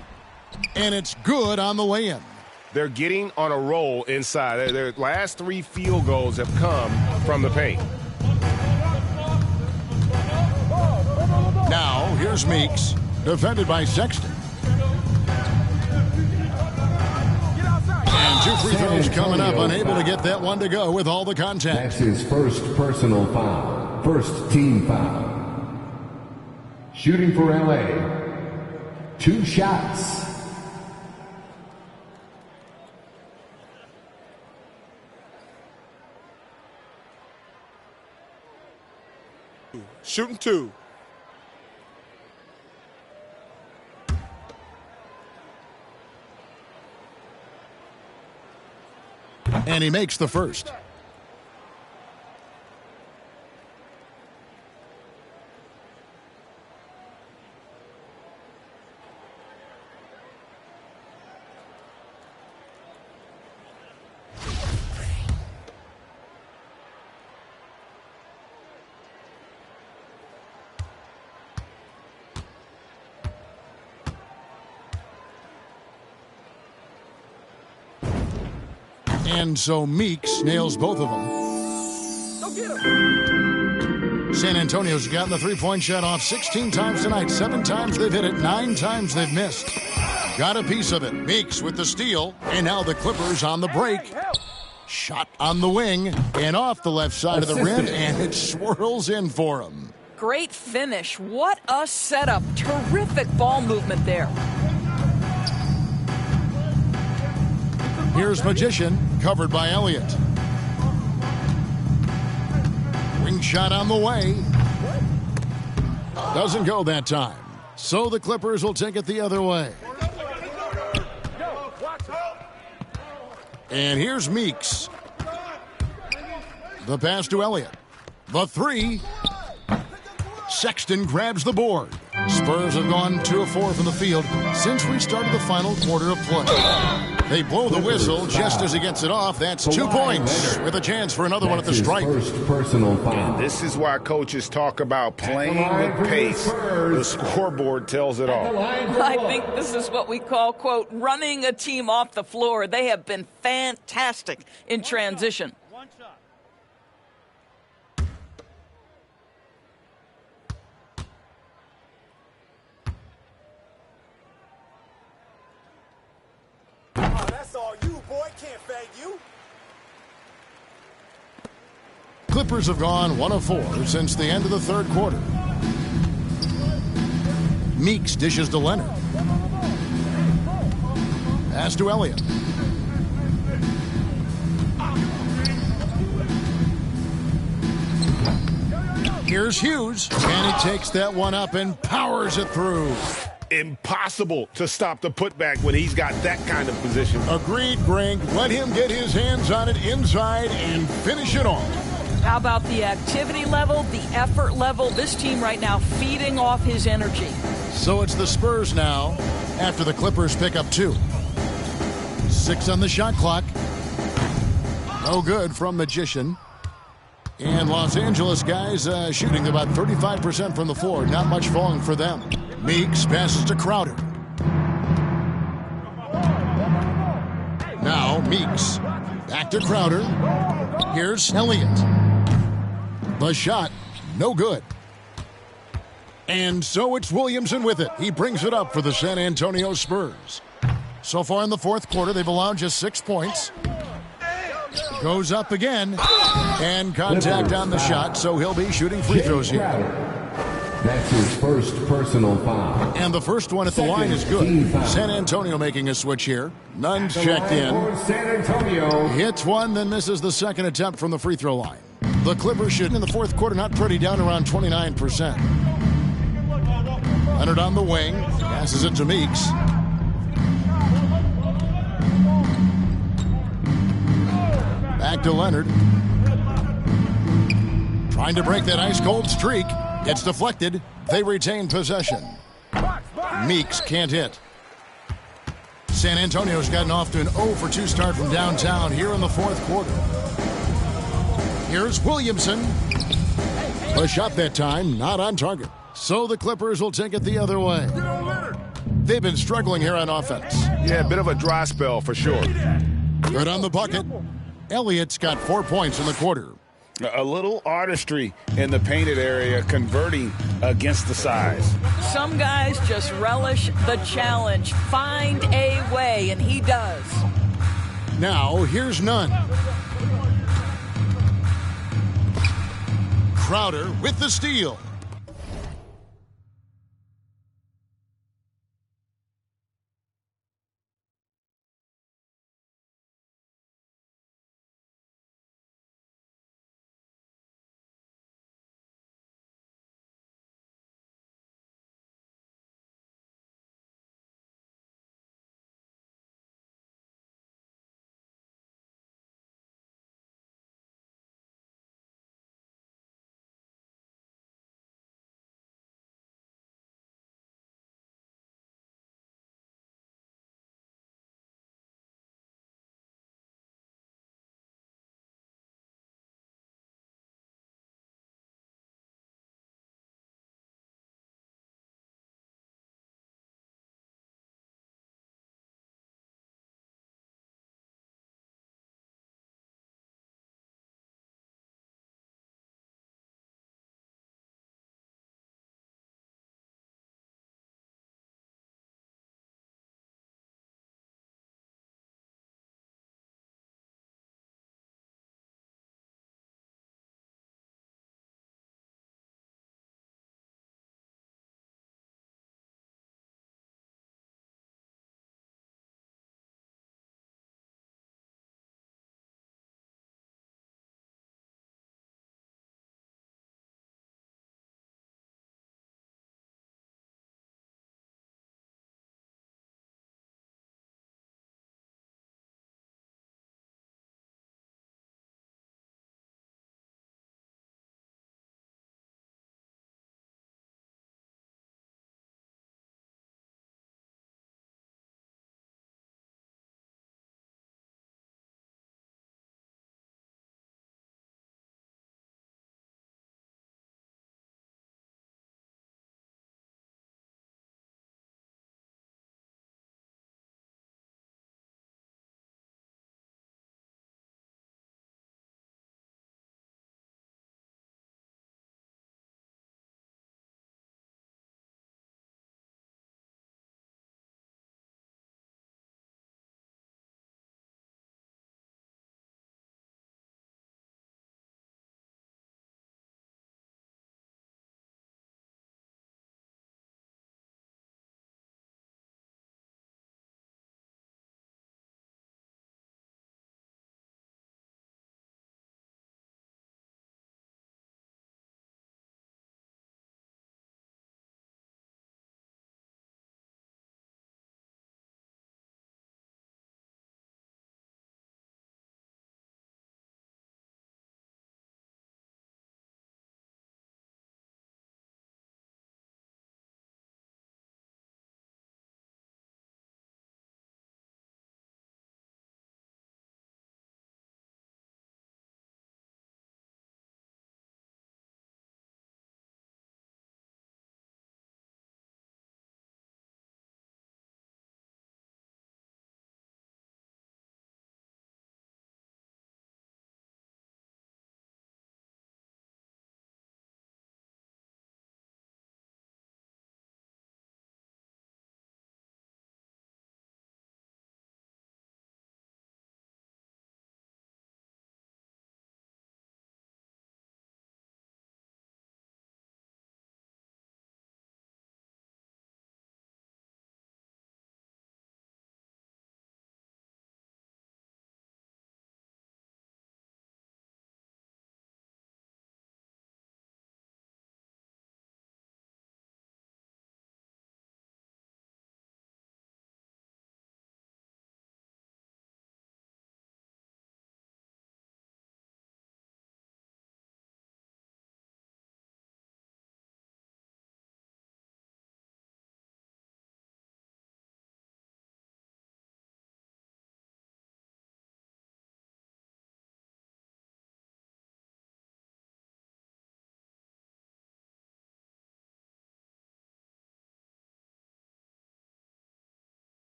And it's good on the lay-in. They're getting on a roll inside. Their last 3 field goals have come from the paint. Now, here's Meeks, defended by Sexton. And 2 free throws coming up, unable to get that one to go with all the contact. That's his first personal foul. First team foul. Shooting for LA. 2 shots. Shooting 2. And he makes the first. And so Meeks nails both of them. Go get him. San Antonio's gotten the 3-point shot off 16 times tonight. 7 times they've hit it, 9 times they've missed. Got a piece of it. Meeks with the steal. And now the Clippers on the break. Shot on the wing and off the left side of the rim, and it swirls in for him. Great finish. What a setup. Terrific ball movement there. Here's Magician, covered by Elliott. Wing shot on the way. Doesn't go that time. So the Clippers will take it the other way. And here's Meeks. The pass to Elliott. The 3. Sexton grabs the board. Spurs have gone 2 of 4 from the field since we started the final quarter of play. They blow the whistle just as he gets it off. That's 2 points with a chance for another one at the stripe. First personal foul. And this is why coaches talk about playing with pace. The scoreboard tells it all. I think this is what we call, quote, running a team off the floor. They have been fantastic in transition. One shot. Oh, that's all you, boy. Can't fake you. Clippers have gone 1 of 4 since the end of the 3rd quarter. Meeks dishes to Leonard. Pass to Elliott. Here's Hughes, and he takes that one up and powers it through. Impossible to stop the putback when he's got that kind of position. Agreed, Greg. Let him get his hands on it inside and finish it off. How about the activity level, the effort level? This team right now feeding off his energy. So it's the Spurs now after the Clippers pick up 2. 6 on the shot clock. No good from Magician. And Los Angeles guys shooting about 35% from the floor. Not much falling for them. Meeks passes to Crowder. Now Meeks. Back to Crowder. Here's Elliott. The shot, no good. And so it's Williamson with it. He brings it up for the San Antonio Spurs. So far in the fourth quarter, they've allowed just 6 points. Goes up again. And contact on the shot, so he'll be shooting free throws here. That's his first personal foul. And the first one at the line is good. San Antonio making a switch here. Nunn's checked in. San Antonio Hits one, then misses the second attempt from the free throw line. The Clippers shooting in the fourth quarter, not pretty, down around 29%. Leonard on the wing. Passes it to Meeks. Back to Leonard. Trying to break that ice-cold streak. It's deflected. They retain possession. Meeks can't hit. San Antonio's gotten off to an 0 for 2 start from downtown here in the fourth quarter. Here's Williamson. A shot that time, not on target. So the Clippers will take it the other way. They've been struggling here on offense. Yeah, a bit of a dry spell for sure. Good on the bucket. Elliott's got 4 points in the quarter. A little artistry in the painted area, converting against the size. Some guys just relish the challenge. Find a way, and he does. Now, here's Nunn. Crowder with the steal.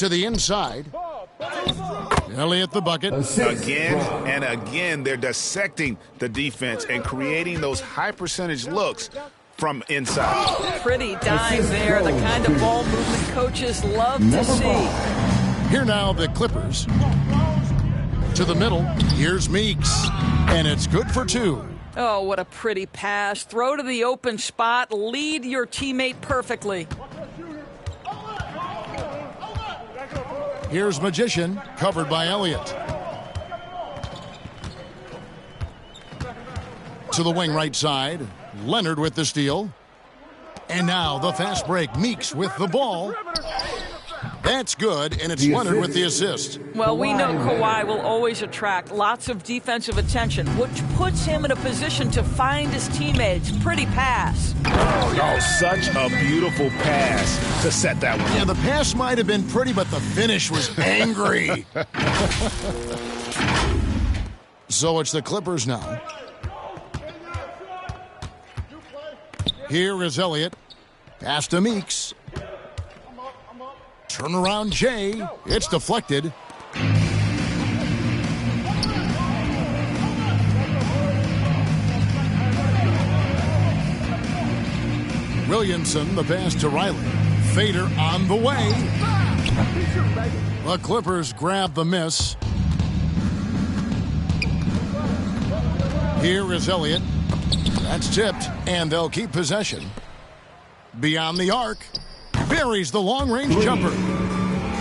To the inside. Elliott the bucket. Again and again, they're dissecting the defense and creating those high-percentage looks from inside. Pretty dive there, the kind of ball movement coaches love to see. Here now, the Clippers. To the middle. Here's Meeks. And it's good for 2. Oh, what a pretty pass. Throw to the open spot. Lead your teammate perfectly. Here's Magician, covered by Elliott. To the wing right side. Leonard with the steal. And now the fast break. Meeks with the ball. That's good, and it's Leonard with the assist. Well, we know Kawhi will always attract lots of defensive attention, which puts him in a position to find his teammates. Pretty pass. Oh, such a beautiful pass to set that one. Yeah, the pass might have been pretty, but the finish was angry. So it's the Clippers now. Here is Elliott. Pass to Meeks. Turnaround Jay. It's deflected. Williamson, the pass to Riley. Fader on the way. The Clippers grab the miss. Here is Elliott. That's tipped, and they'll keep possession. Beyond the arc. Buries the long-range jumper.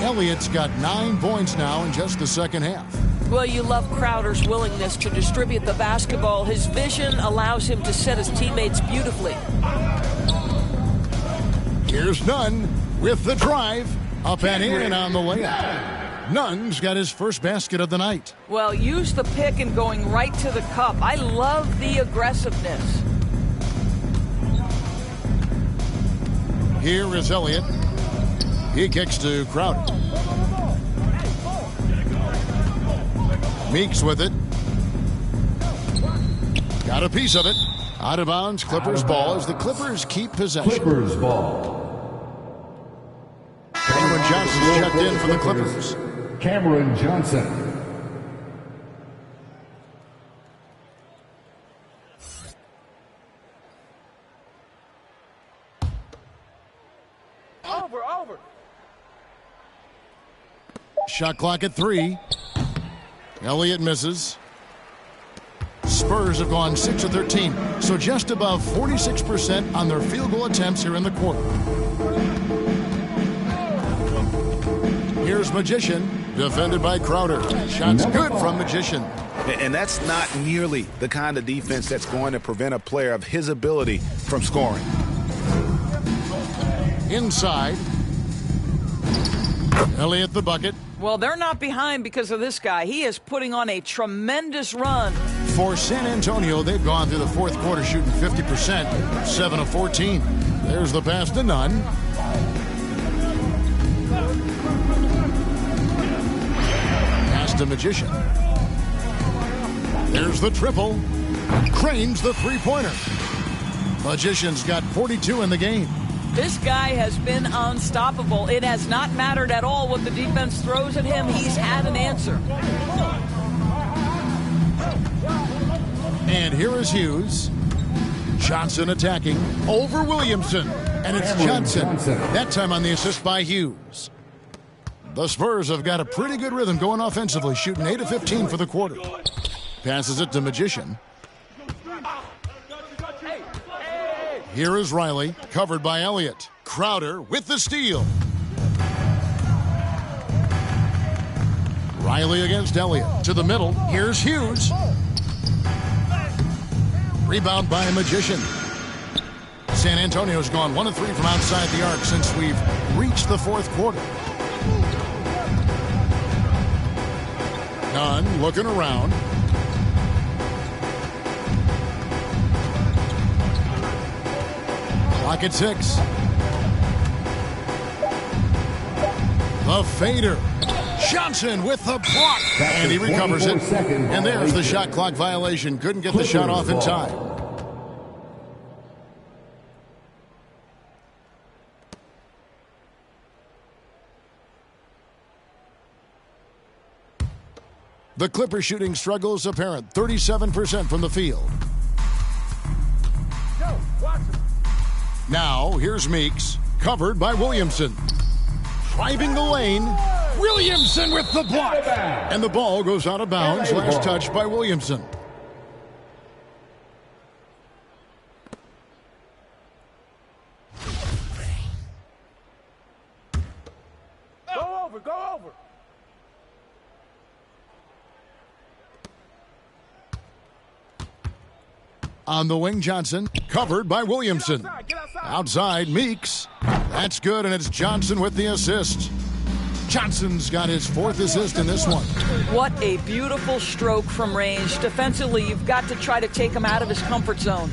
Elliott's got 9 points now in just the second half. Well, you love Crowder's willingness to distribute the basketball. His vision allows him to set his teammates beautifully. Here's Nunn with the drive. Up and in on the layup. Nunn's got his first basket of the night. Well, use the pick and going right to the cup. I love the aggressiveness. Here is Elliott. He kicks to Crowder. Meeks with it. Got a piece of it. Out of bounds, Clippers ball as the Clippers keep possession. Clippers ball. Cameron Johnson checked in for the Clippers. Cameron Johnson. Over. Shot clock at 3. Elliott misses. Spurs have gone 6 of 13, so just above 46% on their field goal attempts here in the quarter. Here's Magician, defended by Crowder. Shot's good from Magician. And that's not nearly the kind of defense that's going to prevent a player of his ability from scoring. Inside. Elliott the bucket. Well, they're not behind because of this guy. He is putting on a tremendous run. For San Antonio, they've gone through the fourth quarter shooting 50%, 7 of 14. There's the pass to Nunn. Pass to Magician. There's the triple. Cranes the three-pointer. Magician's got 42 in the game. This guy has been unstoppable. It has not mattered at all what the defense throws at him. He's had an answer. And here is Hughes. Johnson attacking over Williamson. And it's Johnson. That time on the assist by Hughes. The Spurs have got a pretty good rhythm going offensively, shooting 8 of 15 for the quarter. Passes it to Magician. Here is Riley, covered by Elliott. Crowder with the steal. Riley against Elliott. To the middle. Here's Hughes. Rebound by Magician. San Antonio's gone 1 of 3 from outside the arc since we've reached the fourth quarter. Nunn looking around. Clock at 6. The fader. Johnson with the block. And he recovers it. And there's the shot clock violation. Couldn't get the shot off in time. The Clippers shooting struggles apparent, 37% from the field. Now, here's Meeks, covered by Williamson. Driving the lane, Williamson with the block. And the ball goes out of bounds, last touch by Williamson. Go over. On the wing, Johnson, covered by Williamson. Outside, Meeks. That's good, and it's Johnson with the assist. Johnson's got his 4th assist in this one. What a beautiful stroke from range. Defensively, you've got to try to take him out of his comfort zone.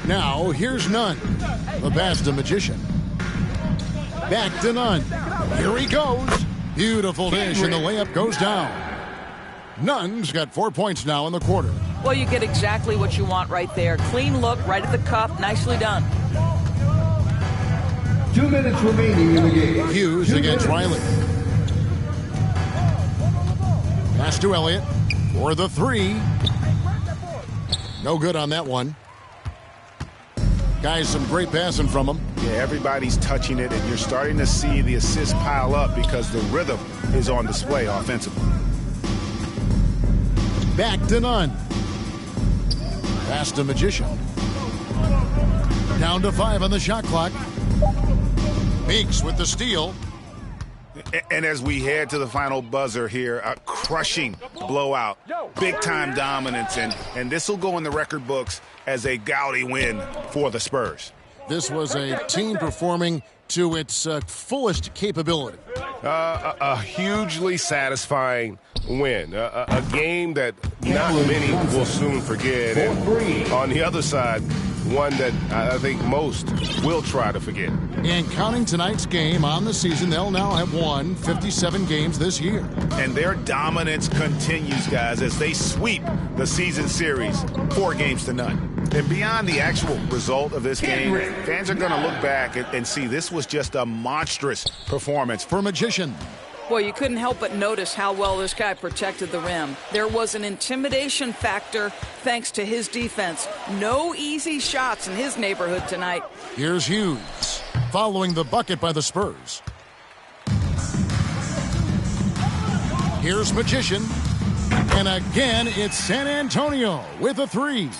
Now, here's Nunn. The pass to Magician. Back to Nunn. Here he goes. Beautiful dish, and the layup goes down. Nunn's got 4 points now in the quarter. Well, you get exactly what you want right there. Clean look, right at the cup. Nicely done. 2 minutes remaining in the game. Hughes against Riley. Pass to Elliott for the 3. No good on that one. Guys, some great passing from him. Yeah, everybody's touching it, and you're starting to see the assists pile up because the rhythm is on display offensively. Back to Nunn. Pass to Magician. Down to 5 on the shot clock. Meeks with the steal. And as we head to the final buzzer here, a crushing blowout, big-time dominance, and this will go in the record books as a gaudy win for the Spurs. This was a team performing to its fullest capability. A hugely satisfying win, a game that not many will soon forget, and on the other side, one that I think most will try to forget. And counting tonight's game on the season, they'll now have won 57 games this year. And their dominance continues, guys, as they sweep the season series 4-0. And beyond the actual result of this game, fans are going to look back and see this was just a monstrous performance for Magician. Boy, you couldn't help but notice how well this guy protected the rim. There was an intimidation factor thanks to his defense. No easy shots in his neighborhood tonight. Here's Hughes, following the bucket by the Spurs. Here's Magician. And again, it's San Antonio with a 3.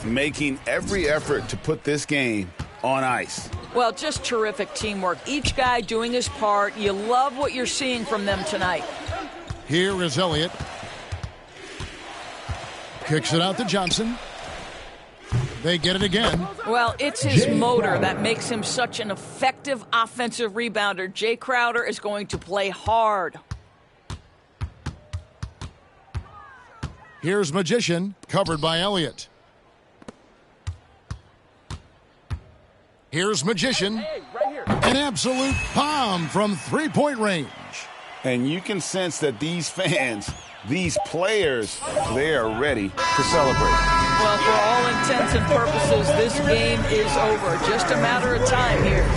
Making every effort to put this game on ice. Well, just terrific teamwork. Each guy doing his part. You love what you're seeing from them tonight. Here is Elliott. Kicks it out to Johnson. They get it again. Well, it's his motor that makes him such an effective offensive rebounder. Jay Crowder is going to play hard. Here's Magician, covered by Elliott. Here's Magician. An absolute bomb from 3-point range. And you can sense that these fans, these players, they are ready to celebrate. Well, for all intents and purposes, this game is over. Just a matter of time here.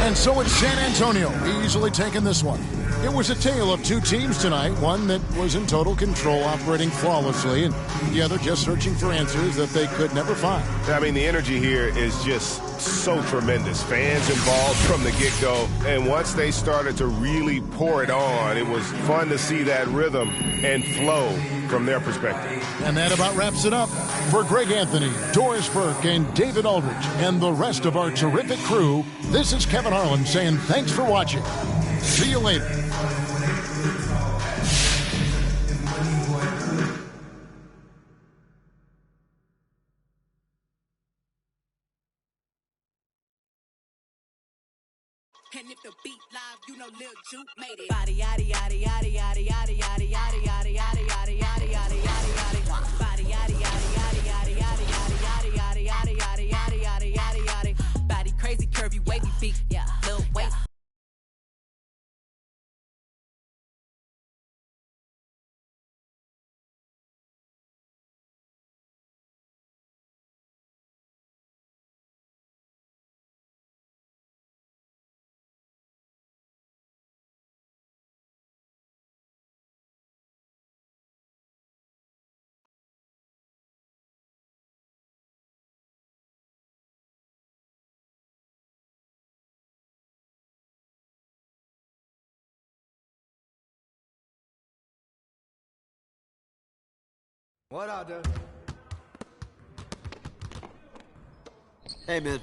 And so it's San Antonio easily taking this one. It was a tale of two teams tonight, one that was in total control, operating flawlessly, and the other just searching for answers that they could never find. I mean, the energy here is just so tremendous. Fans involved from the get-go, and once they started to really pour it on, it was fun to see that rhythm and flow from their perspective. And that about wraps it up. For Greg Anthony, Doris Burke, and David Aldridge, and the rest of our terrific crew, this is Kevin Harlan saying thanks for watching. See you later. And if the beat live, you know Lil Juke made it. Body yaddy yaddy yaddy yaddy yaddy yaddy yaddy yaddy yaddy yaddy yaddy yaddy yaddy yaddy. Body yaddy yaddy yaddy yaddy yaddy yaddy yaddy yaddy yaddy yaddy yaddy yaddy yaddy. Body crazy, curvy, wavy feet. Yeah, Lil Wayne. What I do? Hey, man.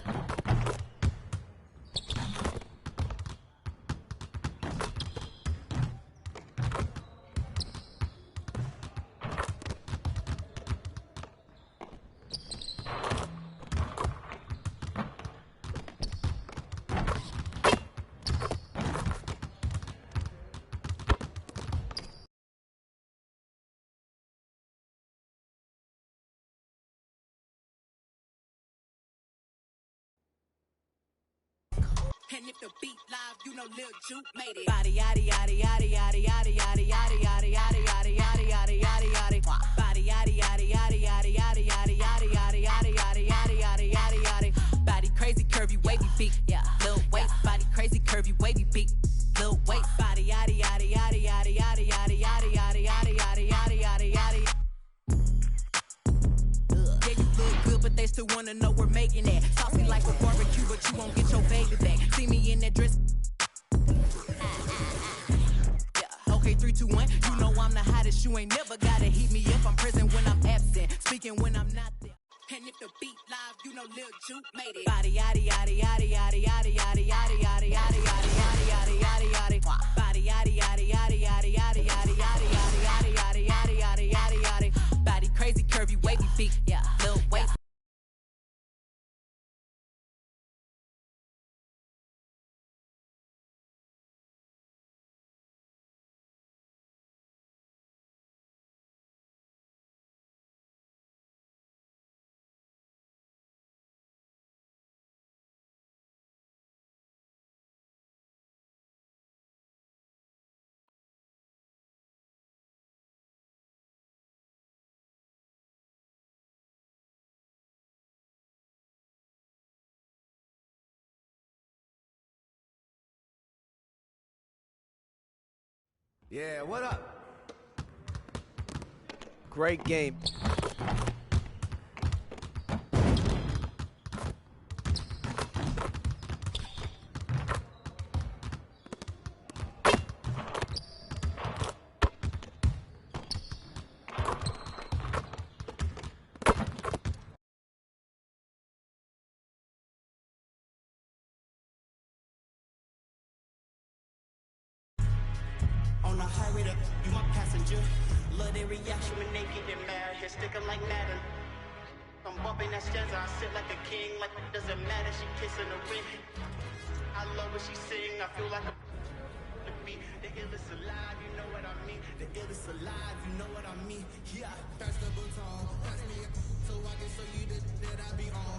And if the beat live, you know Lil Juke made it. Body yaddy yaddy yaddy yaddy yaddy yaddy yaddy yaddy yaddy yaddy yaddy yaddy yaddy yaddy. Body yaddy yaddy yaddy yaddy yaddy yaddy yaddy yaddy yaddy yaddy yaddy yaddy yaddy yaddy. Body crazy, curvy, wavy beat. Yeah, Lil waist. Body crazy, curvy, wavy beat. Lil waist. Body yaddy yaddy yaddy yaddy yaddy yaddy yaddy yaddy yaddy yaddy yaddy yaddy yaddy. Yeah, you look good, but they still wanna know we're making it. Saucy like a barbecue, but you won't get your baby back. See me in that dress. Yeah, okay, 3, 2, 1. You know I'm the hottest. You ain't never gotta heat me up. I'm present when I'm absent, speaking when I'm not there. And if the beat live, you know Lil Juke made it. Body yaddy yaddy yaddy yaddy yaddy yaddy yaddy yaddy yaddy yaddy yaddy yaddy yaddy yaddy. Body yaddy yaddy yaddy yaddy yaddy yaddy yaddy yaddy yaddy yaddy yaddy yaddy yaddy. Body crazy, curvy, wavy beat. Yeah, Lil waist. Yeah, what up? Great game. On the highway to you my passenger. Love their reaction when they get mad. Hair sticking like Madden. I'm bumping that stanza. I sit like a king. Like it doesn't matter. She kissing the ring. I love what she sing. I feel like a beat. The illest alive. You know what I mean. The illest alive. You know what I mean. Yeah. Pass the baton. Pass me so I can show you that I be on.